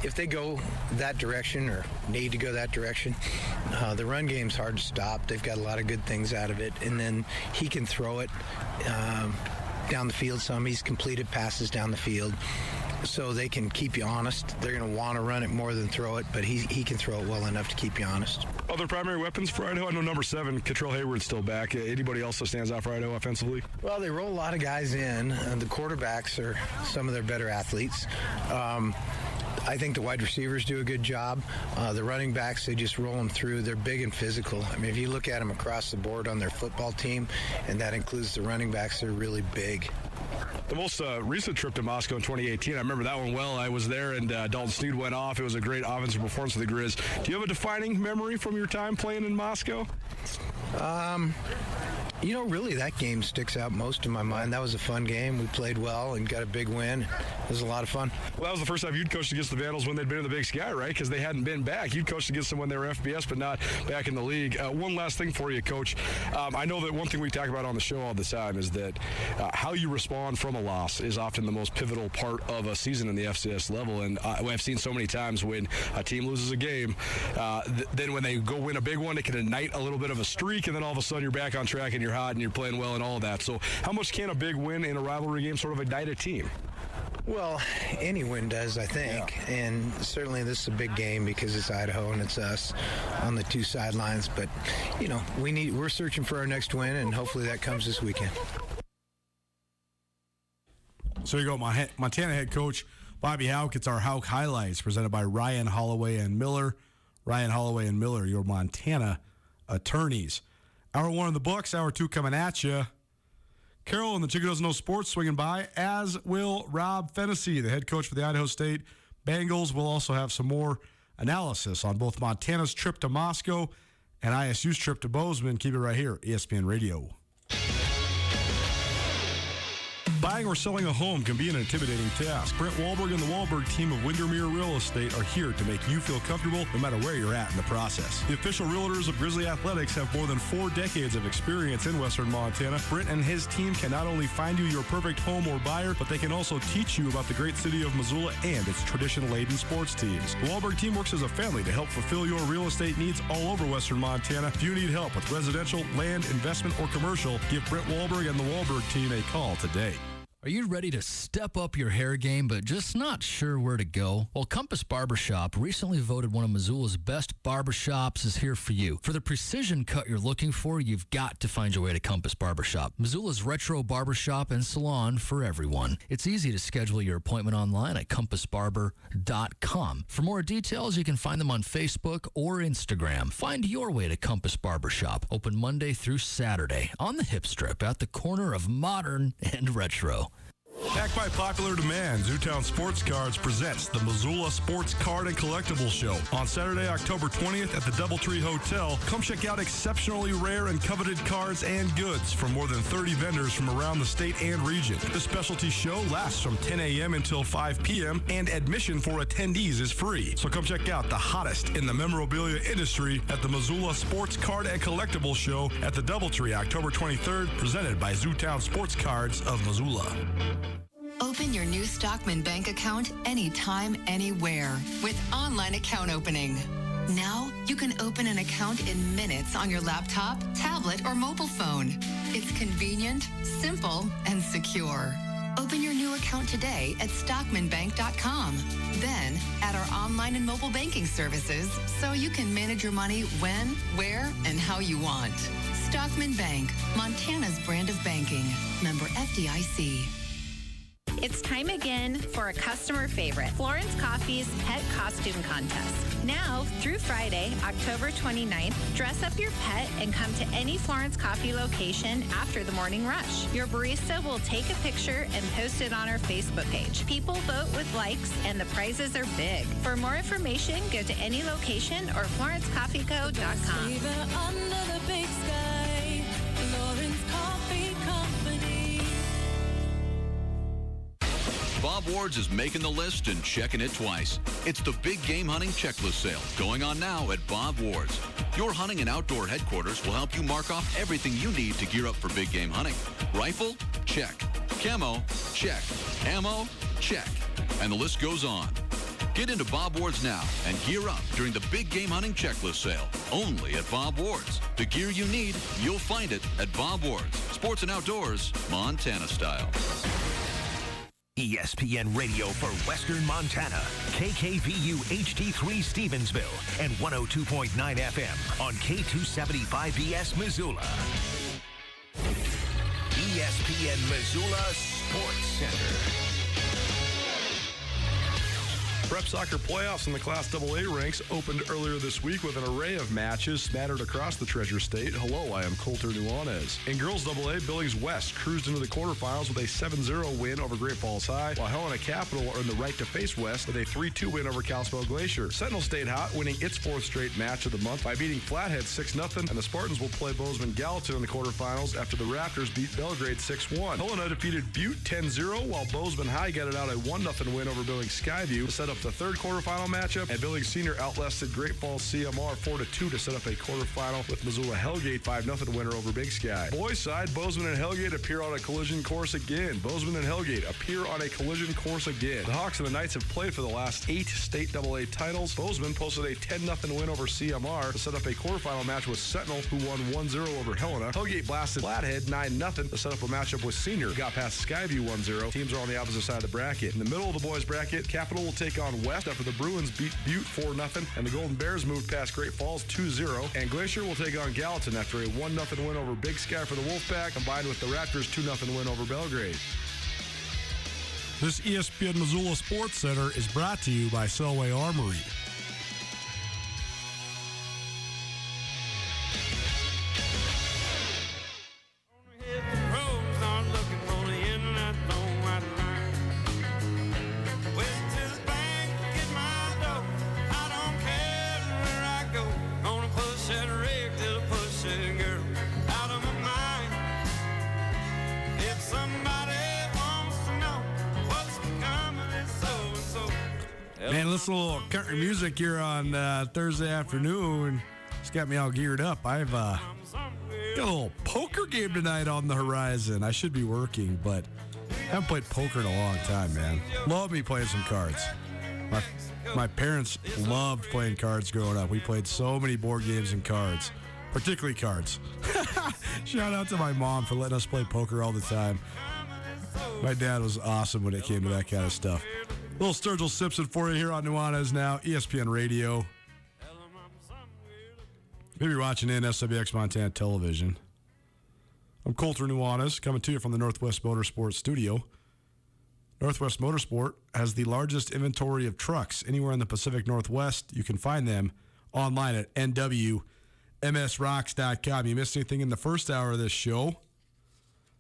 if they go that direction or need to go that direction, the run game's hard to stop. They've got a lot of good things out of it. And then he can throw it down the field some. He's completed passes down the field. so they can keep you honest. They're going to want to run it more than throw it, but he can throw it well enough to keep you honest. Other primary weapons for Idaho? I know number 7, Catrell Hayward's still back. Anybody else that stands out for Idaho offensively? Well, they roll a lot of guys in. The quarterbacks are some of their better athletes. I think the wide receivers do a good job. The running backs, they just roll them through. They're big and physical. I mean, if you look at them across the board on their football team, and that includes the running backs, they're really big. The most recent trip to Moscow in 2018, I remember that one well. I was there, and Dalton Sneed went off. It was a great offensive performance for the Grizz. Do you have a defining memory from your time playing in Moscow? You know, really, that game sticks out most in my mind. That was a fun game. We played well and got a big win. It was a lot of fun. Well, that was the first time you'd coached against the Vandals when they'd been in the Big Sky, right? Because they hadn't been back. You'd coached against them when they were FBS, but not back in the league. One last thing for you, Coach. I know that one thing we talk about on the show all the time is that how you respond from a loss is often the most pivotal part of a season in the FCS level. And I've seen so many times when a team loses a game, then when they go win a big one, it can ignite a little bit of a streak, and then all of a sudden you're back on track and you're hot and you're playing well and all of that. So how much can a big win in a rivalry game sort of ignite a team? Well, any win does, I think. Yeah. And certainly this is a big game because it's Idaho and it's us on the two sidelines. But, you know, we're searching for our next win, and hopefully that comes this weekend. So you go, Montana head coach Bobby Houck. It's our Houck Highlights presented by Ryan Holloway and Miller. Ryan Holloway and Miller, your Montana attorneys. Hour 1 in the books, hour 2 coming at you. Carol and the Chicken Doesn't Know Sports swinging by, as will Rob Fennessy, the head coach for the Idaho State Bengals. We'll also have some more analysis on both Montana's trip to Moscow and ISU's trip to Bozeman. Keep it right here, ESPN Radio. Buying or selling a home can be an intimidating task. Brent Wahlberg and the Wahlberg team of Windermere Real Estate are here to make you feel comfortable no matter where you're at in the process. The official realtors of Grizzly Athletics have more than 4 decades of experience in Western Montana. Brent and his team can not only find you your perfect home or buyer, but they can also teach you about the great city of Missoula and its tradition-laden sports teams. The Wahlberg team works as a family to help fulfill your real estate needs all over Western Montana. If you need help with residential, land, investment, or commercial, give Brent Wahlberg and the Wahlberg team a call today. Are you ready to step up your hair game but just not sure where to go? Well, Compass Barbershop, recently voted one of Missoula's best barbershops, is here for you. For the precision cut you're looking for, you've got to find your way to Compass Barbershop, Missoula's retro barbershop and salon for everyone. It's easy to schedule your appointment online at compassbarber.com. For more details, you can find them on Facebook or Instagram. Find your way to Compass Barbershop, open Monday through Saturday on the Hip Strip at the corner of modern and retro. Backed by popular demand, Zootown Sports Cards presents the Missoula Sports Card and Collectibles Show. On Saturday, October 20th at the Doubletree Hotel, come check out exceptionally rare and coveted cards and goods from more than 30 vendors from around the state and region. The specialty show lasts from 10 a.m. until 5 p.m., and admission for attendees is free. So come check out the hottest in the memorabilia industry at the Missoula Sports Card and Collectibles Show at the Doubletree, October 23rd, presented by Zootown Sports Cards of Missoula. Open your new Stockman Bank account anytime, anywhere with online account opening. Now, you can open an account in minutes on your laptop, tablet, or mobile phone. It's convenient, simple, and secure. Open your new account today at stockmanbank.com. Then, add our online and mobile banking services so you can manage your money when, where, and how you want. Stockman Bank, Montana's brand of banking. Member FDIC. It's time again for a customer favorite, Florence Coffee's Pet Costume Contest. Now, through Friday, October 29th, dress up your pet and come to any Florence Coffee location after the morning rush. Your barista will take a picture and post it on our Facebook page. People vote with likes, and the prizes are big. For more information, go to any location or FlorenceCoffeeCo.com. Under the big sky, Florence Coffee Company. Bob Ward's is making the list and checking it twice. It's the big game hunting checklist sale going on now at Bob Ward's. Your hunting and outdoor headquarters will help you mark off everything you need to gear up for big game hunting. Rifle? Check. Camo? Check. Ammo? Check. And the list goes on. Get into Bob Ward's now and gear up during the big game hunting checklist sale. Only at Bob Ward's. The gear you need, you'll find it at Bob Ward's. Sports and outdoors, Montana style. ESPN Radio for Western Montana, KKVU HD3 Stevensville, and 102.9 FM on K275BS Missoula. ESPN Missoula Sports Center. Prep soccer playoffs in the Class AA ranks opened earlier this week with an array of matches scattered across the Treasure State. Hello, I am Colter Nuanez. In Girls AA, Billings West cruised into the quarterfinals with a 7-0 win over Great Falls High, while Helena Capital earned the right to face West with a 3-2 win over Kalispell Glacier. Sentinel stayed hot, winning its fourth straight match of the month by beating Flathead 6-0, and the Spartans will play Bozeman Gallatin in the quarterfinals after the Raptors beat Belgrade 6-1. Helena defeated Butte 10-0, while Bozeman High got it out a 1-0 win over Billings Skyview to set up the third quarterfinal matchup, and Billings Senior outlasted Great Falls CMR 4-2 to set up a quarterfinal with Missoula Hellgate 5-0 winner over Big Sky. Boys side, Bozeman and Hellgate appear on a collision course again. Bozeman and Hellgate appear on a collision course again. The Hawks and the Knights have played for the last 8 state AA titles. Bozeman posted a 10-0 win over CMR to set up a quarterfinal match with Sentinel, who won 1-0 over Helena. Hellgate blasted Flathead 9-0 to set up a matchup with Senior, who got past Skyview 1-0. Teams are on the opposite side of the bracket. In the middle of the boys bracket, Capital will take on West after the Bruins beat Butte 4-0, and the Golden Bears moved past Great Falls 2-0, and Glacier will take on Gallatin after a 1-0 win over Big Sky for the Wolfpack, combined with the Raptors' 2-0 win over Belgrade. This ESPN Missoula Sports Center is brought to you by Selway Armory. Man, listen to a little country music here on Thursday afternoon. It's got me all geared up. I've got a little poker game tonight on the horizon. I should be working, but I haven't played poker in a long time, man. Love me playing some cards. My parents loved playing cards growing up. We played so many board games and cards, particularly cards. Shout out to my mom for letting us play poker all the time. My dad was awesome when it came to that kind of stuff. Little Sturgill Simpson for you here on Nuanez now, ESPN Radio. Maybe watching in SWX Montana Television. I'm Colter Nuanez, coming to you from the Northwest Motorsport Studio. Northwest Motorsport has the largest inventory of trucks anywhere in the Pacific Northwest. You can find them online at nwmsrocks.com. You missed anything in the first hour of this show?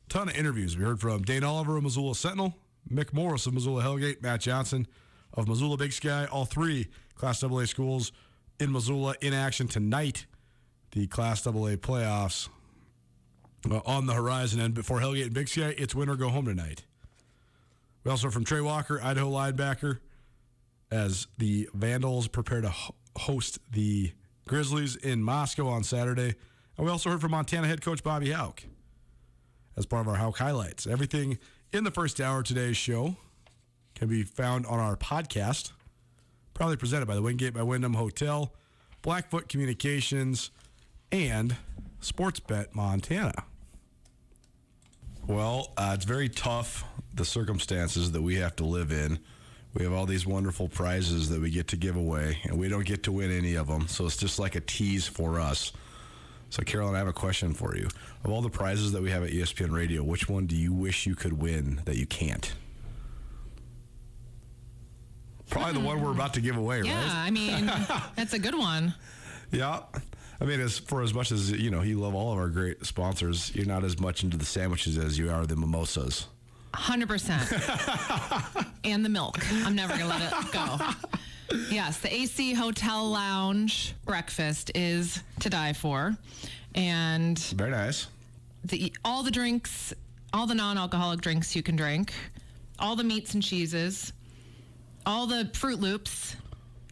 Ton of interviews. We heard from Dane Oliver of Missoula Sentinel, Mick Morris of Missoula Hellgate, Matt Johnson of Missoula Big Sky, all three Class AA schools in Missoula in action tonight. The Class AA playoffs on the horizon. And before Hellgate and Big Sky, it's win or go home tonight. We also heard from Trey Walker, Idaho linebacker, as the Vandals prepare to host the Grizzlies in Moscow on Saturday. And we also heard from Montana head coach Bobby Houck as part of our Houck Highlights. Everything in the first hour of today's show can be found on our podcast, proudly presented by the Wingate by Wyndham Hotel, Blackfoot Communications, and Sportsbet Montana. Well, it's very tough, the circumstances that we have to live in. We have all these wonderful prizes that we get to give away, and we don't get to win any of them, so it's just like a tease for us. So, Carolyn, I have a question for you. Of all the prizes that we have at ESPN Radio, which one do you wish you could win that you can't? Probably the one we're about to give away, right? Yeah, I mean, that's a good one. Yeah. I mean, as much as, you love all of our great sponsors, you're not as much into the sandwiches as you are the mimosas. 100%. And the milk. I'm never going to let it go. Yes, the AC Hotel Lounge breakfast is to die for. And very nice. All the drinks, all the non-alcoholic drinks you can drink, all the meats and cheeses, all the Fruit Loops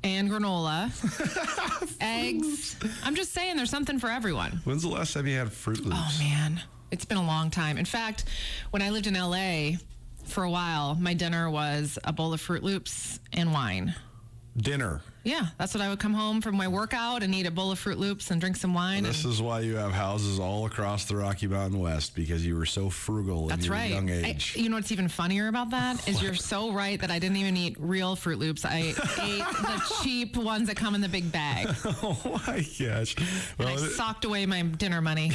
and granola, eggs. I'm just saying there's something for everyone. When's the last time you had Fruit Loops? Oh, man. It's been a long time. In fact, when I lived in L.A. for a while, my dinner was a bowl of Fruit Loops and wine. Dinner. Yeah, that's what I would come home from my workout and eat a bowl of Fruit Loops and drink some wine. This is why you have houses all across the Rocky Mountain West, because you were so frugal in your young age. You know what's even funnier about that is you're so right that I didn't even eat real Fruit Loops. I ate the cheap ones that come in the big bag. Oh my gosh. And I socked away my dinner money.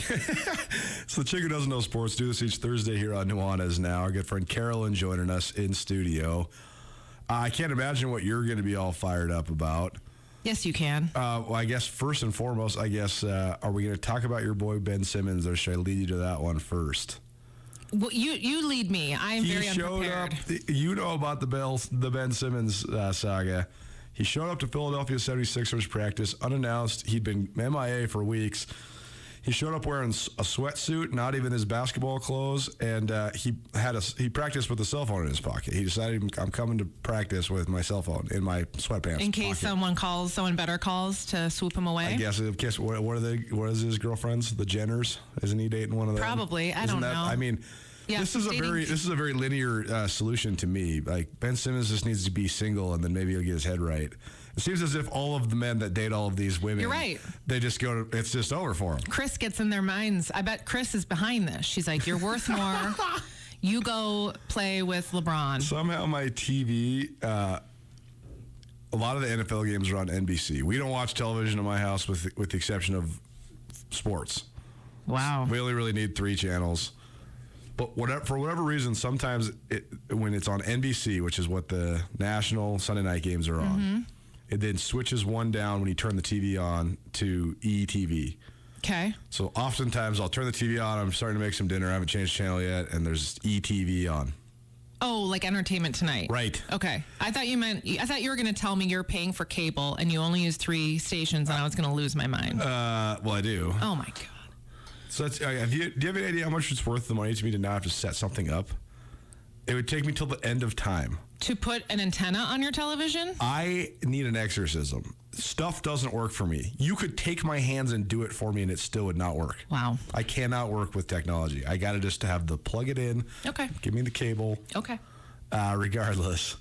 So the chick who doesn't know sports, do this each Thursday here on Nuanez Now. Our good friend Carolyn joining us in studio. I can't imagine what you're going to be all fired up about. Yes, you can. Well, I guess first and foremost, are we going to talk about your boy Ben Simmons, or should I lead you to that one first? Well, you lead me. I am very unprepared. You know about the Ben Simmons saga. He showed up to Philadelphia 76ers practice unannounced. He'd been MIA for weeks. He showed up wearing a sweatsuit, not even his basketball clothes, and he practiced with a cell phone in his pocket. He decided, I'm coming to practice with my cell phone in my sweatpants. In case someone better calls to swoop him away. I guess. What is his girlfriends? The Jenners? Isn't he dating one of them? Probably. I don't know. I mean, yeah, this is a very linear solution to me. Like, Ben Simmons just needs to be single, and then maybe he'll get his head right. It seems as if all of the men that date all of these women, you're right, they just go to, it's just over for them. Chris gets in their minds. I bet Chris is behind this. She's like, you're worth more. You go play with LeBron. Somehow my TV, a lot of the NFL games are on NBC. We don't watch television in my house with the exception of sports. Wow. We only really need 3 channels. But for whatever reason, sometimes when it's on NBC, which is what the national Sunday night games are on, it then switches one down when you turn the TV on to ETV. Okay. So oftentimes I'll turn the TV on. I'm starting to make some dinner. I haven't changed channel yet, and there's ETV on. Oh, like Entertainment Tonight. Right. Okay. I thought you were going to tell me you're paying for cable and you only use 3 stations, and I was going to lose my mind. Well, I do. Oh my God. So do you have any idea how much it's worth the money to me to now have to set something up? It would take me till the end of time. To put an antenna on your television? I need an exorcism. Stuff doesn't work for me. You could take my hands and do it for me, and it still would not work. Wow. I cannot work with technology. I got to just have the plug it in. Okay. Give me the cable. Okay. Regardless.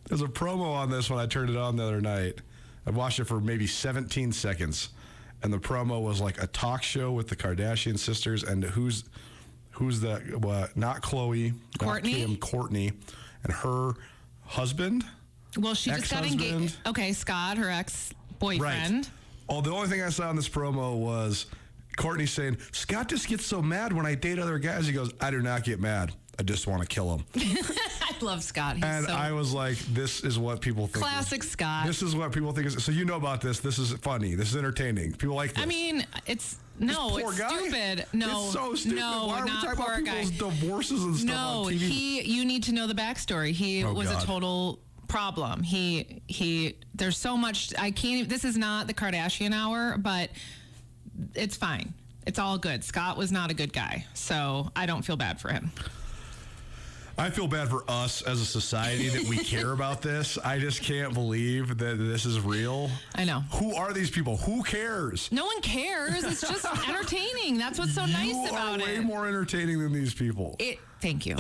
There's a promo on this when I turned it on the other night. I watched it for maybe 17 seconds. And the promo was like a talk show with the Kardashian sisters, and who's the not Khloe, Kourtney? not Kim, Kourtney, and her husband. Well, she just got engaged. Okay, Scott, her ex-boyfriend. Right. Oh, the only thing I saw in this promo was Kourtney saying, Scott just gets so mad when I date other guys. He goes, I do not get mad. I just want to kill him. I love Scott. I was like, this is what people think. Classic Scott. This is what people think. So you know about this. This is funny. This is entertaining. People like this. I mean, it's poor guy. stupid. No. It's so stupid. No, Why are we not talking poor about guy. people's divorces and stuff on TV? You need to know the backstory. He was God. a total problem. There's so much, this is not the Kardashian hour, but it's fine. It's all good. Scott was not a good guy, so I don't feel bad for him. I feel bad for us as a society that we care about this. I just can't believe that this is real. I know. Who are these people? Who cares? No one cares. It's just entertaining. That's what's so nice about it. You are way more entertaining than these people. Thank you.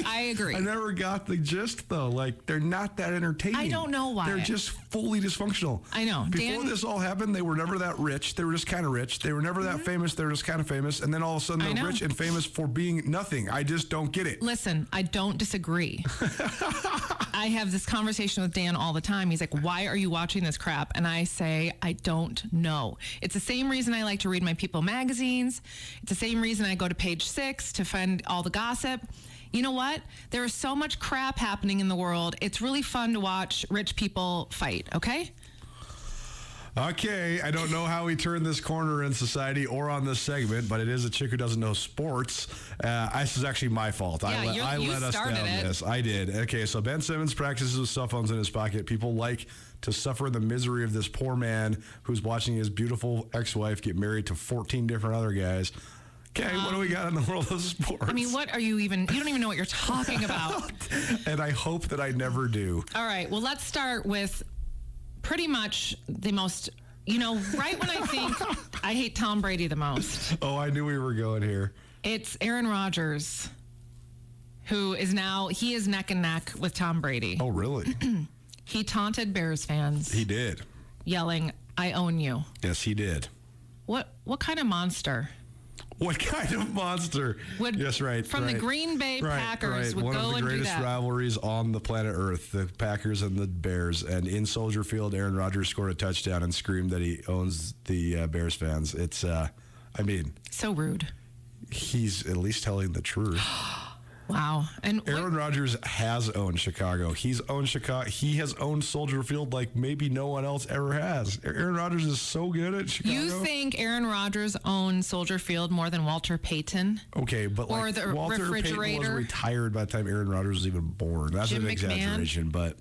I agree. I never got the gist, though. Like, they're not that entertaining. I don't know why. They're just fully dysfunctional. I know. Before this all happened, they were never that rich. They were just kind of rich. They were never that famous. They were just kind of famous. And then all of a sudden, they're rich and famous for being nothing. I just don't get it. Listen, I don't disagree. I have this conversation with Dan all the time. He's like, why are you watching this crap? And I say, I don't know. It's the same reason I like to read my People magazines. It's the same reason I go to Page 6 to find all the gossip. You know what? There is so much crap happening in the world. It's really fun to watch rich people fight, okay? Okay, I don't know how we turn this corner in society or on this segment, but it is a chick who doesn't know sports. This is actually my fault. Yeah, I let us down this. I did. Okay, so Ben Simmons practices with cell phones in his pocket. People like to suffer the misery of this poor man who's watching his beautiful ex-wife get married to 14 different other guys. Okay, what do we got in the world of sports? I mean, what are you even... You don't even know what you're talking about. And I hope that I never do. All right, well, let's start with pretty much the most... right when I think I hate Tom Brady the most. Oh, I knew we were going here. It's Aaron Rodgers, who is now... He is neck and neck with Tom Brady. Oh, really? He taunted Bears fans. He did. Yelling, "I own you." Yes, he did. What kind of monster? What kind of monster? Yes, right. From the Green Bay Packers would One go of the and do greatest that. rivalries on the planet Earth, the Packers and the Bears. And in Soldier Field, Aaron Rodgers scored a touchdown and screamed that he owns the Bears fans. It's, so rude. He's at least telling the truth. Wow. And Aaron Rodgers has owned Chicago. He's owned Chicago. He has owned Soldier Field like maybe no one else ever has. Aaron Rodgers is so good at Chicago. You think Aaron Rodgers owned Soldier Field more than Walter Payton? Okay, but or the Walter refrigerator? Payton was retired by the time Aaron Rodgers was even born. That's Jim an exaggeration, but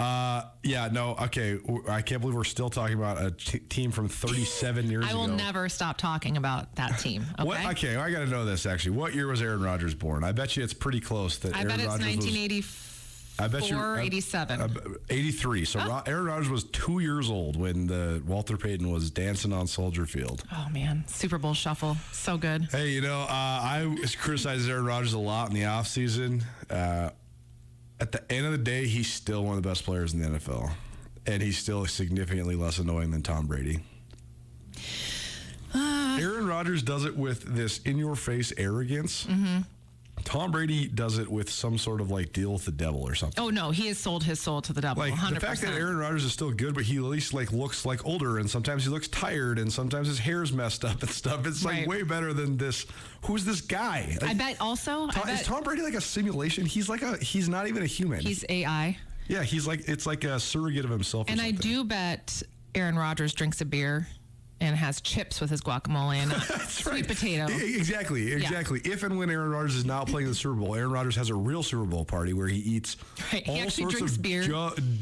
okay. I can't believe we're still talking about a team from 37 years ago. I will never stop talking about that team. Okay. I got to know this actually. What year was Aaron Rodgers born? I bet you it's pretty close. I bet it's 1984, 87. 83. So Aaron Rodgers was 2 years old when Walter Payton was dancing on Soldier Field. Oh, man. Super Bowl shuffle. So good. Hey, I criticized Aaron Rodgers a lot in the offseason. At the end of the day, he's still one of the best players in the NFL. And he's still significantly less annoying than Tom Brady. Aaron Rodgers does it with this in-your-face arrogance. Mm-hmm. Tom Brady does it with some sort of deal with the devil or something. Oh, no. He has sold his soul to the devil. 100%. The fact that Aaron Rodgers is still good, but he at least looks older, and sometimes he looks tired, and sometimes his hair's messed up and stuff. It's way better than this. Who's this guy? I bet also. Is Tom Brady like a simulation? He's not even a human. He's AI. Yeah, it's like a surrogate of himself. And I do bet Aaron Rodgers drinks a beer and has chips with his guacamole and sweet potato. Exactly. Yeah. If and when Aaron Rodgers is not playing the Super Bowl, Aaron Rodgers has a real Super Bowl party where he eats all sorts of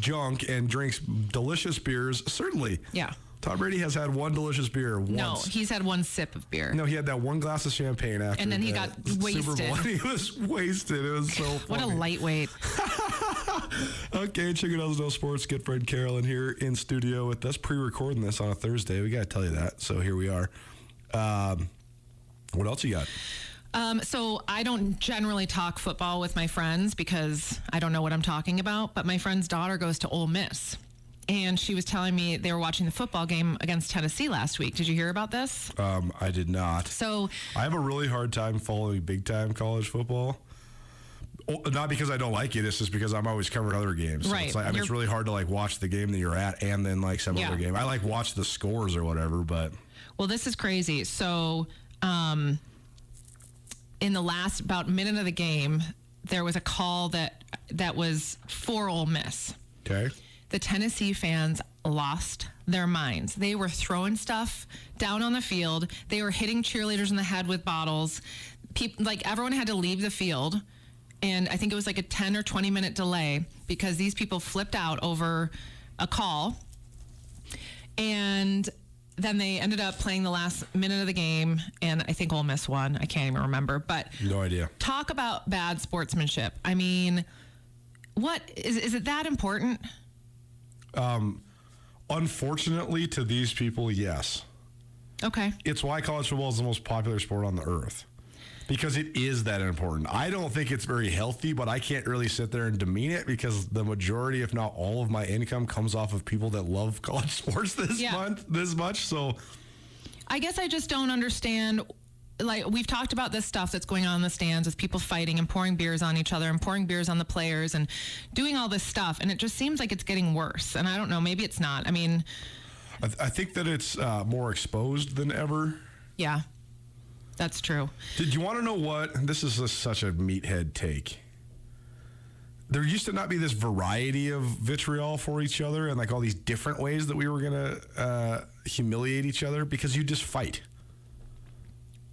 junk and drinks delicious beers. Certainly. Yeah. Tom Brady has had one delicious beer once. No, he's had one sip of beer. No, he had that one glass of champagne after. And then he got wasted. Super Bowl. He was wasted. It was so funny. What a lightweight. Okay, Chicken Doesn't Know Sports. Good friend Carolyn here in studio with us, pre-recording this on a Thursday. We got to tell you that. So here we are. What else you got? So I don't generally talk football with my friends because I don't know what I'm talking about. But my friend's daughter goes to Ole Miss. And she was telling me they were watching the football game against Tennessee last week. Did you hear about this? I did not. So I have a really hard time following big-time college football. Not because I don't like it. It's just because I'm always covering other games. So right. It's it's really hard to watch the game that you're at and then some other game. I watch the scores or whatever, but. Well, this is crazy. So in the last about minute of the game, there was a call that was for Ole Miss. Okay. The Tennessee fans lost their minds. They were throwing stuff down on the field. They were hitting cheerleaders in the head with bottles. Everyone had to leave the field. And I think it was a 10 or 20 minute delay because these people flipped out over a call. And then they ended up playing the last minute of the game. And I think Ole Miss won. I can't even remember. But no idea. Talk about bad sportsmanship. I mean, what is it that important? Unfortunately, to these people, yes. Okay. It's why college football is the most popular sport on the earth. Because it is that important. I don't think it's very healthy, but I can't really sit there and demean it because the majority, if not all of my income comes off of people that love college sports this much. So I guess I just don't understand. We've talked about this stuff that's going on in the stands with people fighting and pouring beers on each other and pouring beers on the players and doing all this stuff. And it just seems like it's getting worse. And I don't know, maybe it's not. I mean, I think that it's more exposed than ever. Yeah, that's true. Did you want to know what? This is such a meathead take. There used to not be this variety of vitriol for each other and all these different ways that we were going to humiliate each other because you just fight.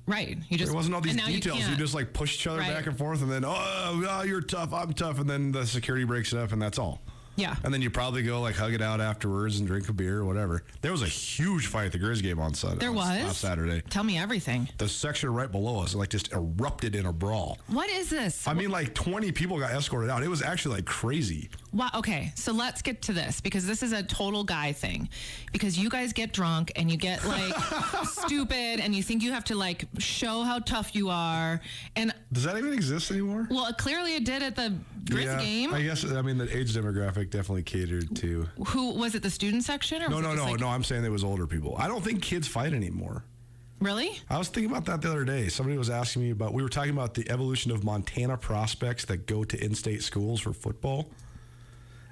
Right. There wasn't all these details. You just push each other back and forth and then, oh, you're tough, I'm tough. And then the security breaks it up and that's all. Yeah. And then you probably go hug it out afterwards and drink a beer or whatever. There was a huge fight at the Grizz game on Sunday. There was? Last Saturday. Tell me everything. The section right below us just erupted in a brawl. What is this? I mean 20 people got escorted out. It was actually crazy. Wow. Okay, so let's get to this because this is a total guy thing. Because you guys get drunk and you get like stupid and you think you have to like show how tough you are. And does that even exist anymore? Well, clearly it did at the Grizz game. I guess. I mean, the age demographic definitely catered to. Who was it? The student section? Or No. I'm saying it was older people. I don't think kids fight anymore. Really? I was thinking about that the other day. Somebody was asking me about. We were talking about the evolution of Montana prospects that go to in-state schools for football.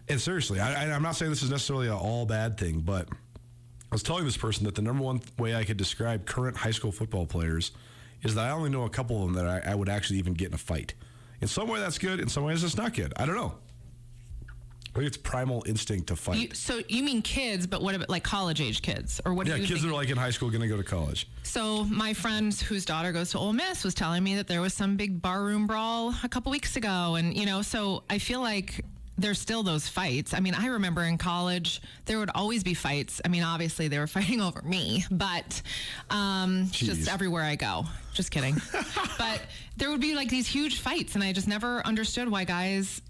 And seriously, I'm not saying this is necessarily an all bad thing, but I was telling this person that the number one way I could describe current high school football players is that I only know a couple of them that I would actually even get in a fight. In some way that's good, in some ways it's not good. I don't know. I think it's primal instinct to fight. So you mean kids, but what about like college age kids? Or what? Yeah, kids that are like in high school going to go to college. So my friend whose daughter goes to Ole Miss was telling me that there was some big barroom brawl a couple weeks ago. And, so I feel like there's still those fights. I mean, I remember in college, there would always be fights. I mean, obviously they were fighting over me, but just everywhere I go. Just kidding. But there would be like these huge fights, and I just never understood why guys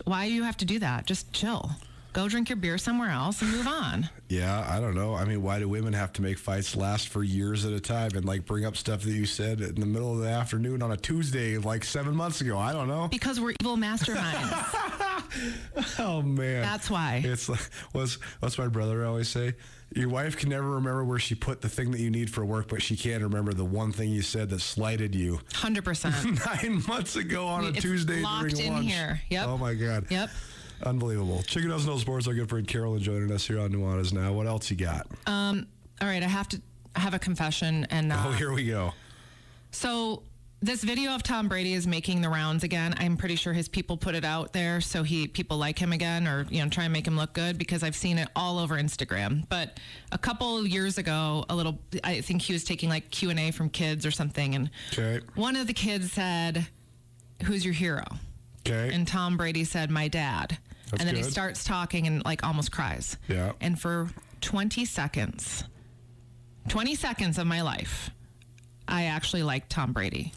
why you have to do that. Just chill. Go drink your beer somewhere else and move on. Yeah, I don't know. I mean, why do women have to make fights last for years at a time and like bring up stuff that you said in the middle of the afternoon on a Tuesday like 7 months ago? I don't know. Because we're evil masterminds. Oh, man. That's why. It's like, what's my brother always say? Your wife can never remember where she put the thing that you need for work, but she can remember the one thing you said that slighted you. 100%. 9 months ago on a Tuesday locked during in lunch. Here. Yep. Oh, my God. Yep. Unbelievable. Chicken Doesn't Know Sports. Our good friend Carolyn joining us here on Nuanez now. What else you got? All right. I have a confession. And here we go. So this video of Tom Brady is making the rounds again. I'm pretty sure his people put it out there so people like him again, or try and make him look good, because I've seen it all over Instagram. But a couple years ago, I think he was taking like Q&A from kids or something, and one of the kids said, "Who's your hero?" Okay. And Tom Brady said, "My dad." That's and then good. he starts talking and like almost cries. Yeah. And for 20 seconds of my life, I actually liked Tom Brady.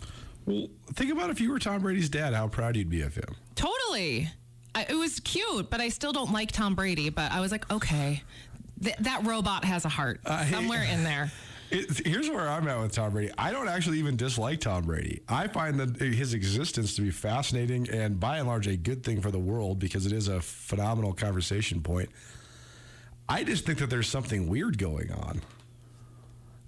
Well, think about if you were Tom Brady's dad, how proud you'd be of him. Totally. It was cute, but I still don't like Tom Brady. But I was like, okay, that robot has a heart somewhere in there. Here's where I'm at with Tom Brady. I don't actually even dislike Tom Brady. I find that his existence to be fascinating and by and large a good thing for the world because it is a phenomenal conversation point. I just think that there's something weird going on.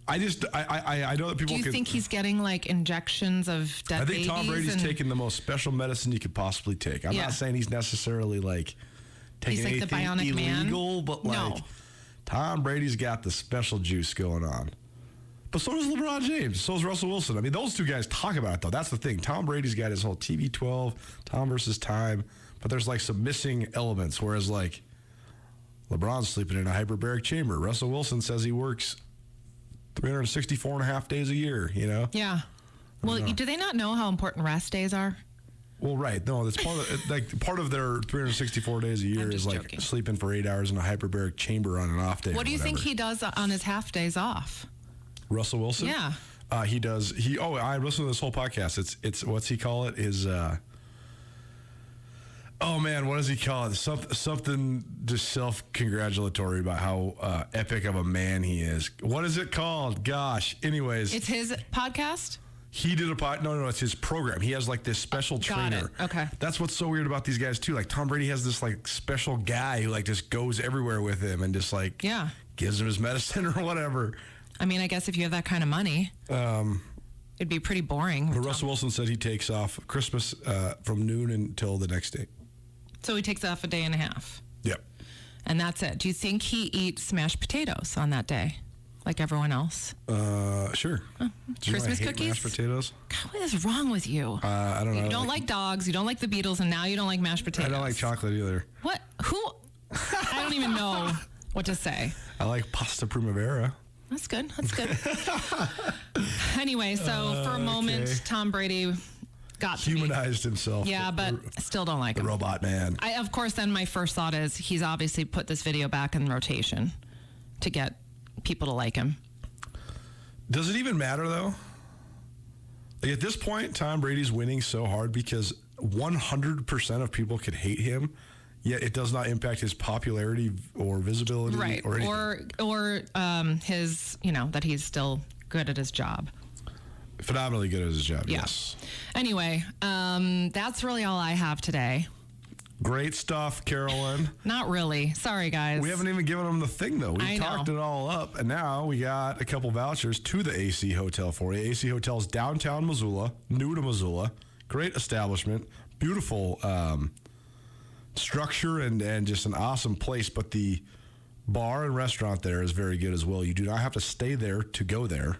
I know that people. Do you think he's getting like injections of dead babies? I think Tom Brady's taking the most special medicine you could possibly take. I'm not saying he's necessarily like taking like anything the bionic illegal, man? but like Tom Brady's got the special juice going on. But so does LeBron James. So does Russell Wilson. I mean, those two guys talk about it, though. That's the thing. Tom Brady's got his whole TB12, Tom versus time, but there's like some missing elements, whereas like LeBron's sleeping in a hyperbaric chamber. Russell Wilson says he works 364 and a half days a year, Yeah. Well, do they not know how important rest days are? Well, right. No, that's part of their 364 days a year is like joking. Sleeping for 8 hours in a hyperbaric chamber on an off day. What do you think he does on his half days off? Russell Wilson? Yeah. He does. I listened to this whole podcast. It's what's he call it? His oh man, what does he call it? Something just self-congratulatory about how epic of a man he is. What is it called? Gosh. Anyways, it's his podcast. He did no, it's his program. He has like this special trainer. Okay. That's what's so weird about these guys too. Like Tom Brady has this like special guy who like just goes everywhere with him and just like gives him his medicine or whatever. I mean, I guess if you have that kind of money, it'd be pretty boring. But Russell Wilson said he takes off Christmas from noon until the next day. So he takes off a day and a half. Yep. And that's it. Do you think he eats mashed potatoes on that day, like everyone else? Sure. Christmas cookies? Mashed potatoes? God, what is wrong with you? I don't know. You don't like dogs. You don't like the Beatles, and now you don't like mashed potatoes. I don't like chocolate either. What? Who? I don't even know what to say. I like pasta primavera. That's good. That's good. Anyway, so for a moment, Tom Brady got to humanized himself. Yeah, but I still don't like him. The robot man. Of course, then my first thought is he's obviously put this video back in rotation to get people to like him. Does it even matter, though? Like at this point, Tom Brady's winning so hard because 100% of people could hate him, yet it does not impact his popularity or visibility, right? Or anything. Or his, that he's still good at his job. Phenomenally good at his job. Yeah. Yes. Anyway, that's really all I have today. Great stuff, Carolyn. Not really. Sorry, guys. We haven't even given them the thing, though. We I talked know. it all up, and now we got a couple vouchers to the AC Hotel for you. AC Hotel's downtown Missoula, new to Missoula. Great establishment. Beautiful structure and just an awesome place, but the bar and restaurant there is very good as well. You do not have to stay there to go there.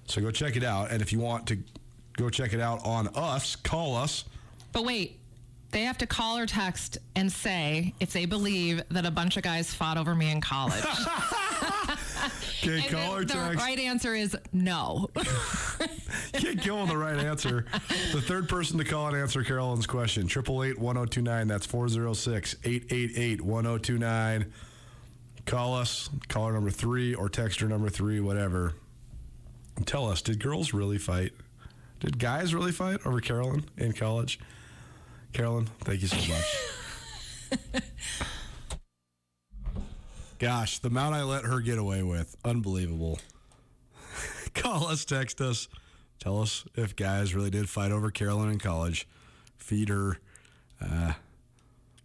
So go check it out. And if you want to go check it out on us, call us. But wait. They have to call or text and say if they believe that a bunch of guys fought over me in college. Okay, call or the text. right answer is no. Can't go on the right answer. The third person to call and answer Carolyn's question, 888-1029. That's 406-888-1029. Call us, caller number 3 or texter number 3, whatever. And tell us, did girls really fight? Did guys really fight over Carolyn in college? Carolyn, thank you so much. Gosh, the amount I let her get away with, unbelievable. Call us, text us, tell us if guys really did fight over Carolyn in college. Feed her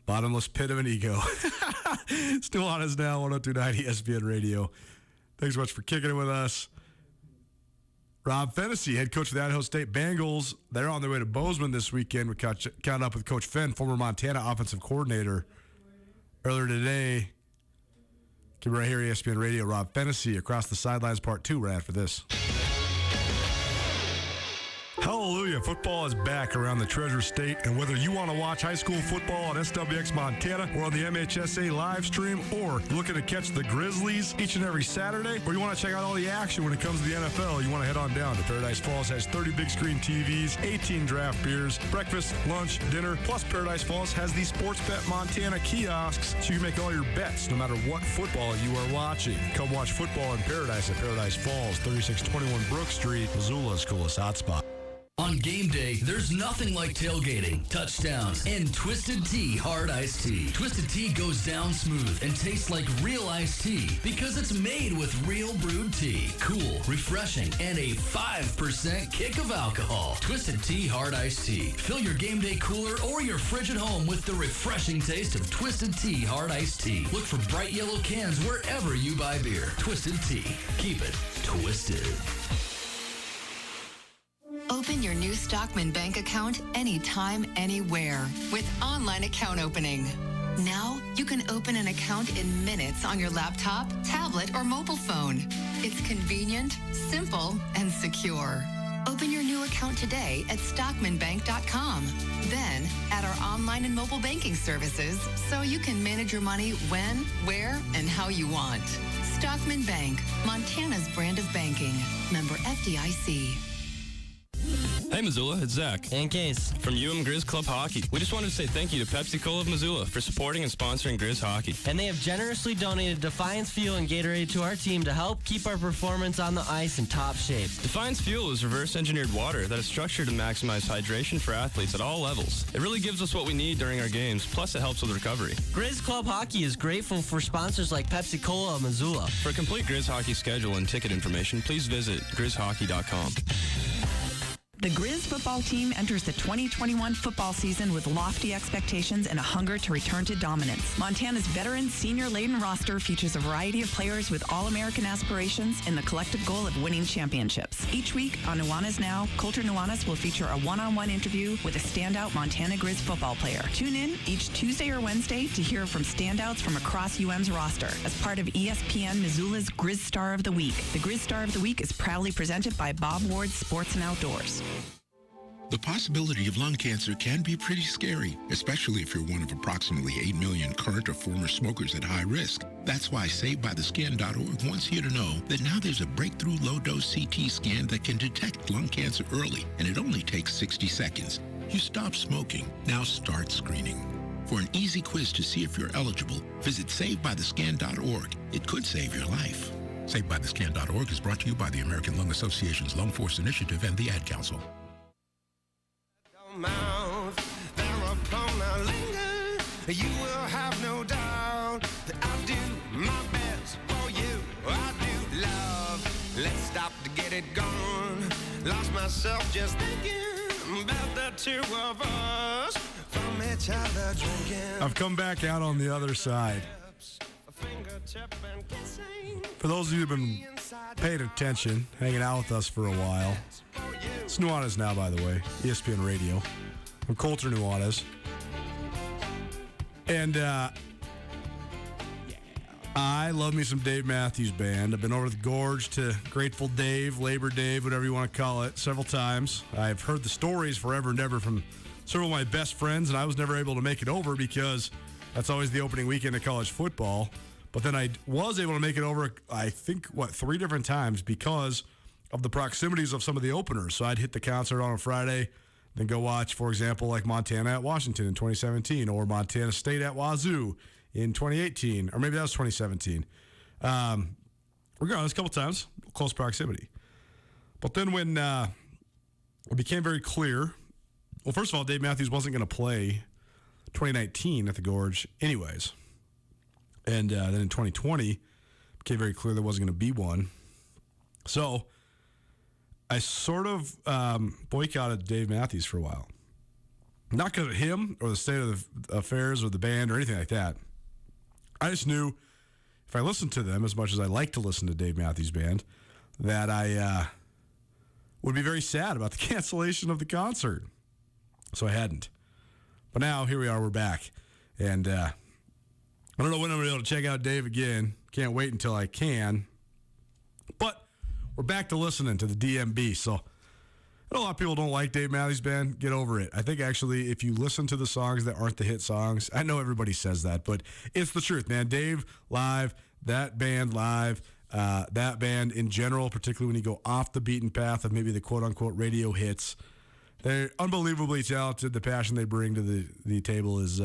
bottomless pit of an ego. Still on us now, 102.9 ESPN Radio. Thanks so much for kicking it with us. Rob Fennessy, head coach of the Idaho State Bengals. They're on their way to Bozeman this weekend. We caught up with Coach Fenn, former Montana offensive coordinator, earlier today. Keep it right here, ESPN Radio. Rob Fennessy, Across the Sidelines, Part 2, right after this. Hallelujah. Football is back around the Treasure State, and whether you want to watch high school football on SWX Montana or on the MHSA live stream, or looking to catch the Grizzlies each and every Saturday, or you want to check out all the action when it comes to the NFL, you want to head on down to Paradise Falls. Has 30 big screen TVs, 18 draft beers, breakfast, lunch, dinner, plus Paradise Falls has the Sports Bet Montana kiosks, so you can make all your bets no matter what football you are watching. Come watch football in Paradise at Paradise Falls, 3621 Brook Street, Missoula's coolest hotspot. On game day, there's nothing like tailgating, touchdowns, and Twisted Tea Hard Iced Tea. Twisted Tea goes down smooth and tastes like real iced tea because it's made with real brewed tea. Cool, refreshing, and a 5% kick of alcohol. Twisted Tea Hard Iced Tea. Fill your game day cooler or your fridge at home with the refreshing taste of Twisted Tea Hard Iced Tea. Look for bright yellow cans wherever you buy beer. Twisted Tea. Keep it twisted. Open your new Stockman Bank account anytime, anywhere with online account opening. Now, you can open an account in minutes on your laptop, tablet, or mobile phone. It's convenient, simple, and secure. Open your new account today at stockmanbank.com. Then, add our online and mobile banking services so you can manage your money when, where, and how you want. Stockman Bank, Montana's brand of banking. Member FDIC. Hey Missoula, it's Zach. And Case. From Grizz Club Hockey. We just wanted to say thank you to Pepsi Cola of Missoula for supporting and sponsoring Grizz Hockey. And they have generously donated Defiance Fuel and Gatorade to our team to help keep our performance on the ice in top shape. Defiance Fuel is reverse-engineered water that is structured to maximize hydration for athletes at all levels. It really gives us what we need during our games, plus it helps with recovery. Grizz Club Hockey is grateful for sponsors like Pepsi Cola of Missoula. For a complete Grizz Hockey schedule and ticket information, please visit grizzhockey.com. The Grizz football team enters the 2021 football season with lofty expectations and a hunger to return to dominance. Montana's veteran, senior-laden roster features a variety of players with All-American aspirations and the collective goal of winning championships. Each week on Nuanez Now, Coulter Nuanez will feature a one-on-one interview with a standout Montana Grizz football player. Tune in each Tuesday or Wednesday to hear from standouts from across UM's roster as part of ESPN Missoula's Grizz Star of the Week. The Grizz Star of the Week is proudly presented by Bob Ward's Sports and Outdoors. The possibility of lung cancer can be pretty scary, especially if you're one of approximately 8 million current or former smokers at high risk. That's why SaveByTheScan.org wants you to know that now there's a breakthrough low-dose CT scan that can detect lung cancer early, and it only takes 60 seconds. You stop smoking. Now start screening. For an easy quiz to see if you're eligible, visit SaveByTheScan.org. It could save your life. SaveByTheScan.org is brought to you by the American Lung Association's Lung Force Initiative and the Ad Council. Mouth. You will have no doubt that I do my best for you. I do love. Let's stop to get it gone. Lost myself just thinking about the two of us from each other drinking. I've come back out on the other side. For those of you who've been paying attention, hanging out with us for a while, it's Nuanez now, by the way, ESPN Radio. I'm Colter Nuanez. And I love me some Dave Matthews Band. I've been over the Gorge to Grateful Dave, Labor Dave, whatever you want to call it, several times. I've heard the stories forever and ever from several of my best friends, and I was never able to make it over because that's always the opening weekend of college football. But then I was able to make it over, I think, 3 different times because of the proximities of some of the openers. So I'd hit the concert on a Friday, then go watch, for example, like Montana at Washington in 2017 or Montana State at Wazoo in 2018, or maybe that was 2017. Regardless, a couple times, close proximity. But then when it became very clear, well, first of all, Dave Matthews wasn't going to play 2019 at the Gorge anyways. And then in 2020, it became very clear there wasn't going to be one. So I sort of boycotted Dave Matthews for a while. Not because of him or the state of the affairs or the band or anything like that. I just knew if I listened to them as much as I like to listen to Dave Matthews Band, that I would be very sad about the cancellation of the concert. So I hadn't. But now, here we are, we're back. And I don't know when I'm going to be able to check out Dave again. Can't wait until I can. But we're back to listening to the DMB. So I know a lot of people don't like Dave Matthews Band. Get over it. I think actually if you listen to the songs that aren't the hit songs, I know everybody says that, but it's the truth, man. Dave live, that band live, that band in general, particularly when you go off the beaten path of maybe the quote-unquote radio hits, they're unbelievably talented. The passion they bring to the table is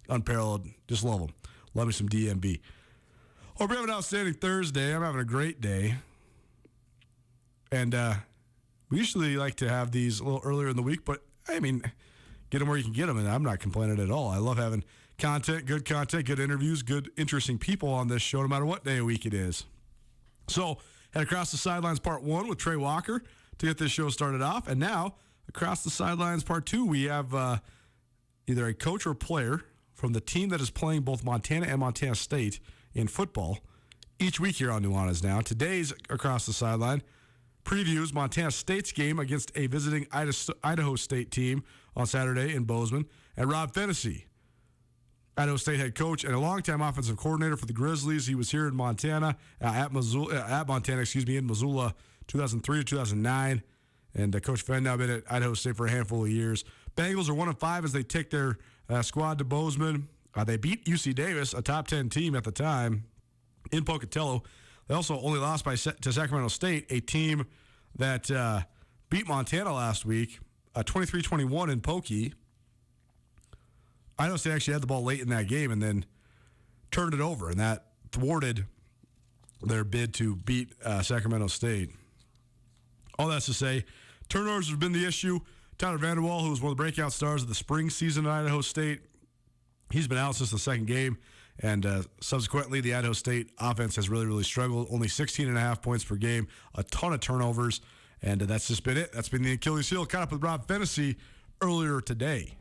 unparalleled. Just love them. Love me some DMB. Hope you have an outstanding Thursday. I'm having a great day. And we usually like to have these a little earlier in the week, but, I mean, get them where you can get them, and I'm not complaining at all. I love having content, good interviews, good, interesting people on this show, no matter what day of week it is. So, head across the sidelines part 1 with Trey Walker to get this show started off. And now, across the sidelines part 2, we have either a coach or a player from the team that is playing both Montana and Montana State in football each week here on Nuanez Now. Today's across the sideline previews Montana State's game against a visiting Idaho State team on Saturday in Bozeman. And Rob Fennessy, Idaho State head coach and a longtime offensive coordinator for the Grizzlies. He was here in Montana, in Missoula, 2003 to 2009. And Coach Fenn now been at Idaho State for a handful of years. Bengals are 1-5 as they take their squad to Bozeman. They beat UC Davis, a top 10 team at the time, in Pocatello. They also only lost to Sacramento State, a team that beat Montana last week, 23-21 in Pokey. Idaho State actually had the ball late in that game and then turned it over, and that thwarted their bid to beat Sacramento State. All that's to say, turnovers have been the issue. Tyler Vanderwall, who was one of the breakout stars of the spring season at Idaho State, he's been out since the second game. And subsequently, the Idaho State offense has really, really struggled. Only 16.5 points per game, a ton of turnovers, and that's just been it. That's been the Achilles heel. Caught up with Rob Fennessy earlier today.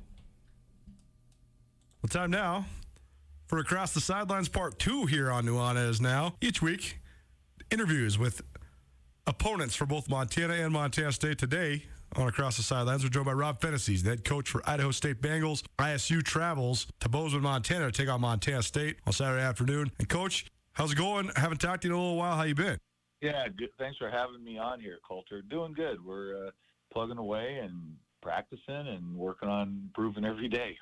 Well, time now for Across the Sidelines Part 2 here on Nuanez Now. Each week, interviews with opponents for both Montana and Montana State. Today on Across the Sidelines, we're joined by Rob Fennessy, the head coach for Idaho State Bengals. ISU travels to Bozeman, Montana to take on Montana State on Saturday afternoon. And, Coach, how's it going? I haven't talked to you in a little while. How you been? Yeah, good. Thanks for having me on here, Colter. Doing good. We're plugging away and practicing and working on improving every day.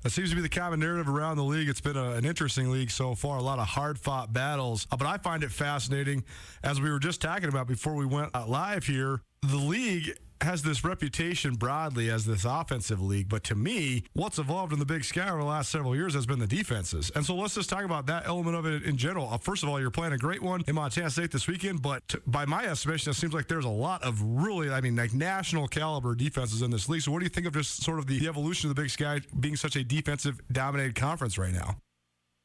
That seems to be the common narrative around the league. It's been an interesting league so far, a lot of hard-fought battles. But I find it fascinating, as we were just talking about before we went live here, the league has this reputation broadly as this offensive league, but to me, what's evolved in the Big Sky over the last several years has been the defenses. And so let's just talk about that element of it in general. First of all, you're playing a great one in Montana State this weekend, but by my estimation, it seems like there's a lot of really, like national caliber defenses in this league. So what do you think of just sort of the evolution of the Big Sky being such a defensive dominated conference right now?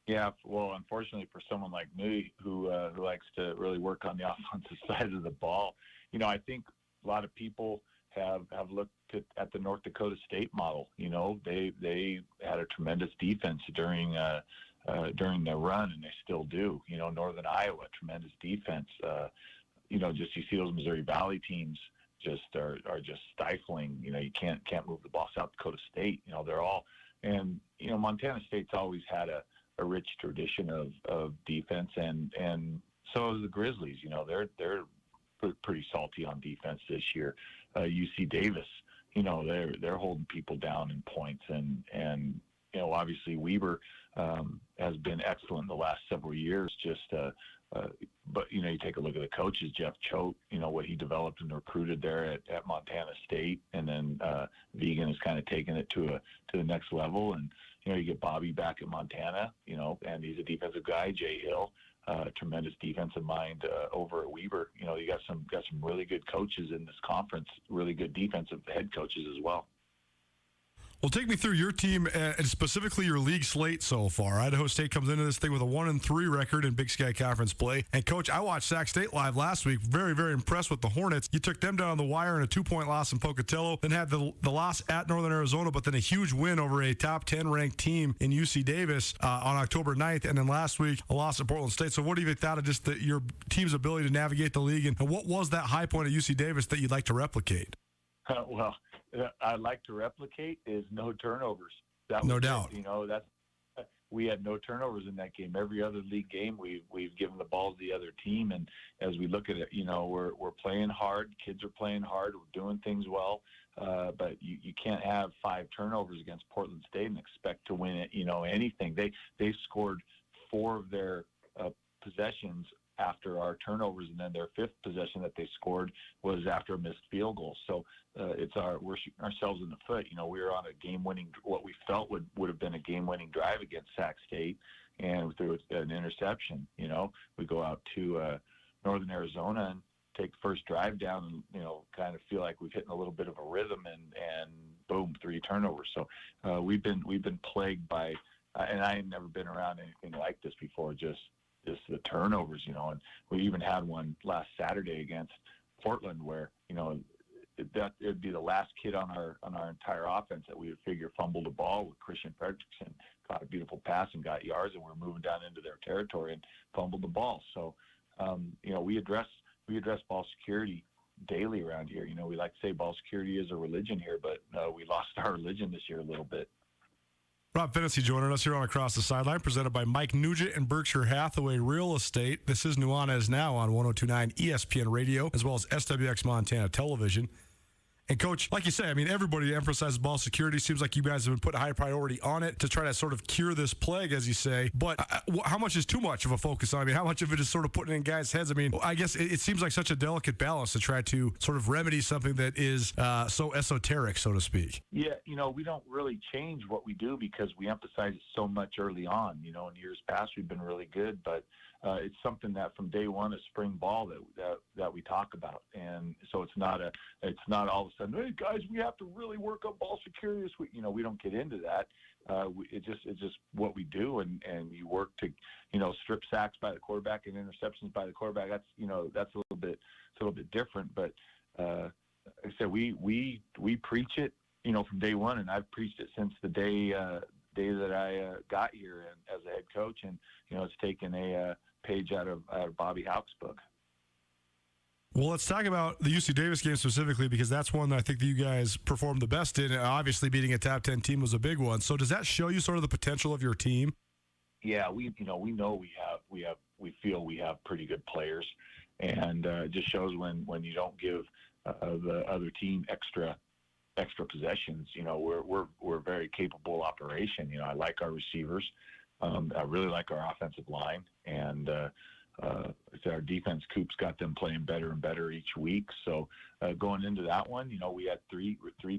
Yeah, well, unfortunately for someone like me who likes to really work on the offensive side of the ball, I think a lot of people have looked at the North Dakota State model. They had a tremendous defense during their run, and they still do. Northern Iowa, tremendous defense. Just you see those Missouri Valley teams just are just stifling. You can't move the ball. South Dakota State, they're all, and Montana State's always had a rich tradition of defense, and so is the Grizzlies. They're pretty salty on defense this year. UC Davis, they're holding people down in points, and obviously Weber has been excellent the last several years. But you take a look at the coaches, Jeff Choate, what he developed and recruited there at Montana State, and then Vegan has kind of taken it to the next level. And you get Bobby back at Montana, and he's a defensive guy. Jay Hill, tremendous defensive mind over at Weber. You got some really good coaches in this conference, really good defensive head coaches as well. Well, take me through your team and specifically your league slate so far. Idaho State comes into this thing with a 1-3 record in Big Sky Conference play. And, Coach, I watched Sac State live last week. Very, very impressed with the Hornets. You took them down on the wire in a 2-point loss in Pocatello, then had the loss at Northern Arizona, but then a huge win over a top 10 ranked team in UC Davis on October 9th. And then last week, a loss at Portland State. So what do you thought of just your team's ability to navigate the league? And what was that high point at UC Davis that you'd like to replicate? Well, I'd like to replicate is no turnovers. No doubt. We had no turnovers in that game. Every other league game, we've given the ball to the other team, and as we look at it, we're playing hard. Kids are playing hard. We're doing things well, but you can't have 5 turnovers against Portland State and expect to win it. Anything. They scored 4 of their possessions after our turnovers, and then their 5th possession that they scored was after a missed field goal. So we're shooting ourselves in the foot. We were on a game-winning, what we felt would have been a game-winning drive against Sac State, and through an interception. We go out to Northern Arizona and take the first drive down, and kind of feel like we've hit a little bit of a rhythm, and boom, 3 turnovers. So we've been plagued by, and I had never been around anything like this before. Just the turnovers, and we even had one last Saturday against Portland where, that it'd be the last kid on our entire offense that we would figure fumbled the ball with Christian Fredrickson, caught a beautiful pass and got yards, and we're moving down into their territory and fumbled the ball. So, we address ball security daily around here. We like to say ball security is a religion here, but we lost our religion this year a little bit. Rob Fennessy joining us here on Across the Sideline, presented by Mike Nugent and Berkshire Hathaway Real Estate. This is Nuanez now on 102.9 ESPN Radio, as well as SWX Montana Television. And, Coach, like you say, everybody emphasizes ball security. Seems like you guys have been putting a high priority on it to try to sort of cure this plague, as you say. But how much is too much of a focus on? How much of it is sort of putting in guys' heads? I guess it seems like such a delicate balance to try to sort of remedy something that is so esoteric, so to speak. Yeah, we don't really change what we do because we emphasize it so much early on. In years past, we've been really good, but it's something that from day one of spring ball that we talk about, and so it's not all of a sudden, hey guys, we have to really work on ball security this week. We don't get into that. It's just what we do, and you work to strip sacks by the quarterback and interceptions by the quarterback. That's a little bit different, but like I said, we preach it from day one, and I've preached it since the day that I got here and as a head coach, and it's taken a page out of Bobby Houck's book. Well, let's talk about the UC Davis game specifically, because that's one that I think that you guys performed the best in. Obviously, beating a top 10 team was a big one. So does that show you sort of the potential of your team? Yeah, we feel we have pretty good players, and it just shows when you don't give the other team extra possessions. We're a very capable operation. I like our receivers. I really like our offensive line, and said, our defense, Coop's got them playing better and better each week. So going into that one, we had three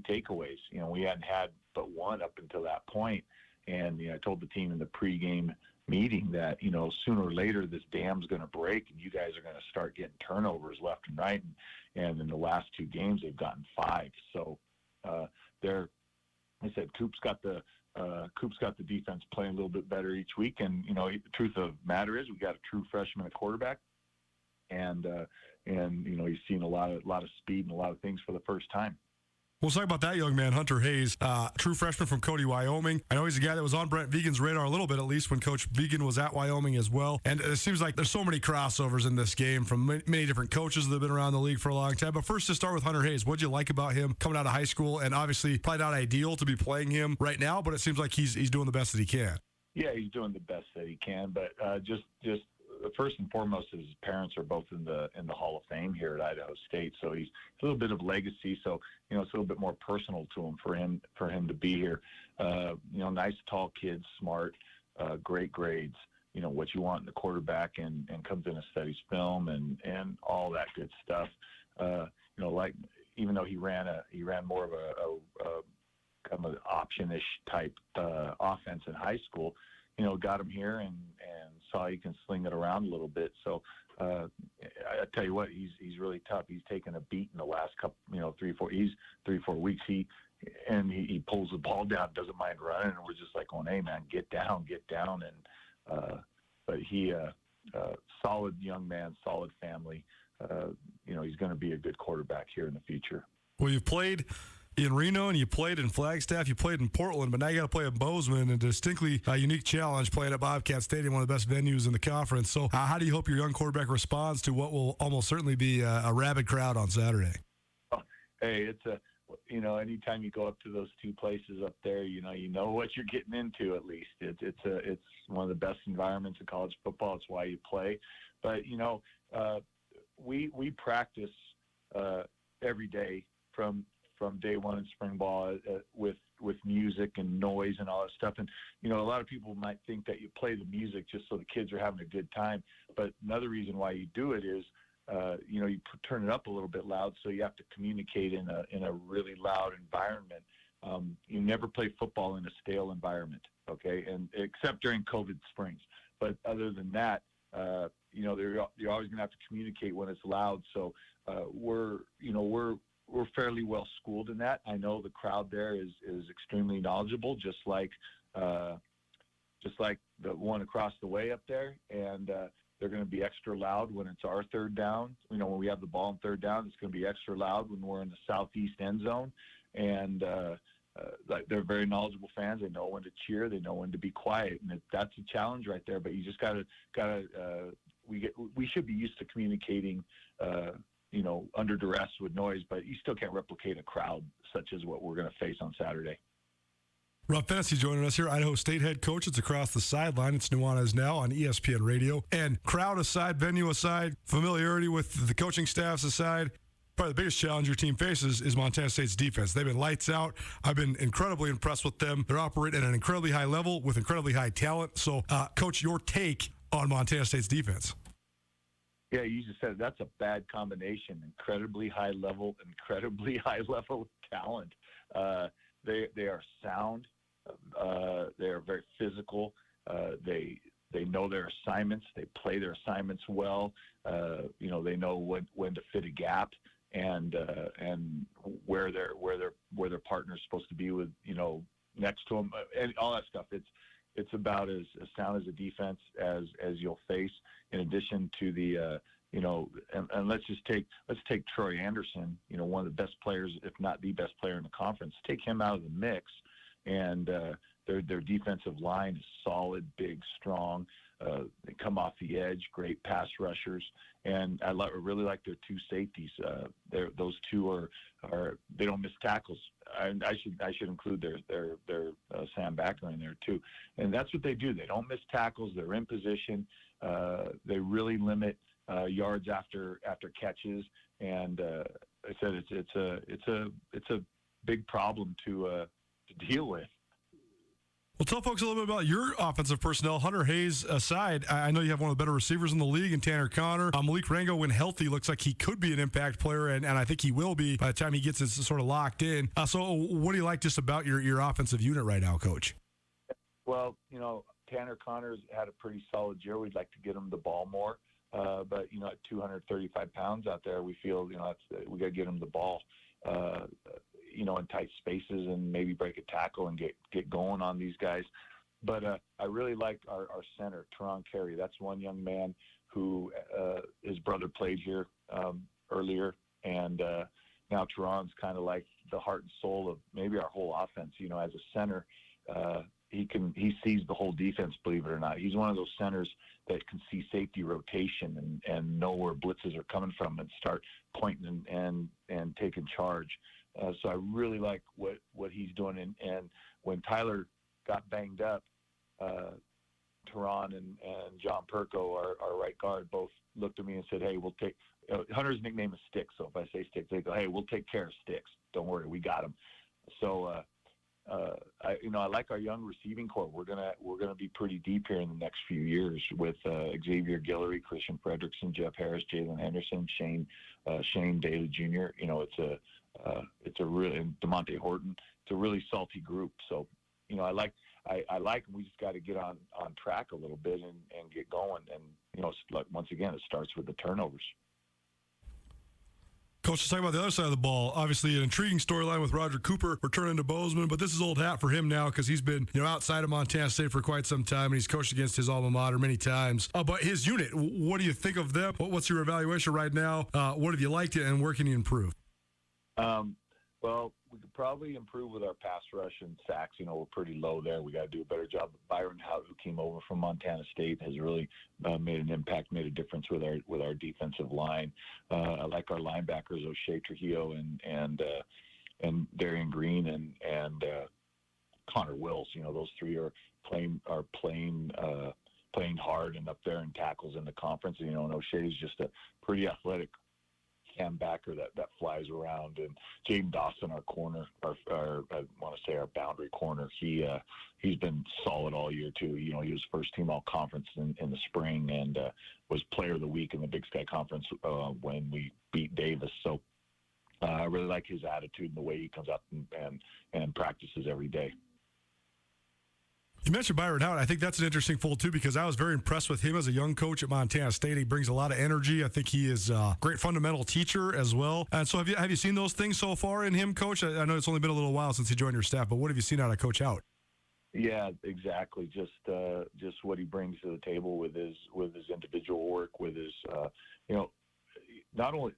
takeaways. We hadn't had but one up until that point. And I told the team in the pregame meeting that, sooner or later this dam's going to break and you guys are going to start getting turnovers left and right. And in the last 2 games, they've gotten 5. So I said, Coop's got the defense playing a little bit better each week. And, the truth of the matter is we got a true freshman at quarterback. And he's seen a lot of speed and a lot of things for the first time. We'll talk about that young man, Hunter Hayes, true freshman from Cody, Wyoming. I know he's a guy that was on Brent Vigen's radar a little bit, at least when Coach Vigen was at Wyoming as well. And it seems like there's so many crossovers in this game from many different coaches that have been around the league for a long time. But first, to start with Hunter Hayes, what'd you like about him coming out of high school? And obviously, probably not ideal to be playing him right now, but it seems like he's doing the best that he can. Yeah, he's doing the best that he can. But just first and foremost, his parents are both in the Hall of Fame here at Idaho State, so he's a little bit of legacy. So it's a little bit more personal to him for him to be here. Nice tall kid, smart, great grades. What you want in the quarterback, and comes in and studies film and all that good stuff. Even though he ran more of a kind of an option-ish type offense in high school, got him here and saw he can sling it around a little bit. So I tell you what, he's really tough. He's taken a beat in the last couple, 3-4 weeks. He pulls the ball down, doesn't mind running, and we're just like going, hey man, get down. And but he solid young man, solid family. He's going to be a good quarterback here in the future. Well, you've played in Reno and you played in Flagstaff, you played in Portland, but now you got to play at Bozeman, a distinctly unique challenge playing at Bobcat Stadium, one of the best venues in the conference. So how do you hope your young quarterback responds to what will almost certainly be a rabid crowd on Saturday? Oh, hey, it's anytime you go up to those 2 places up there, you know what you're getting into. At least it's one of the best environments in college football. It's why you play. But we practice every day from day one in spring ball with music and noise and all that stuff. And, a lot of people might think that you play the music just so the kids are having a good time. But another reason why you do it is, you turn it up a little bit loud, so you have to communicate in a really loud environment. You never play football in a stale environment, okay? And except during COVID springs. But other than that, you're always going to have to communicate when it's loud. So we're fairly well schooled in that. I know the crowd there is extremely knowledgeable, just like the one across the way up there. And they're going to be extra loud when it's our third down. When we have the ball in third down, it's going to be extra loud when we're in the southeast end zone. And they're very knowledgeable fans. They know when to cheer. They know when to be quiet. And that's a challenge right there. But you just we should be used to communicating under duress with noise, but you still can't replicate a crowd such as what we're going to face on Saturday. Rob Fennessy joining us here, Idaho State head coach. It's across the sideline. It's Nuanez now on ESPN Radio. And crowd aside, venue aside, familiarity with the coaching staffs aside, probably the biggest challenge your team faces is Montana State's defense. They've been lights out. I've been incredibly impressed with them. They're operating at an incredibly high level with incredibly high talent. So, Coach, your take on Montana State's defense? Yeah, you just said that's a bad combination. Incredibly high level talent. They are sound. They are very physical. They know their assignments. They play their assignments well. They know when to fit a gap and where their partner's supposed to be with next to them and all that stuff. It's about as sound as a defense as you'll face. In addition to the and let's take Troy Anderson, one of the best players, if not the best player in the conference. Take him out of the mix, and their defensive line is solid, big, strong. They come off the edge, great pass rushers, and I really like their 2 safeties. Those 2 are they don't miss tackles. I should include their Sam Backer in there too, and that's what they do. They don't miss tackles. They're in position. They really limit yards after catches, and I said it's a big problem to deal with. Well, tell folks a little bit about your offensive personnel. Hunter Hayes aside, I know you have one of the better receivers in the league in Tanner Connor. Malik Rango, when healthy, looks like he could be an impact player, and I think he will be by the time he gets it sort of locked in. So what do you like just about your offensive unit right now, Coach? Well, Tanner Connor's had a pretty solid year. We'd like to get him the ball more. But, at 235 pounds out there, we feel, we got to get him the ball, in tight spaces and maybe break a tackle and get going on these guys. But I really like our center, Teron Carey. That's one young man who his brother played here earlier. And now Teron's kind of like the heart and soul of maybe our whole offense. As a center, he sees the whole defense, believe it or not. He's one of those centers that can see safety rotation and know where blitzes are coming from and start pointing and taking charge. So I really like what he's doing. And when Tyler got banged up, Teron and John Perko, our right guard, both looked at me and said, hey, we'll take Hunter's nickname is Sticks. So if I say Sticks, they go, hey, we'll take care of Sticks. Don't worry, we got him. So I like our young receiving corps. We're gonna be pretty deep here in the next few years with Xavier Guillory, Christian Fredrickson, Jeff Harris, Jalen Henderson, Shane Daly Jr. It's a really, and DeMonte Horton. It's a really salty group. So I like them. We just got to get on track a little bit and get going. And once again, it starts with the turnovers. Coach, let's talk about the other side of the ball. Obviously, an intriguing storyline with Roger Cooper returning to Bozeman, but this is old hat for him now because he's been outside of Montana State for quite some time, and he's coached against his alma mater many times. But his unit, what do you think of them? What's your evaluation right now? What have you liked, and where can you improve? Well, we could probably improve with our pass rush and sacks. We're pretty low there. We got to do a better job. Byron Hout, who came over from Montana State, has really made an impact, made a difference with our defensive line. I like our linebackers, O'Shea Trujillo and Darian Green and Connor Wills. Those three are playing hard and up there in tackles in the conference. And O'Shea is just a pretty athletic cam backer that flies around, and Jaden Dawson, our corner, our I want to say our boundary corner, he's been solid all year too. He was first team all conference in the spring and was player of the week in the Big Sky Conference when we beat Davis. So I really like his attitude and the way he comes out and practices every day. You mentioned Byron Howard. I think that's an interesting fold, too, because I was very impressed with him as a young coach at Montana State. He brings a lot of energy. I think he is a great fundamental teacher as well. And so have you seen those things so far in him, Coach? I know it's only been a little while since he joined your staff, but what have you seen out of Coach Howard? Yeah, exactly. Just what he brings to the table with his individual work, with his, not only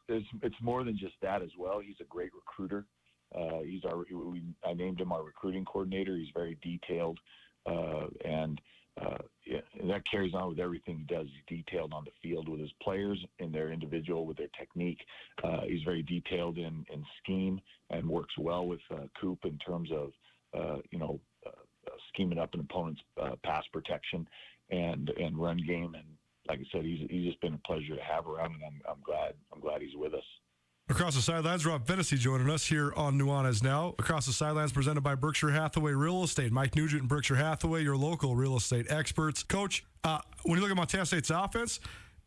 it's more than just that as well. He's a great recruiter. I named him our recruiting coordinator. He's very detailed, and that carries on with everything he does. He's detailed on the field with his players and their individual, with their technique. He's very detailed in scheme and works well with Coop in terms of scheming up an opponent's pass protection and run game. And like I said, he's just been a pleasure to have around, and I'm glad he's with us. Across the sidelines, Rob Fennessy joining us here on Nuanez Now. Across the sidelines, presented by Berkshire Hathaway Real Estate. Mike Nugent and Berkshire Hathaway, your local real estate experts. Coach, when you look at Montana State's offense,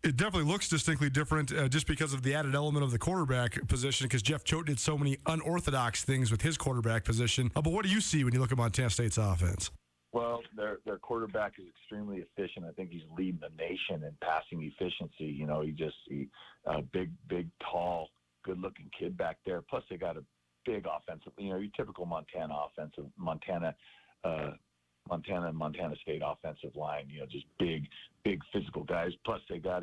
it definitely looks distinctly different just because of the added element of the quarterback position, because Jeff Choate did so many unorthodox things with his quarterback position. But what do you see when you look at Montana State's offense? Well, their quarterback is extremely efficient. I think he's leading the nation in passing efficiency. He big, tall, good-looking kid back there. Plus, they got a big offensive. Your typical Montana and Montana State offensive line. Just big physical guys. Plus, they got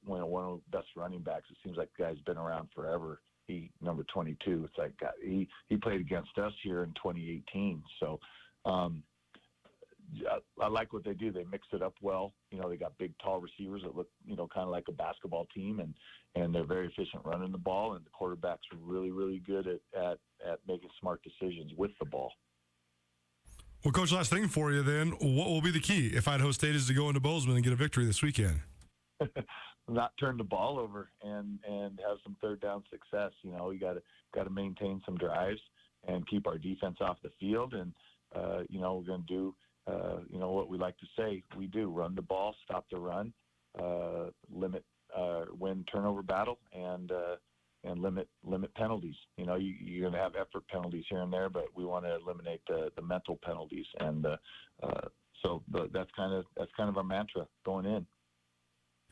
one of the best running backs. It seems like the guy's been around forever. He number 22. It's like he played against us here in 2018. So. I like what they do. They mix it up well. They got big, tall receivers that look, kind of like a basketball team, and they're very efficient running the ball, and the quarterback's really, really good at making smart decisions with the ball. Well, Coach, last thing for you then, what will be the key if Idaho State is to go into Bozeman and get a victory this weekend? Not turn the ball over and have some third down success. We got to maintain some drives and keep our defense off the field, and we're going to do, what we like to say we do: run the ball, stop the run, win turnover battle, and limit penalties. You're going to have effort penalties here and there, but we want to eliminate the mental penalties, and that's kind of our mantra going in.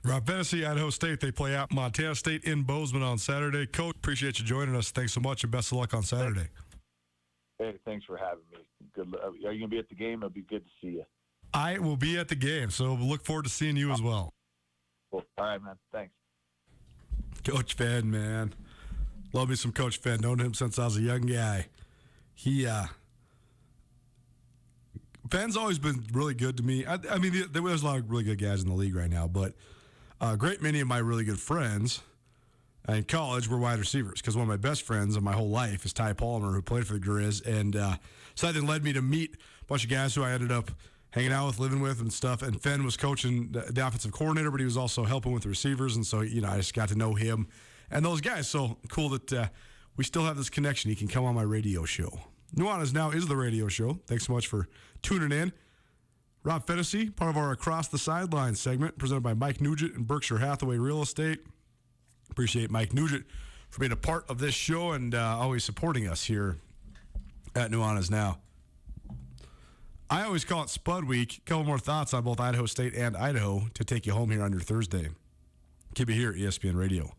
Rob Fennessy, Idaho State. They play at Montana State in Bozeman on Saturday. Coach, appreciate you joining us. Thanks so much, and best of luck on Saturday. Hey, thanks for having me. Good. Are you going to be at the game? It'll be good to see you. I will be at the game, so we'll look forward to seeing you as well. Cool. All right, man. Thanks. Coach Fenn, man. Love me some Coach Fenn. Known him since I was a young guy. Fenn's always been really good to me. I mean, there's a lot of really good guys in the league right now, but a great many of my really good friends in college were wide receivers, because one of my best friends of my whole life is Ty Palmer, who played for the Grizz, and so that then led me to meet a bunch of guys who I ended up hanging out with, living with, and stuff. And Fenn was coaching the offensive coordinator, but he was also helping with the receivers, and so I just got to know him and those guys. So cool that we still have this connection. He can come on my radio show. Nuanez Now is the radio show. Thanks so much for tuning in. Rob Fennessy, part of our Across the Sidelines segment, presented by Mike Nugent and Berkshire Hathaway Real Estate. Appreciate Mike Nugent for being a part of this show and always supporting us here at Nuanez Now. I always call it Spud Week. A couple more thoughts on both Idaho State and Idaho to take you home here on your Thursday. Keep it here at ESPN Radio.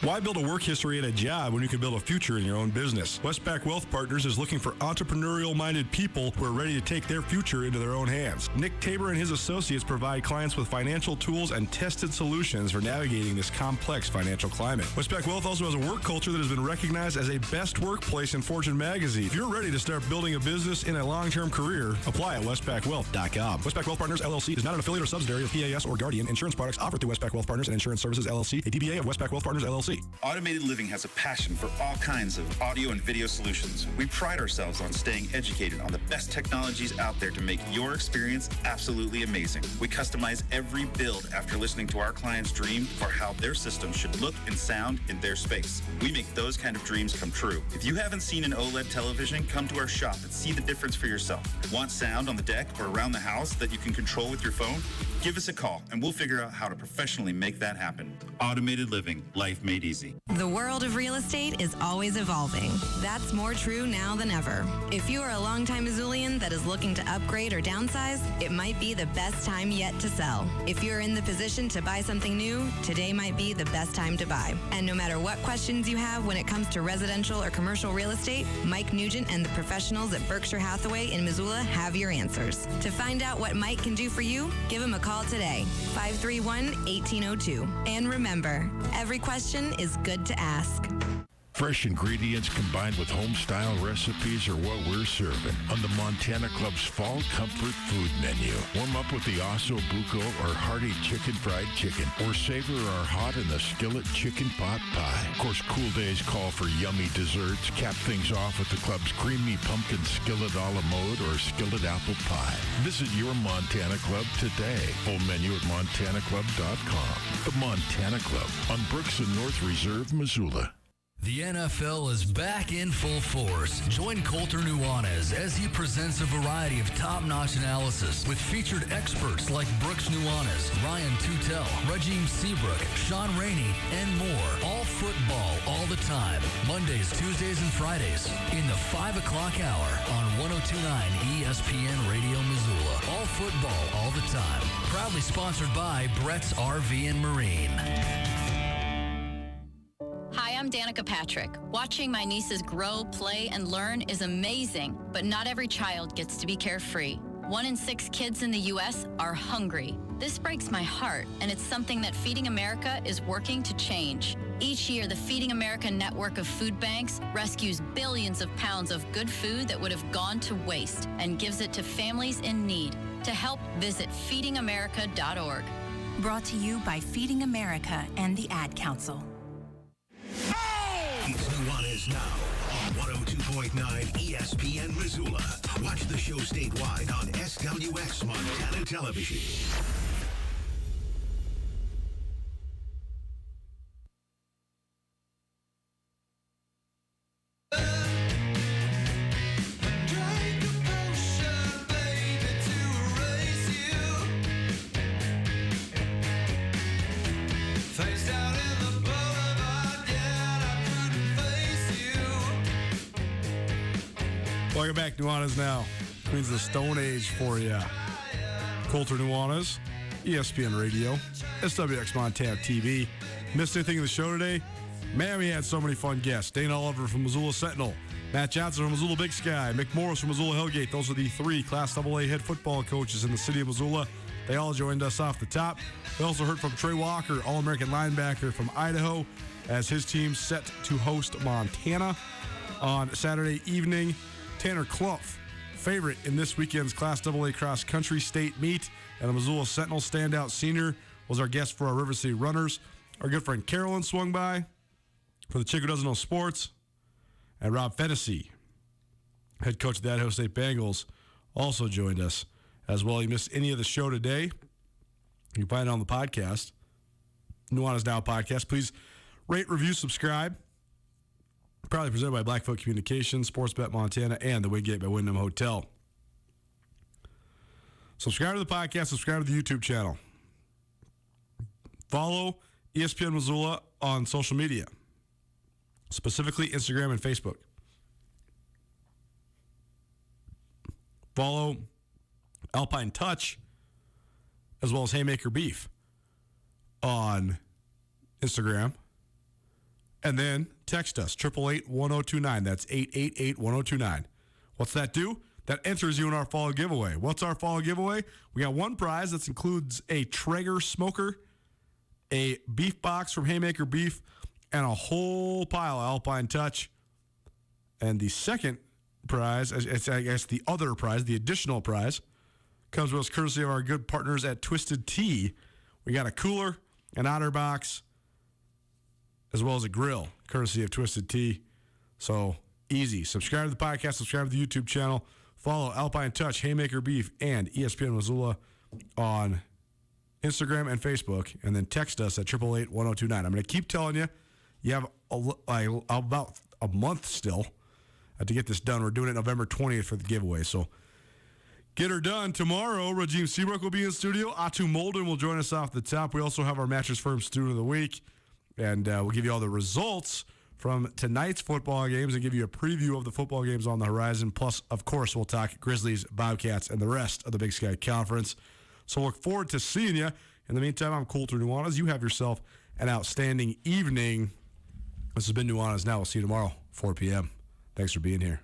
Why build a work history at a job when you can build a future in your own business? Westpac Wealth Partners is looking for entrepreneurial-minded people who are ready to take their future into their own hands. Nick Tabor and his associates provide clients with financial tools and tested solutions for navigating this complex financial climate. Westpac Wealth also has a work culture that has been recognized as a best workplace in Fortune magazine. If you're ready to start building a business in a long-term career, apply at westpacwealth.com. Westpac Wealth Partners, LLC is not an affiliate or subsidiary of PAS or Guardian Insurance Products offered through Westpac Wealth Partners and Insurance Services, LLC, a DBA of Westpac Wealth Partners, LLC. Automated Living has a passion for all kinds of audio and video solutions. We pride ourselves on staying educated on the best technologies out there to make your experience absolutely amazing. We customize every build after listening to our clients' dream for how their system should look and sound in their space. We make those kind of dreams come true. If you haven't seen an OLED television, come to our shop and see the difference for yourself. Want sound on the deck or around the house that you can control with your phone? Give us a call and we'll figure out how to professionally make that happen. Automated Living, life made easy. The world of real estate is always evolving. That's more true now than ever. If you are a longtime Missoulian that is looking to upgrade or downsize, it might be the best time yet to sell. If you're in the position to buy something new, today might be the best time to buy. And no matter what questions you have when it comes to residential or commercial real estate, Mike Nugent and the professionals at Berkshire Hathaway in Missoula have your answers. To find out what Mike can do for you, give him a call today, 531-1802. And remember, every question is good to ask. Fresh ingredients combined with home-style recipes are what we're serving on the Montana Club's Fall Comfort Food Menu. Warm up with the Osso Buco or hearty chicken fried chicken, or savor our hot in the skillet chicken pot pie. Of course, cool days call for yummy desserts. Cap things off with the club's creamy pumpkin skillet a la mode or skillet apple pie. Visit your Montana Club today. Full menu at montanaclub.com. The Montana Club on Brooks and North Reserve, Missoula. The NFL is back in full force. Join Colter Nuanez as he presents a variety of top-notch analysis with featured experts like Brooks Nuanez, Ryan Tutel, Rajim Seabrook, Sean Rainey, and more. All football, all the time. Mondays, Tuesdays, and Fridays in the 5 o'clock hour on 102.9 ESPN Radio Missoula. All football, all the time. Proudly sponsored by Brett's RV and Marine. Hi, I'm Danica Patrick. Watching my nieces grow, play, and learn is amazing, but not every child gets to be carefree. 1 in 6 kids in the U.S. are hungry. This breaks my heart, and it's something that Feeding America is working to change. Each year, the Feeding America network of food banks rescues billions of pounds of good food that would have gone to waste and gives it to families in need. To help, visit feedingamerica.org. Brought to you by Feeding America and the Ad Council. It's Nuanez Now on 102.9 ESPN Missoula. Watch the show statewide on SWX Montana Television. Welcome back, Nuanez now. Means the Stone Age for you. Colter Nuanez, ESPN Radio, SWX Montana TV. Missed anything in the show today? Man, we had so many fun guests. Dane Oliver from Missoula Sentinel, Matt Johnson from Missoula Big Sky, Mick Morris from Missoula Hellgate. Those are the 3 Class AA head football coaches in the city of Missoula. They all joined us off the top. We also heard from Trey Walker, All-American linebacker from Idaho, as his team set to host Montana on Saturday evening. Tanner Klumpf, favorite in this weekend's Class AA cross-country state meet, and the Missoula Sentinel standout senior was our guest for our River City Runners. Our good friend Carolyn swung by for the Chick Who Doesn't Know Sports, and Rob Fennessy, head coach of the Idaho State Bengals, also joined us as well. You missed any of the show today, you can find it on the podcast, Nuanez Now podcast. Please rate, review, subscribe. Proudly presented by Blackfoot Communications, Sportsbet Montana, and the Wingate by Wyndham Hotel. Subscribe to the podcast, subscribe to the YouTube channel. Follow ESPN Missoula on social media, specifically Instagram and Facebook. Follow Alpine Touch as well as Haymaker Beef on Instagram. And then text us, 888-1029. That's 888-1029. What's that do? That enters you in our fall giveaway. What's our fall giveaway? We got one prize that includes a Traeger smoker, a beef box from Haymaker Beef, and a whole pile of Alpine Touch. And the second prize, I guess the other prize, the additional prize, comes with us courtesy of our good partners at Twisted Tea. We got a cooler, an otter box, as well as a grill, courtesy of Twisted Tea. So easy. Subscribe to the podcast, subscribe to the YouTube channel, follow Alpine Touch, Haymaker Beef, and ESPN Missoula on Instagram and Facebook, and then text us at 888-1029. I'm going to keep telling you, you have about a month still to get this done. We're doing it November 20th for the giveaway, so get her done. Tomorrow, Raheem Seabrook will be in studio. Atu Molden will join us off the top. We also have our Mattress Firm Student of the Week. And we'll give you all the results from tonight's football games and give you a preview of the football games on the horizon. Plus, of course, we'll talk Grizzlies, Bobcats, and the rest of the Big Sky Conference. So look forward to seeing you. In the meantime, I'm Colter Nuanez. You have yourself an outstanding evening. This has been Nuanez Now. We'll see you tomorrow, 4 p.m. Thanks for being here.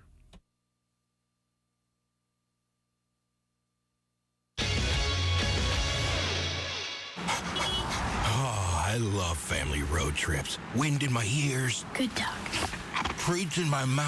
I love family road trips. Wind in my ears. Good dog. Treats in my mouth.